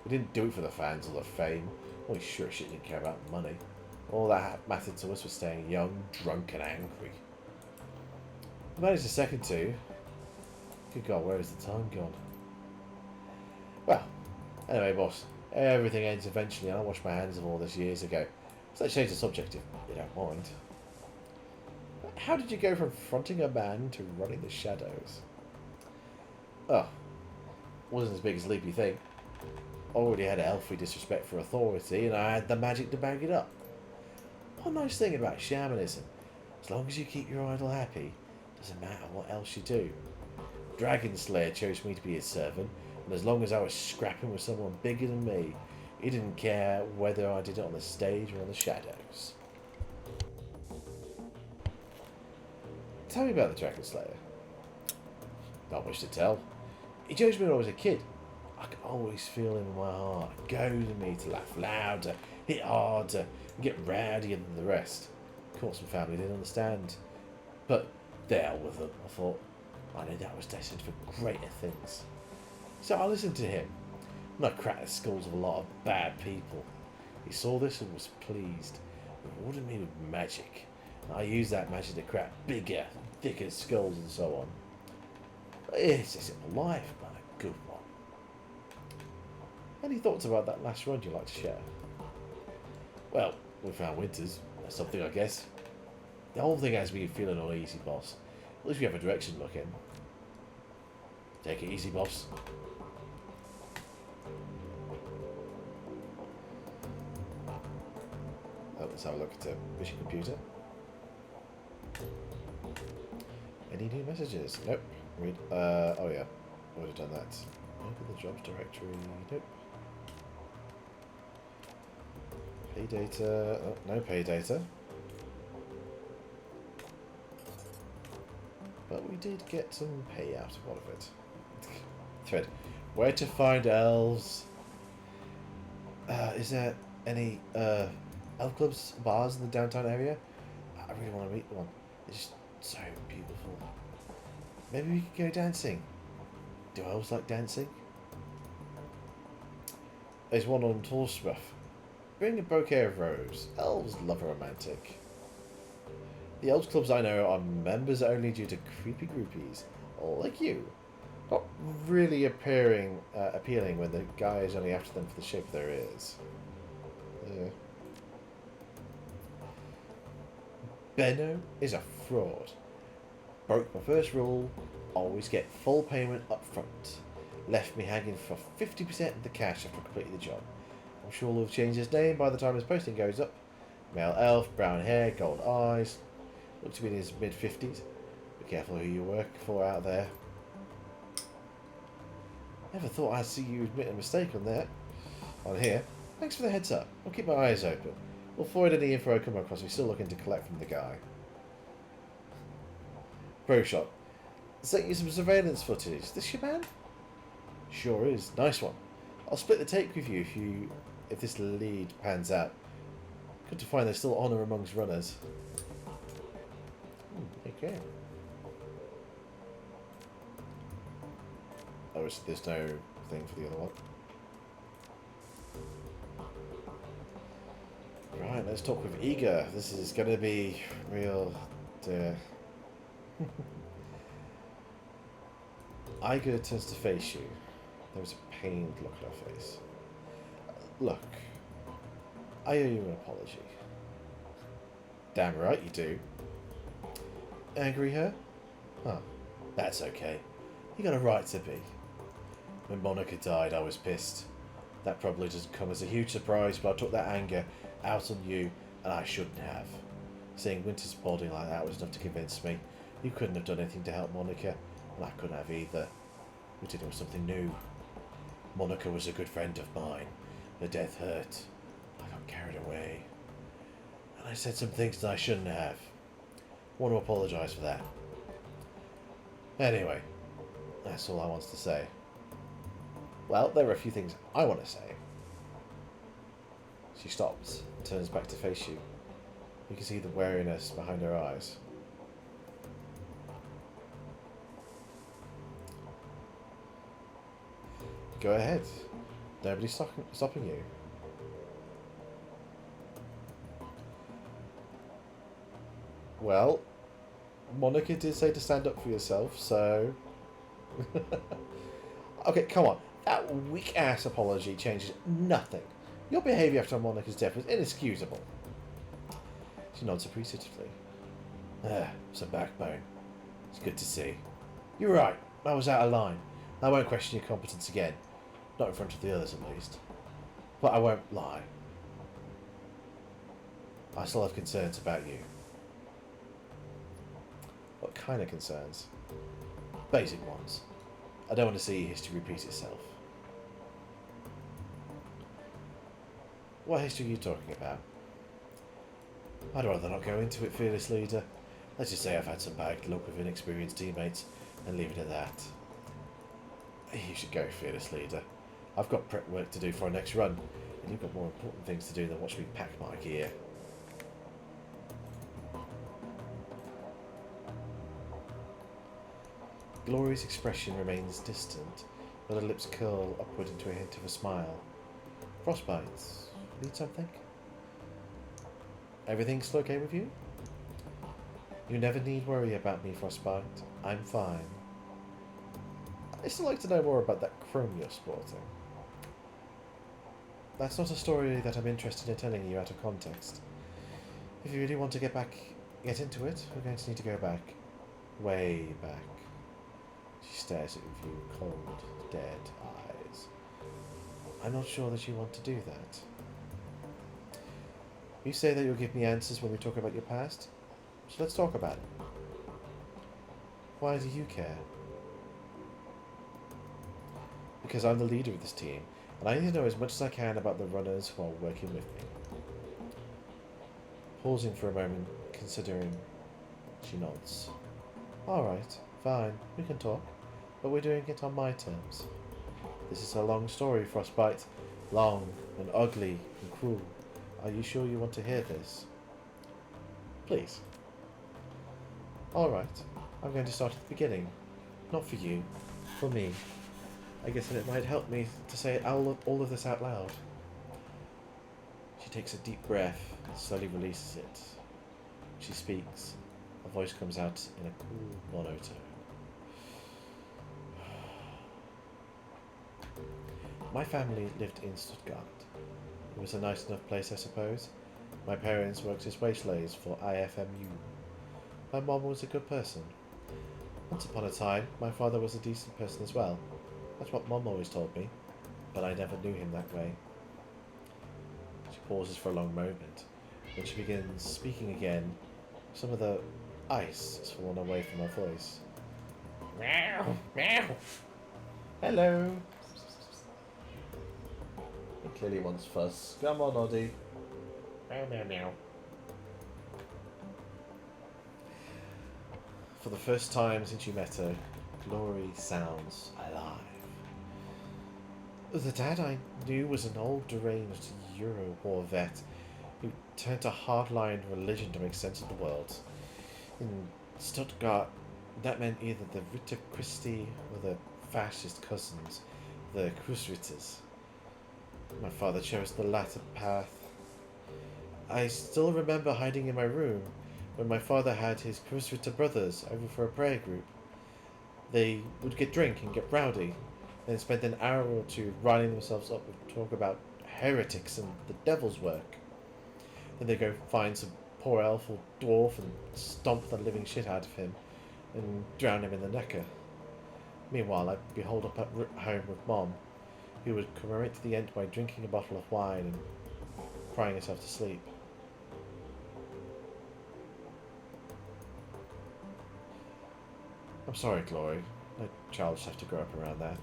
We didn't do it for the fans or the fame. We sure shit didn't care about money. All that mattered to us was staying young, drunk and angry. I managed the second two. Good God, where has the time gone? Well, anyway, boss, everything ends eventually and I washed my hands of all this years ago. So let's change the subject if you don't mind. How did you go from fronting a band to running the shadows? Oh, wasn't as big as Leap you think. Already had a healthy disrespect for authority and I had the magic to back it up. One nice thing about shamanism, as long as you keep your idol happy, doesn't matter what else you do. Dragon Slayer chose me to be his servant, and as long as I was scrapping with someone bigger than me, he didn't care whether I did it on the stage or on the shadows. Tell me about the Dragon Slayer. Not much to tell. He chose me when I was a kid. I can always feel him in my heart, goading me to laugh louder, hit harder, and get rowdier than the rest. Of course, my family didn't understand. But the hell with them, I thought. I knew that I was destined for greater things. So I listened to him, and I cracked the skulls of a lot of bad people. He saw this and was pleased, rewarded me with magic. And I used that magic to crack bigger, thicker skulls and so on. It's a simple life, but a good one. Any thoughts about that last run you'd like to share? Well, we found winters. That's something, I guess. The whole thing has me feeling uneasy, boss. At least we have a direction to look in. Take it easy, boss. Oh, let's have a look at the mission computer. Any new messages? Nope. Read. Oh yeah. I would have done that. Open the jobs directory. Nope. Pay data. Oh, no pay data. But we did get some pay out of all of it. Thread. Where to find elves? Is there any elf clubs, bars in the downtown area? I really want to meet one. It's just so beautiful. Maybe we could go dancing. Do elves like dancing? There's one on Torsruff. Bring a bouquet of rose. Elves love a romantic. The elves clubs I know are members only due to creepy groupies, like you. Not really appealing when the guy is only after them for the shape of their ears. Yeah. Benno is a fraud. Broke my first rule, always get full payment up front. Left me hanging for 50% of the cash after completing the job. I'm sure he'll change his name by the time his posting goes up. Male elf, brown hair, gold eyes. Looks to be in his mid-50s. Be careful who you work for out there. Never thought I'd see you admit a mistake on that. On here. Thanks for the heads up. I'll keep my eyes open. We'll forward any info I come across we're still looking to collect from the guy. Pro shot. Sent you some surveillance footage. This your man? Sure is. Nice one. I'll split the tape with you if this lead pans out. Good to find there's still honour amongst runners. Okay. Oh, there's no thing for the other one. Right, let's talk with Eager. This is going to be real dear. Iger turns to face you. There was a pained look on her face. Look, I owe you an apology. Damn right you do. Angry her? Huh, that's okay. You got a right to be. When Monica died, I was pissed. That probably doesn't come as a huge surprise, but I took that anger out on you, and I shouldn't have. Seeing Winter's body like that was enough to convince me. You couldn't have done anything to help Monica, and I couldn't have either. We did it with something new. Monica was a good friend of mine. Her death hurt. I got carried away. And I said some things that I shouldn't have. I want to apologise for that. Anyway, that's all I wanted to say. Well, there are a few things I want to say. She stops, turns back to face you. You can see the wariness behind her eyes. Go ahead. Nobody's stopping you. Well, Monica did say to stand up for yourself, so... Okay, come on. That weak-ass apology changes nothing. Your behaviour after Monica's death was inexcusable. She nods appreciatively. Some backbone. It's good to see. You're right. I was out of line. I won't question your competence again. Not in front of the others, at least. But I won't lie. I still have concerns about you. What kind of concerns? Basic ones. I don't want to see history repeat itself. What history are you talking about? I'd rather not go into it, fearless leader. Let's just say I've had some bad luck with inexperienced teammates, and leave it at that. You should go, fearless leader. I've got prep work to do for our next run, and you've got more important things to do than watch me pack my gear. Glory's expression remains distant, but her lips curl upward into a hint of a smile. Frostbites. Need something? Everything's still okay with you? You never need worry about me, Frostbite. I'm fine. I'd still like to know more about that chrome you're sporting. That's not a story that I'm interested in telling you out of context. If you really want to get into it, we're going to need to go back. Way back. She stares at you with cold, dead eyes. I'm not sure that you want to do that. You say that you'll give me answers when we talk about your past, so let's talk about it. Why do you care? Because I'm the leader of this team, and I need to know as much as I can about the runners who are working with me. Pausing for a moment, considering, she nods. Alright, fine, we can talk, but we're doing it on my terms. This is a long story, Frostbite. Long, and ugly, and cruel. Are you sure you want to hear this? Please. Alright, I'm going to start at the beginning. Not for you, for me. I guess that it might help me to say all of this out loud. She takes a deep breath and slowly releases it. She speaks. Her voice comes out in a cool monotone. My family lived in Stuttgart. It was a nice enough place, I suppose. My parents worked as waitlers for IFMU. My mom was a good person. Once upon a time, my father was a decent person as well. That's what Mom always told me, but I never knew him that way. She pauses for a long moment. When she begins speaking again, some of the ice has fallen away from her voice. Meow, meow. Hello. It clearly wants fuss. Come on, Oddie. Meow, meow, meow. For the first time since you met her, Glory sounds alive. The dad I knew was an old deranged Euro war vet who turned to hardline religion to make sense of the world. In Stuttgart, that meant either the Ritter Christi or the fascist cousins, the Kreuzritters. My father chose the latter path. I still remember hiding in my room when my father had his Kreuzritter brothers over for a prayer group. They would get drunk and get rowdy, then spend an hour or two riling themselves up with talk about heretics and the devil's work. Then they'd go find some poor elf or dwarf and stomp the living shit out of him and drown him in the Neckar. Meanwhile, I'd be holed up at home with Mom, who would commemorate to the end by drinking a bottle of wine and crying herself to sleep. I'm sorry, Glory. No child should have to grow up around that.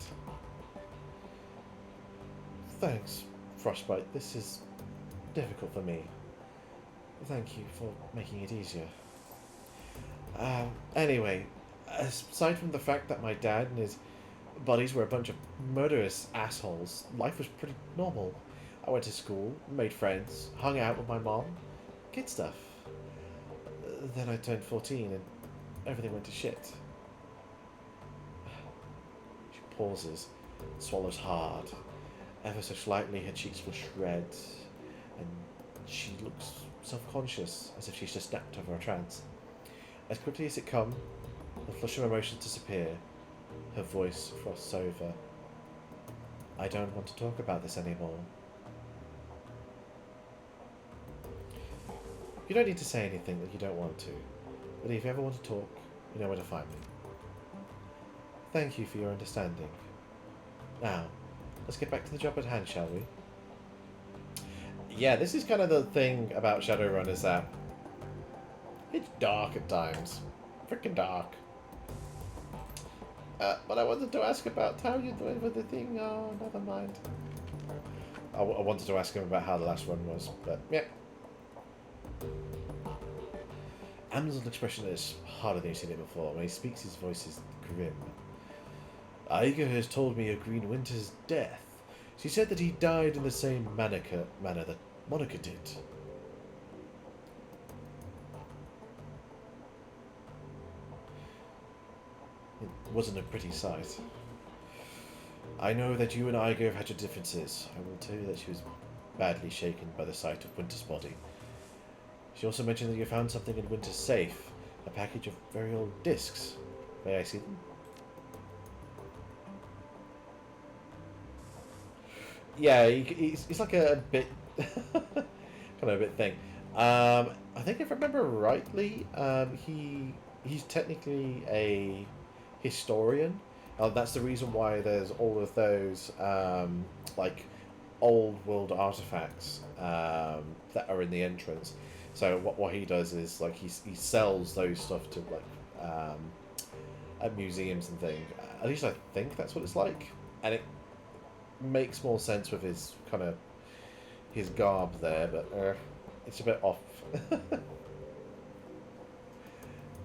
Thanks, Frostbite. This is difficult for me. Thank you for making it easier. Anyway, aside from the fact that my dad and his buddies were a bunch of murderous assholes, life was pretty normal. I went to school, made friends, hung out with my mom, kid stuff. Then I turned 14 and everything went to shit. She pauses, swallows hard. Ever so slightly, her cheeks will shred, and she looks self-conscious, as if she's just snapped over a trance. As quickly as it comes, the flush of emotions disappear. Her voice frosts over. I don't want to talk about this anymore. You don't need to say anything that you don't want to, but if you ever want to talk, you know where to find me. Thank you for your understanding. Now, let's get back to the job at hand, shall we? Yeah, this is kind of the thing about ShadowRun, is that it's dark at times. Freaking dark. But I wanted to ask about how you're doing with the thing. Oh, never mind. I wanted to ask him about how the last one was, but yeah. Amazon's expression is harder than you've seen it before. When he speaks, his voice is grim. Iger has told me of Green Winter's death. She said that he died in the same manner that Monica did. It wasn't a pretty sight. I know that you and Iger have had your differences. I will tell you that she was badly shaken by the sight of Winter's body. She also mentioned that you found something in Winter's safe, a package of very old discs. May I see them? Yeah, he's like a bit, kind of a bit thing. I think if I remember rightly, he's technically a historian. That's the reason why there's all of those like old world artifacts that are in the entrance. So what he does is like he sells those stuff to like at museums and things. At least I think that's what it's like, and it makes more sense with his kind of his garb there, but it's a bit off.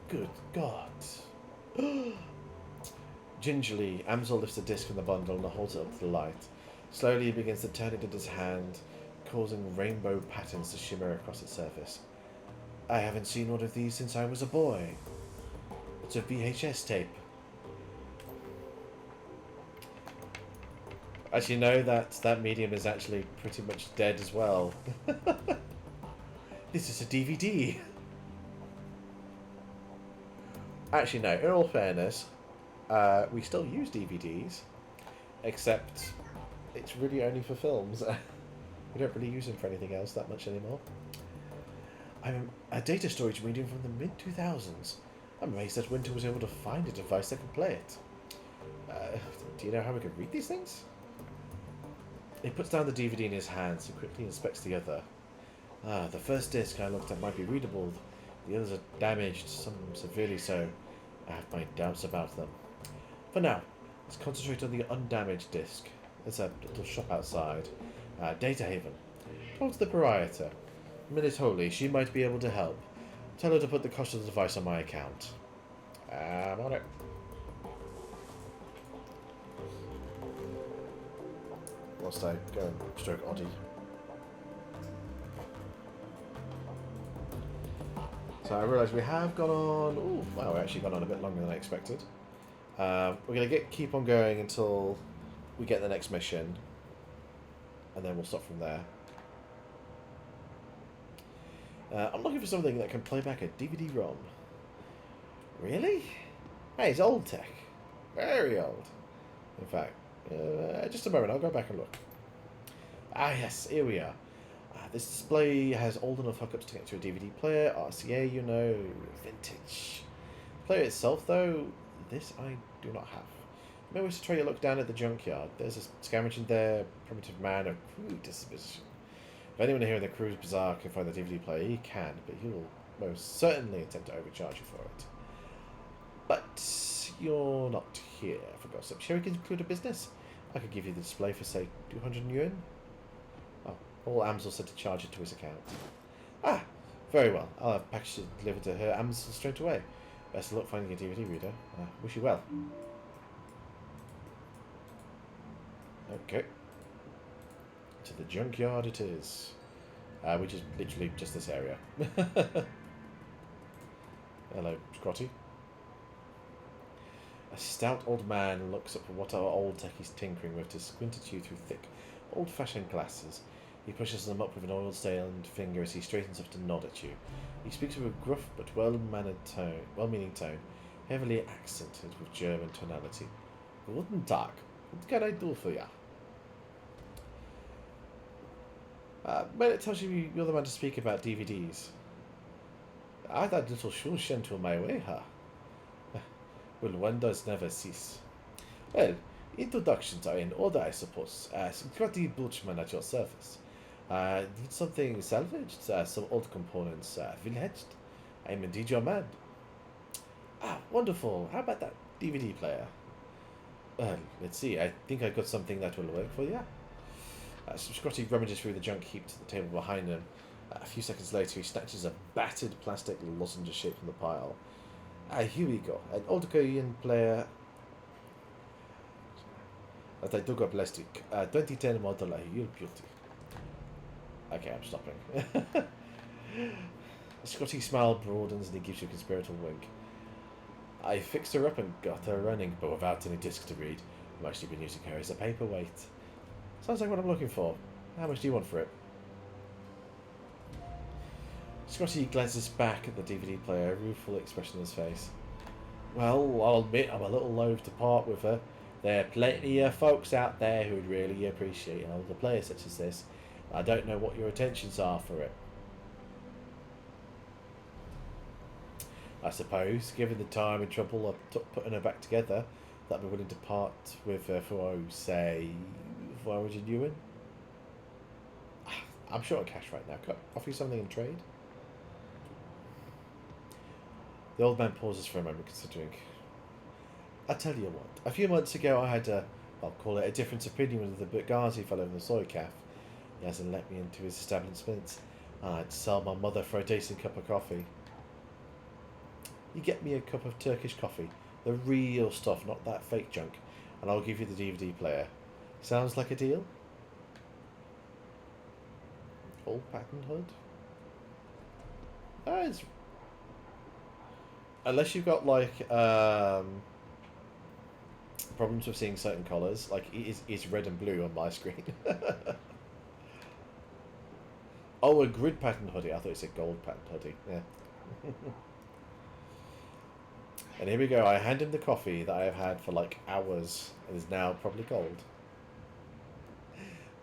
Good God. Gingerly, Amsel lifts the disc from the bundle and holds it up to the light. Slowly he begins to turn it in his hand, causing rainbow patterns to shimmer across its surface. I haven't seen one of these since I was a boy. It's a VHS tape. Actually, no, that medium is actually pretty much dead as well. This is a DVD. Actually, no, in all fairness, we still use DVDs, except it's really only for films. We don't really use them for anything else that much anymore. I'm a data storage medium from the mid-2000s. I'm amazed that Winter was able to find a device that could play it. Do you know how we could read these things? He puts down the DVD in his hands and quickly inspects the other. The first disc I looked at might be readable. The others are damaged, some severely so. I have my doubts about them. For now, let's concentrate on the undamaged disc. There's a little shop outside. Data Haven. Talk to the proprietor. Minute Holy, she might be able to help. Tell her to put the cost of the device on my account. I'm on it. Whilst I go and stroke Oddie. So I realise we have gone on... Ooh, wow, we've actually gone on a bit longer than I expected. We're going to keep on going until we get the next mission. And then we'll stop from there. I'm looking for something that can play back a DVD-ROM. Really? Hey, it's old tech. Very old. In fact, just a moment, I'll go back and look. Ah, yes, here we are. This display has old enough hookups to connect to a DVD player, RCA, you know, vintage. The player itself, though, this I do not have. Maybe we should try to look down at the junkyard. There's a scavenge in there, primitive man of crude disposition. If anyone here in the Cruise Bazaar can find the DVD player, he can, but he will most certainly attempt to overcharge you for it. But you're not here, for gossip. Shall we conclude a business? I could give you the display for, say, 200 yuan. Oh, all Amsel said to charge it to his account. Ah, very well. I'll have packages delivered to her Amsel straight away. Best of luck finding a DVD reader. Wish you well. Okay. To the junkyard it is. Which is literally just this area. Hello, Scrotty. A stout old man looks up at what our old tech is tinkering with to squint at you through thick, old-fashioned glasses. He pushes them up with an oil-stained finger as he straightens up to nod at you. He speaks with a gruff but well-meaning tone, heavily accented with German tonality. Guten Tag. What can I do for ya? But it tells you you're the man to speak about DVDs. I that little Schulchen to my way, huh? Well, one does never cease. Well, introductions are in order, I suppose. Scotty Butchman at your service. Need something salvaged? Some old components villaged? I'm indeed your man. Ah, wonderful. How about that DVD player? Well, let's see. I think I've got something that will work for you. Scotty rummages through the junk heap to the table behind him. A few seconds later, he snatches a battered plastic lozenge shape from the pile. Here we go. An old Korean player that I dug up last week. 2010 model, a real beauty. Okay, I'm stopping. Scotty's smile broadens and he gives you a conspiratorial wink. I fixed her up and got her running, but without any discs to read. I've actually been using her as a paperweight. Sounds like what I'm looking for. How much do you want for it? Scotty glances back at the DVD player, a rueful expression on his face. Well, I'll admit I'm a little loath to part with her. There are plenty of folks out there who'd really appreciate an older player such as this. I don't know what your intentions are for it. I suppose, given the time and trouble of putting her back together, that I'd be willing to part with her for, say, 400 yuan? I'm short of cash right now. Can I offer you something in trade? The old man pauses for a moment, considering. I tell you what, a few months ago I had I'll call it a different opinion with the Bugatti fellow in the soy calf. He hasn't let me into his establishment. I'd sell my mother for a decent cup of coffee. You get me a cup of Turkish coffee, the real stuff, not that fake junk, and I'll give you the DVD player. Sounds like a deal? Old patterned hood? It's... Unless you've got, like, problems with seeing certain colours, like, it's red and blue on my screen. Oh, a grid patterned hoodie. I thought it said gold patterned hoodie. Yeah. And here we go. I hand him the coffee that I have had for like hours and is now probably gold.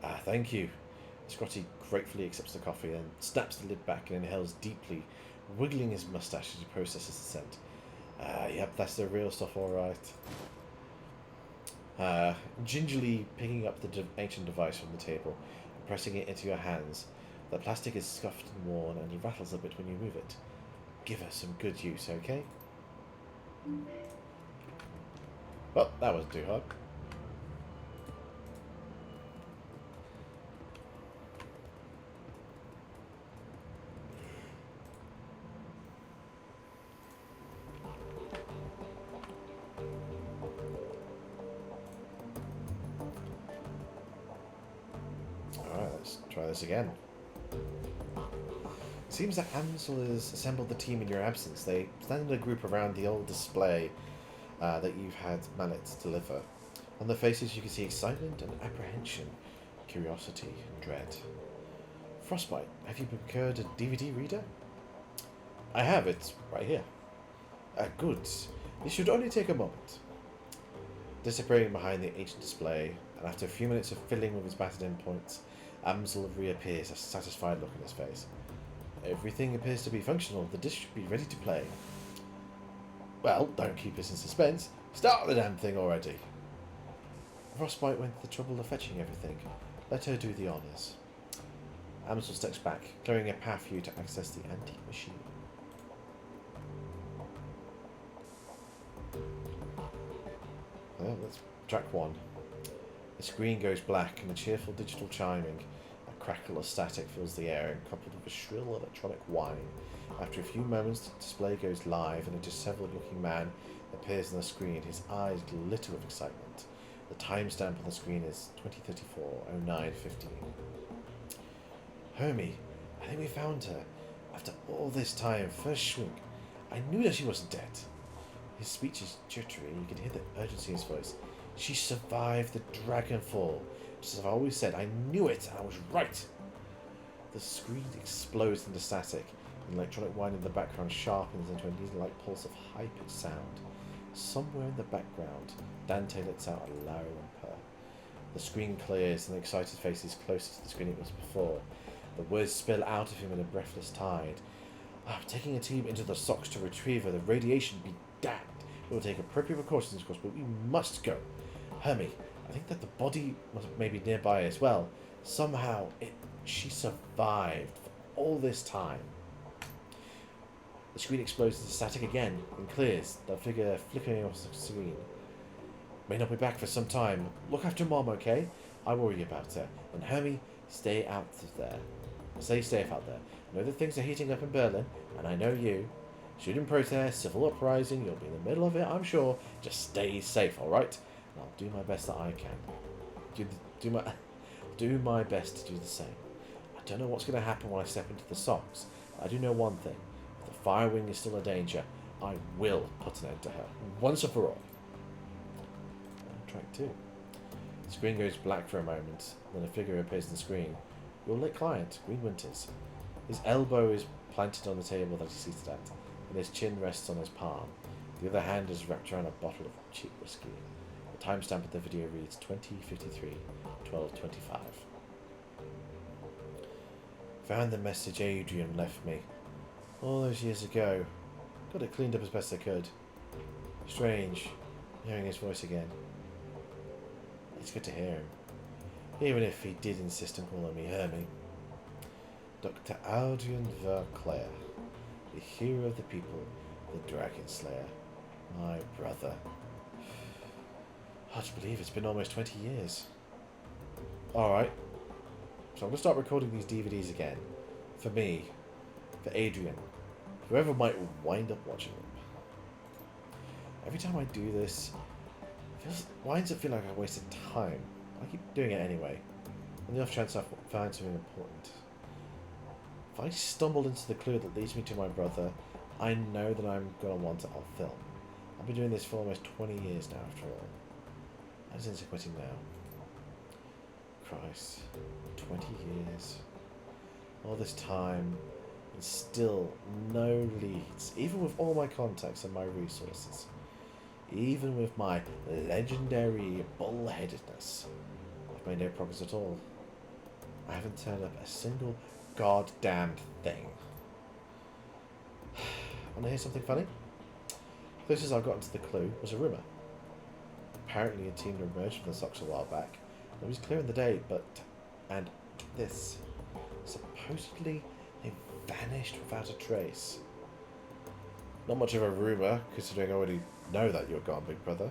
Ah, thank you. Scotty gratefully accepts the coffee and snaps the lid back and inhales deeply, wiggling his mustache as he processes the scent. Yep, that's the real stuff, alright. Gingerly picking up the ancient device from the table and pressing it into your hands. The plastic is scuffed and worn, and he rattles a bit when you move it. Give her some good use, okay? Well, that wasn't too hard. Alright, let's try this again. It seems that Ansel has assembled the team in your absence. They stand in a group around the old display that you've had Mallet deliver. On their faces you can see excitement and apprehension, curiosity and dread. Frostbite, have you procured a DVD reader? I have, it's right here. Good. This should only take a moment. Disappearing behind the ancient display, and after a few minutes of fiddling with his battered endpoints, Amsel reappears, a satisfied look on his face. Everything appears to be functional. The disc should be ready to play. Well, don't keep us in suspense. Start the damn thing already. Frostbite went to the trouble of fetching everything. Let her do the honours. Amsel steps back, clearing a path for you to access the antique machine. Well, that's track 1. The screen goes black and a cheerful digital chiming. A crackle of static fills the air, and coupled with a shrill electronic whine. After a few moments, the display goes live, and a disheveled-looking man appears on the screen. His eyes glitter with excitement. The timestamp on the screen is 2034-09-15. Hermie, I think we found her. After all this time, first shrink. I knew that she wasn't dead. His speech is jittery, and you can hear the urgency in his voice. She survived the Dragonfall. Just as I've always said, I knew it, and I was right. The screen explodes into static. An electronic whine in the background sharpens into a needle-like pulse of high-pitched sound. Somewhere in the background, Dante lets out a low whimper. The screen clears, and the excited face is closer to the screen it was before. The words spill out of him in a breathless tide. I'm taking a team into the socks to retrieve her. The radiation be damned. We will take appropriate precautions, of course, but we must go. Hermie, I think that the body may be nearby as well. Somehow, she survived for all this time. The screen explodes into static again and clears, the figure flickering off the screen. May not be back for some time. Look after Mom, okay? I worry about her. And Hermie, stay out of there. Stay safe out there. I know that things are heating up in Berlin, and I know you. Student protest, civil uprising, you'll be in the middle of it, I'm sure. Just stay safe, alright? And I'll do my best that I can. Do my best to do the same. I don't know what's going to happen when I step into the socks, but I do know one thing. If the Firewing is still a danger, I will put an end to her, once and for all. Track 2. The screen goes black for a moment, then a figure appears on the screen. Your late client, Green Winters. His elbow is planted on the table that he's seated at, and his chin rests on his palm. The other hand is wrapped around a bottle of cheap whiskey. The timestamp of the video reads 20:53-12:25. Found the message Adrian left me all those years ago. Got it cleaned up as best I could. Strange, hearing his voice again. It's good to hear him, even if he did insist on calling me Hermie. Dr. Adrian Verclair, the hero of the people, the Dragon Slayer, my brother. Hard to believe it's been almost 20 years. Alright. So I'm going to start recording these DVDs again. For me. For Adrian. Whoever might wind up watching them. Every time I do this, it winds up feeling like I wasted time. I keep doing it anyway. On the off chance I find something important. If I stumble into the clue that leads me to my brother, I know that I'm going to want it on film. I've been doing this for almost 20 years now, after all. I was into quitting now. Christ. 20 years. All this time, and still no leads, even with all my contacts and my resources. Even with my legendary bullheadedness. I've made no progress at all. I haven't turned up a single goddamn thing. Want to hear something funny? Closest I got into the clue was a rumour. Apparently a team emerged from the socks a while back. It was clear in the day, but... and this. Supposedly they vanished without a trace. Not much of a rumour, considering I already know that you're gone, big brother.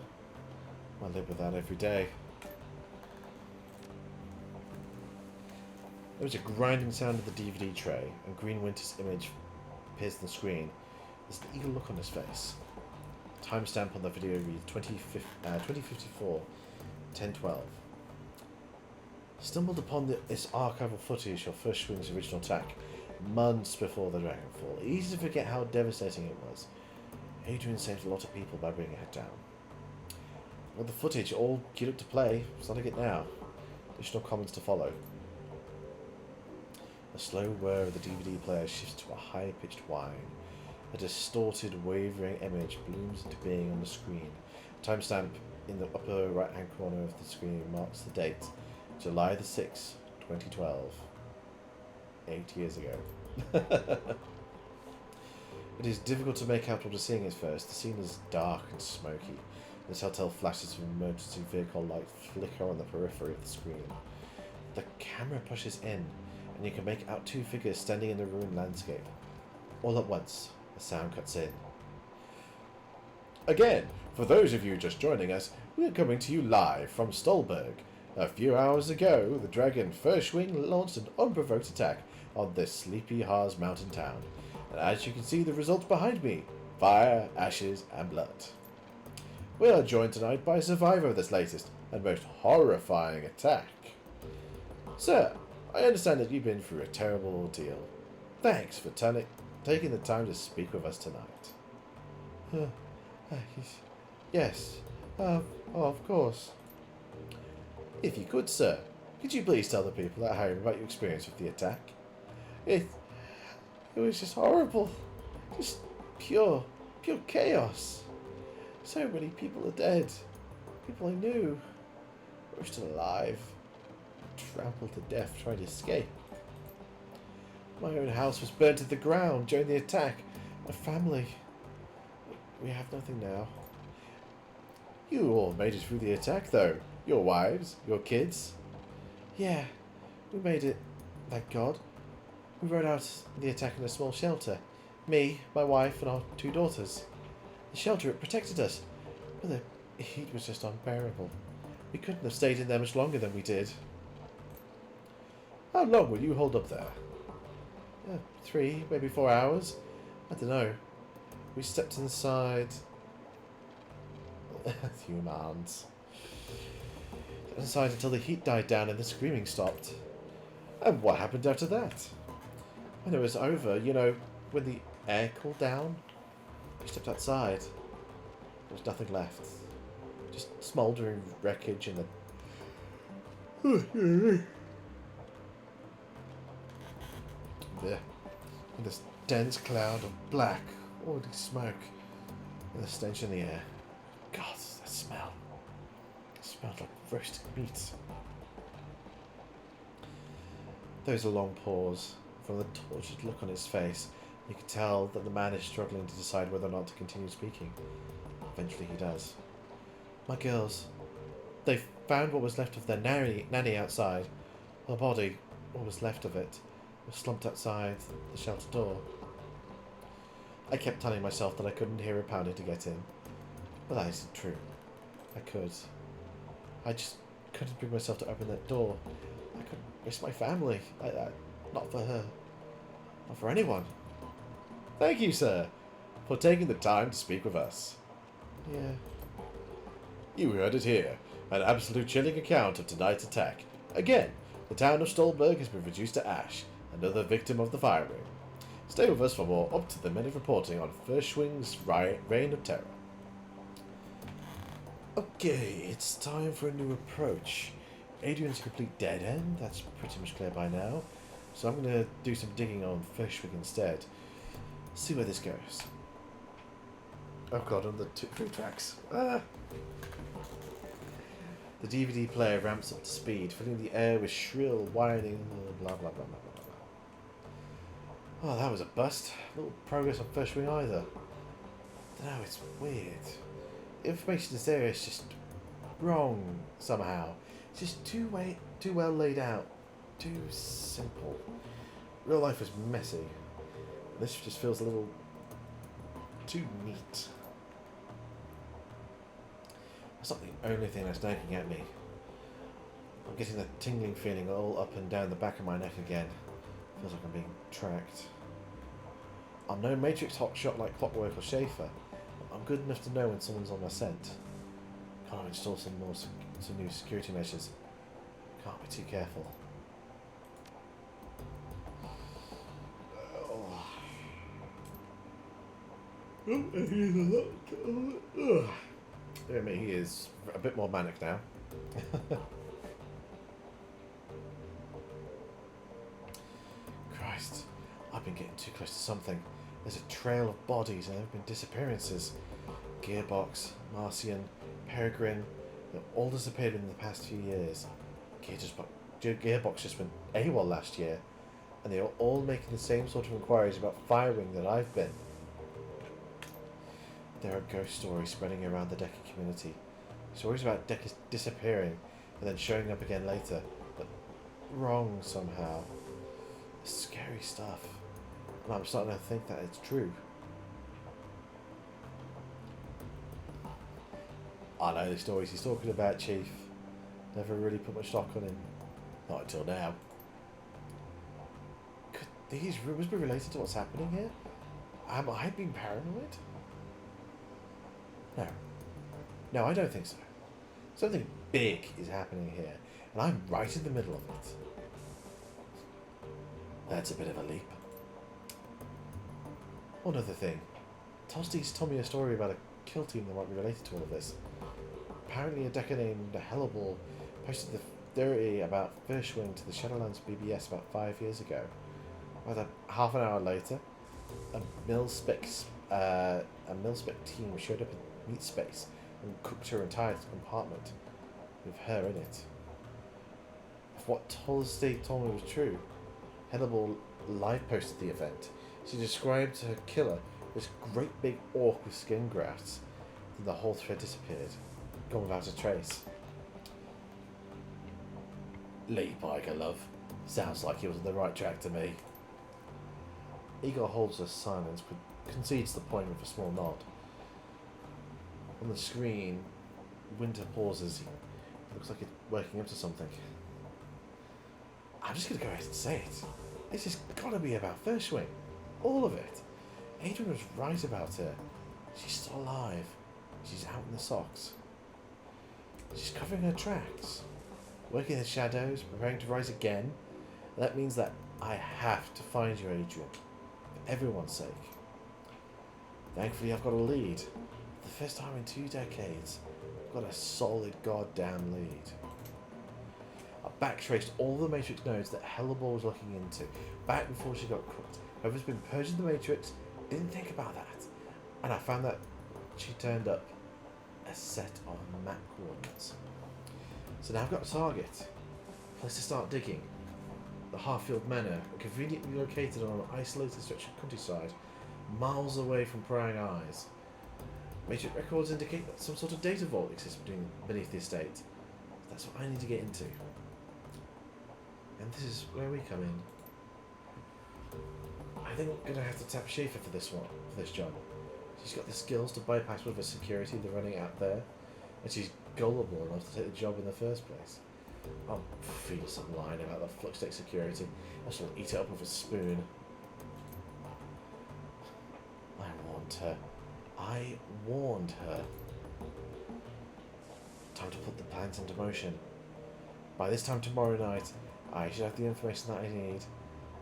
I live with that every day. There was a grinding sound of the DVD tray, and Green Winter's image appears on the screen. There's an eager look on his face. Timestamp on the video reads 2054, 1012. Stumbled upon this archival footage of First Swing's original attack months before the Dragonfall. Easy to forget how devastating it was. Adrian saved a lot of people by bringing it down. With the footage all queued up to play, starting it now. Additional comments to follow. A slow whir of the DVD player shifts to a high-pitched whine. A distorted, wavering image blooms into being on the screen. Timestamp in the upper right-hand corner of the screen marks the date, July the 6th, 2012. 8 years ago. It is difficult to make out what we're seeing at first. The scene is dark and smoky. The telltale flashes of emergency vehicle light flicker on the periphery of the screen. The camera pushes in, and you can make out two figures standing in the ruined landscape. All at once, the sound cuts in. Again, for those of you just joining us, we are coming to you live from Stolberg. A few hours ago, the Dragon First Wing launched an unprovoked attack on this sleepy Haas mountain town. And as you can see the results behind me, fire, ashes, and blood. We are joined tonight by a survivor of this latest and most horrifying attack. Sir, I understand that you've been through a terrible ordeal. Thanks for taking the time to speak with us tonight. Yes, of course. If you could, sir, could you please tell the people at home about your experience with the attack? It was just horrible. Just pure chaos. So many people are dead. People I knew were still alive. Trampled to death trying to escape. My own house was burnt to the ground during the attack. My family. We have nothing now. You all made it through the attack, though. Your wives, your kids. Yeah, we made it, thank God. We rode out the attack in a small shelter. Me, my wife, and our 2 daughters. The shelter, it protected us, but the heat was just unbearable. We couldn't have stayed in there much longer than we did. How long will you hold up there? 3, maybe 4 hours. I don't know. We stepped inside. Humans. Inside until the heat died down and the screaming stopped. And what happened after that? When it was over, you know, when the air cooled down, we stepped outside. There was nothing left. Just smouldering wreckage in the... There. And this dense cloud of black, oily smoke, and the stench in the air. God, that smell. It smelled like roasted meat. There was a long pause. From the tortured look on his face, you could tell that the man is struggling to decide whether or not to continue speaking. Eventually he does. My girls, they found what was left of their nanny outside. Her body, what was left of it, was slumped outside the shelter door. I kept telling myself that I couldn't hear her pounding to get in. But that isn't true. I could. I just couldn't bring myself to open that door. I couldn't risk my family. Not for her. Not for anyone. Thank you, sir, for taking the time to speak with us. Yeah. You heard it here. An absolute chilling account of tonight's attack. Again, the town of Stolberg has been reduced to ash, another victim of the firing. Stay with us for more up-to-the-minute reporting on Furschwing's reign of terror. Okay, it's time for a new approach. Adrian's a complete dead end, that's pretty much clear by now. So I'm going to do some digging on Furschwing instead. See where this goes. Oh god, on the 3 tracks. Ah! The DVD player ramps up to speed, filling the air with shrill, whining, blah blah blah blah blah blah. Oh, that was a bust. Little progress on Furschwing either. Dunno, it's weird. The information is there, it's just wrong somehow. It's just too well laid out. Too simple. Real life is messy. This just feels a little too neat. That's not the only thing that's nagging at me. I'm getting that tingling feeling all up and down the back of my neck again. Feels like I'm being tracked. I'm no Matrix hotshot like Clockwork or Schaefer. I'm good enough to know when someone's on my scent. Can't install some new security measures. Can't be too careful. He is a bit more manic now. Christ, I've been getting too close to something. There's a trail of bodies and there have been disappearances. Gearbox, Marcian, Peregrine, they've all disappeared in the past few years. Gearbox just went AWOL last year, and they are all making the same sort of inquiries about firing that I've been. There are ghost stories spreading around the Decker community. Stories about Deckers disappearing and then showing up again later, but wrong somehow. Scary stuff. And I'm starting to think that it's true. I know the stories he's talking about, Chief. Never really put much stock on him. Not until now. Could these rumours be related to what's happening here? Am I being paranoid? No. No, I don't think so. Something big is happening here, and I'm right in the middle of it. That's a bit of a leap. One other thing. Tosti's told me a story about a kill team that might be related to all of this. Apparently a Decker named Hellebore posted the theory about Furschwing to the Shadowlands BBS about 5 years ago. About half an hour later, a mil-spec team showed up at Meat Space and cooked her entire compartment with her in it. If what Tosti told me was true, Hellebore live posted the event. She described her killer as great big orc with skin grafts. Then the whole thread disappeared, gone without a trace. Lee Biker, love. Sounds like he was on the right track to me. Igor holds her silence, but concedes the point with a small nod. On the screen, Winter pauses. It looks like it's working up to something. I'm just going to go ahead and say it. This has got to be about Furschwing. All of it. Adrian was right about her. She's still alive. She's out in the socks. She's covering her tracks. Working in the shadows, preparing to rise again. And that means that I have to find you, Adrian. For everyone's sake. Thankfully, I've got a lead. For the first time in 2 decades, I've got a solid goddamn lead. I backtraced all the Matrix nodes that Hellebore was looking into, back before she got cooked. Whoever's been purging the Matrix didn't think about that. And I found that she turned up a set of map coordinates. So now I've got a target. Place to start digging. The Harfield Manor, conveniently located on an isolated stretch of countryside, miles away from prying eyes. Matrix records indicate that some sort of data vault exists beneath the estate. That's what I need to get into. And this is where we come in. I think I'm going to have to tap Schaefer for this job. She's got the skills to bypass whatever security they're running out there, and she's gullible enough to take the job in the first place. I'll feel some line about the flux state security. I shall eat it up with a spoon. I warned her. I warned her. Time to put the plans into motion. By this time tomorrow night, I should have the information that I need,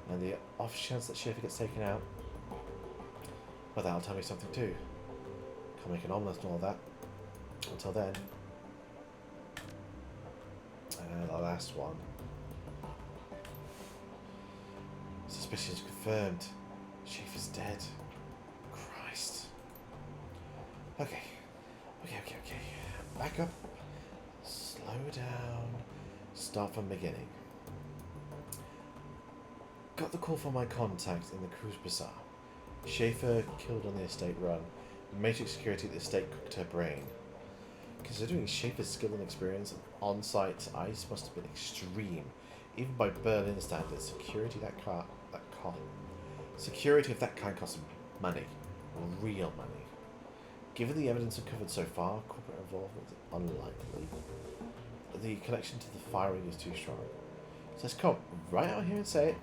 and the off chance that Schaefer gets taken out. But that'll tell me something too. Can't make an omelette and all that. Until then. And the last one. Suspicions confirmed. Schaefer's dead. Christ. Okay. Okay. Back up. Slow down. Start from the beginning. Got the call from my contact in the Cruise Bazaar. Schaefer killed on the estate run. Matrix security at the estate cooked her brain. Considering Schaefer's skill and experience, on-site ice must have been extreme, even by Berlin standards. Security of that kind costs money, real money. Given the evidence uncovered so far, corporate involvement is unlikely. The connection to the firing is too strong. So let's come right out here and say it.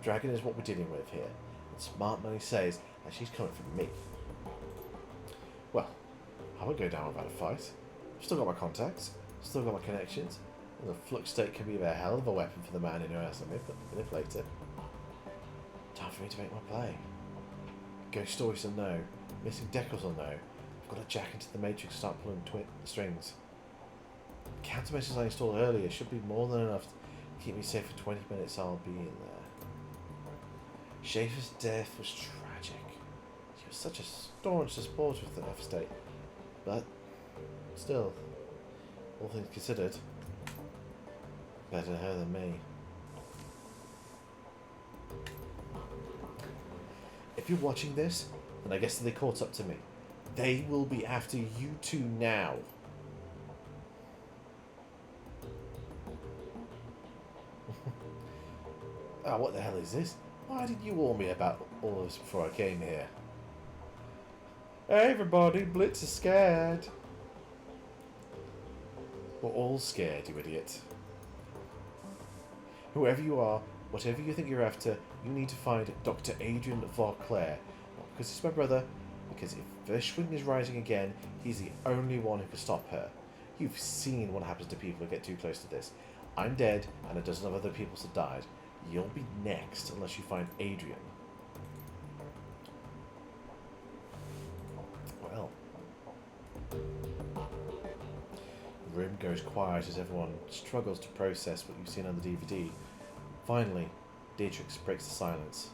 Dragon is what we're dealing with here. And smart money says that she's coming for me. Well, I won't go down without a fight. I've still got my contacts, still got my connections, and the flux state can be a hell of a weapon for the man who knows how to manipulate it. Time for me to make my play. Ghost stories will know. Missing decals will know. I've got to jack into the Matrix and start pulling strings. The countermeasures I installed earlier should be more than enough to keep me safe for 20 minutes. I'll be in there. Schaefer's death was tragic. She was such a staunch supporter of the F state. But, still, all things considered, better her than me. If you're watching this, then I guess they caught up to me. They will be after you two now. Ah, what the hell is this? Why didn't you warn me about all this before I came here? Hey everybody, Blitz is scared. We're all scared, you idiot. Whoever you are, whatever you think you're after, you need to find Dr. Adrian Vauclair. Not because he's my brother, because if Verschwing is rising again, he's the only one who can stop her. You've seen what happens to people who get too close to this. I'm dead, and a dozen of other people have died. You'll be next unless you find Adrian. Well. The room goes quiet as everyone struggles to process what you've seen on the DVD. Finally, Dietrich breaks the silence.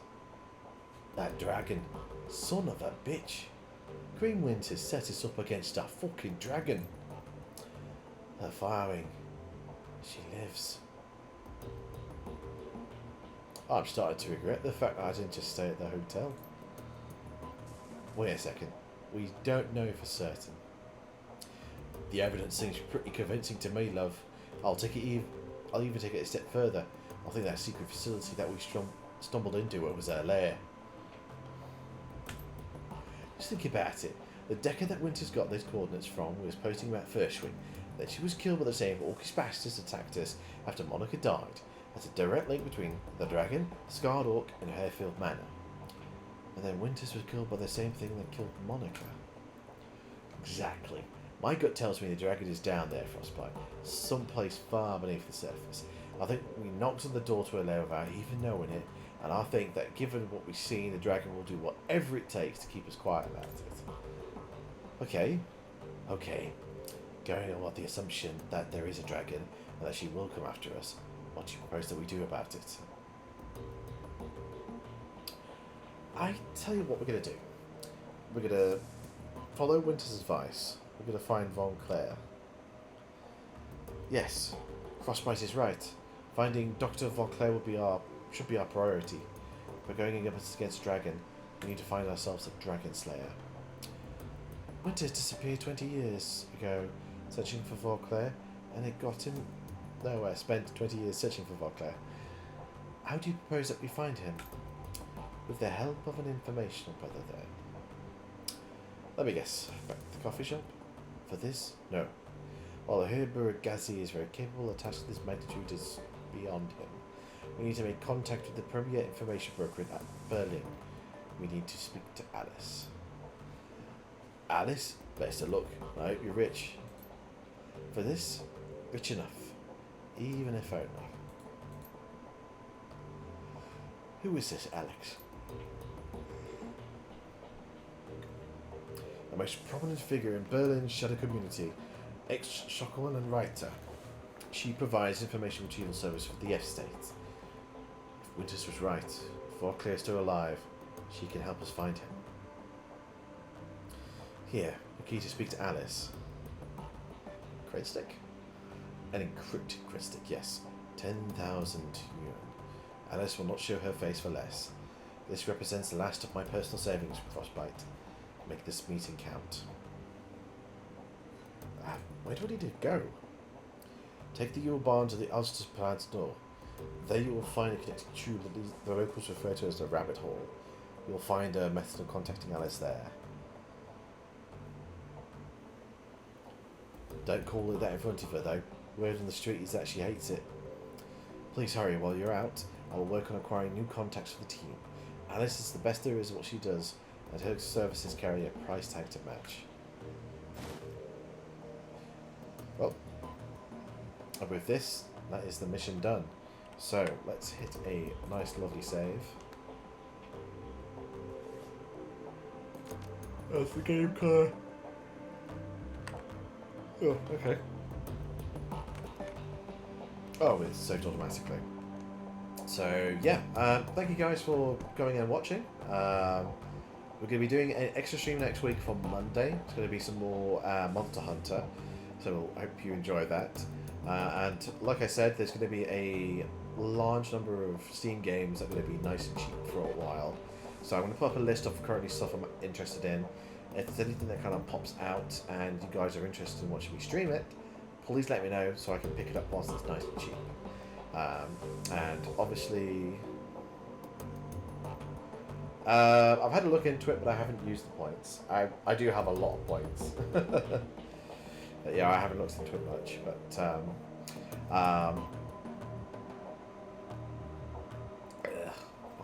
That dragon. Son of a bitch. Green Winters set us up against a fucking dragon. Her firing. She lives. I'm starting to regret the fact that I didn't just stay at the hotel. Wait a second. We don't know for certain. The evidence seems pretty convincing to me, love. I'll even take it a step further. I think that secret facility that we stumbled into was her lair. Just think about it. The decker that Winters got these coordinates from was posting about Verschwing. Then she was killed by the same orcish bastards attacked us after Monica died. That's a direct link between the dragon, Scarred Orc, and Harefield Manor. And then Winters was killed by the same thing that killed Monica. Exactly. My gut tells me the dragon is down there, Frostbite. Someplace far beneath the surface. I think we knocked on the door to her lair without even knowing it, and I think that given what we've seen, the dragon will do whatever it takes to keep us quiet about it. Okay. Going on with the assumption that there is a dragon, and that she will come after us, what do you propose that we do about it? I tell you what we're going to do. We're going to follow Winter's advice. We're going to find Von Claire. Yes, Frostbite is right. Finding Dr. Von Claire should be our priority. If we're going up against a dragon, we need to find ourselves a dragon slayer. Winters disappeared 20 years ago, searching for Von Claire, and it got him nowhere. Spent 20 years searching for Von Claire. How do you propose that we find him? With the help of an informational brother then. Let me guess. Back to the coffee shop? For this? No. While the Gazi is very capable, a task of this magnitude is beyond him. We need to make contact with the premier information broker in Berlin. We need to speak to Alice. Alice? Better look. I hope you're rich. For this, rich enough. Even if only. Who is this Alex? The most prominent figure in Berlin's shadow community, ex-Shockerman and writer. She provides information retrieval service for the F-State. If Winters was right, if Vorclear is still alive, she can help us find him. Here, the key to speak to Alice. Credit stick? An encrypted credit stick, yes. 10,000 yuan. Alice will not show her face for less. This represents the last of my personal savings from Frostbite. Make this meeting count. Where do I need to go? Take the Yule barn to the Ulster's Plan's door. There you will find a connected tube that the locals refer to as the Rabbit Hole. You will find a method of contacting Alice there. Don't call it that in front of her, though. Word on the street is that she hates it. Please hurry while you're out. I will work on acquiring new contacts for the team. Alice is the best there is at what she does, and her services carry a price tag to match. Well, and with this, that is the mission done. So, let's hit a nice lovely save. That's the game clear. Oh, okay. Oh, it's saved automatically. So, yeah, thank you guys for coming and watching. We're going to be doing an extra stream next week for Monday. It's going to be some more Monster Hunter. So, I hope you enjoy that. And like I said, there's going to be a large number of Steam games that are going to be nice and cheap for a while. So I'm going to put up a list of currently stuff I'm interested in. If there's anything that kind of pops out and you guys are interested in watching me stream it, please let me know so I can pick it up whilst it's nice and cheap. And obviously, I've had a look into it, but I haven't used the points. I do have a lot of points. Yeah, I haven't looked into it much, but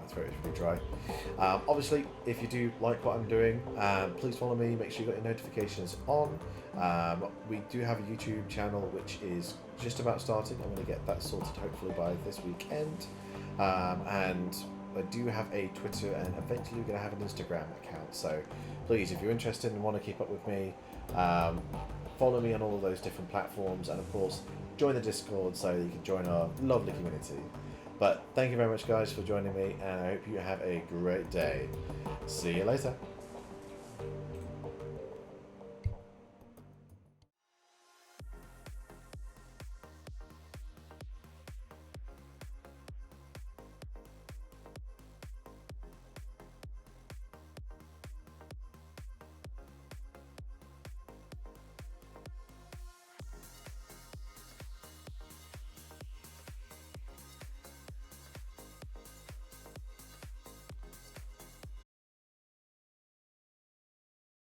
it's very dry. Obviously, if you do like what I'm doing, please follow me. Make sure you got your notifications on. We do have a YouTube channel which is just about starting. I'm going to get that sorted hopefully by this weekend. And I do have a Twitter, and eventually we're going to have an Instagram account. So please, if you're interested and want to keep up with me, follow me on all of those different platforms, and of course join the Discord so that you can join our lovely community. But thank you very much guys for joining me, and I hope you have a great day. See you later.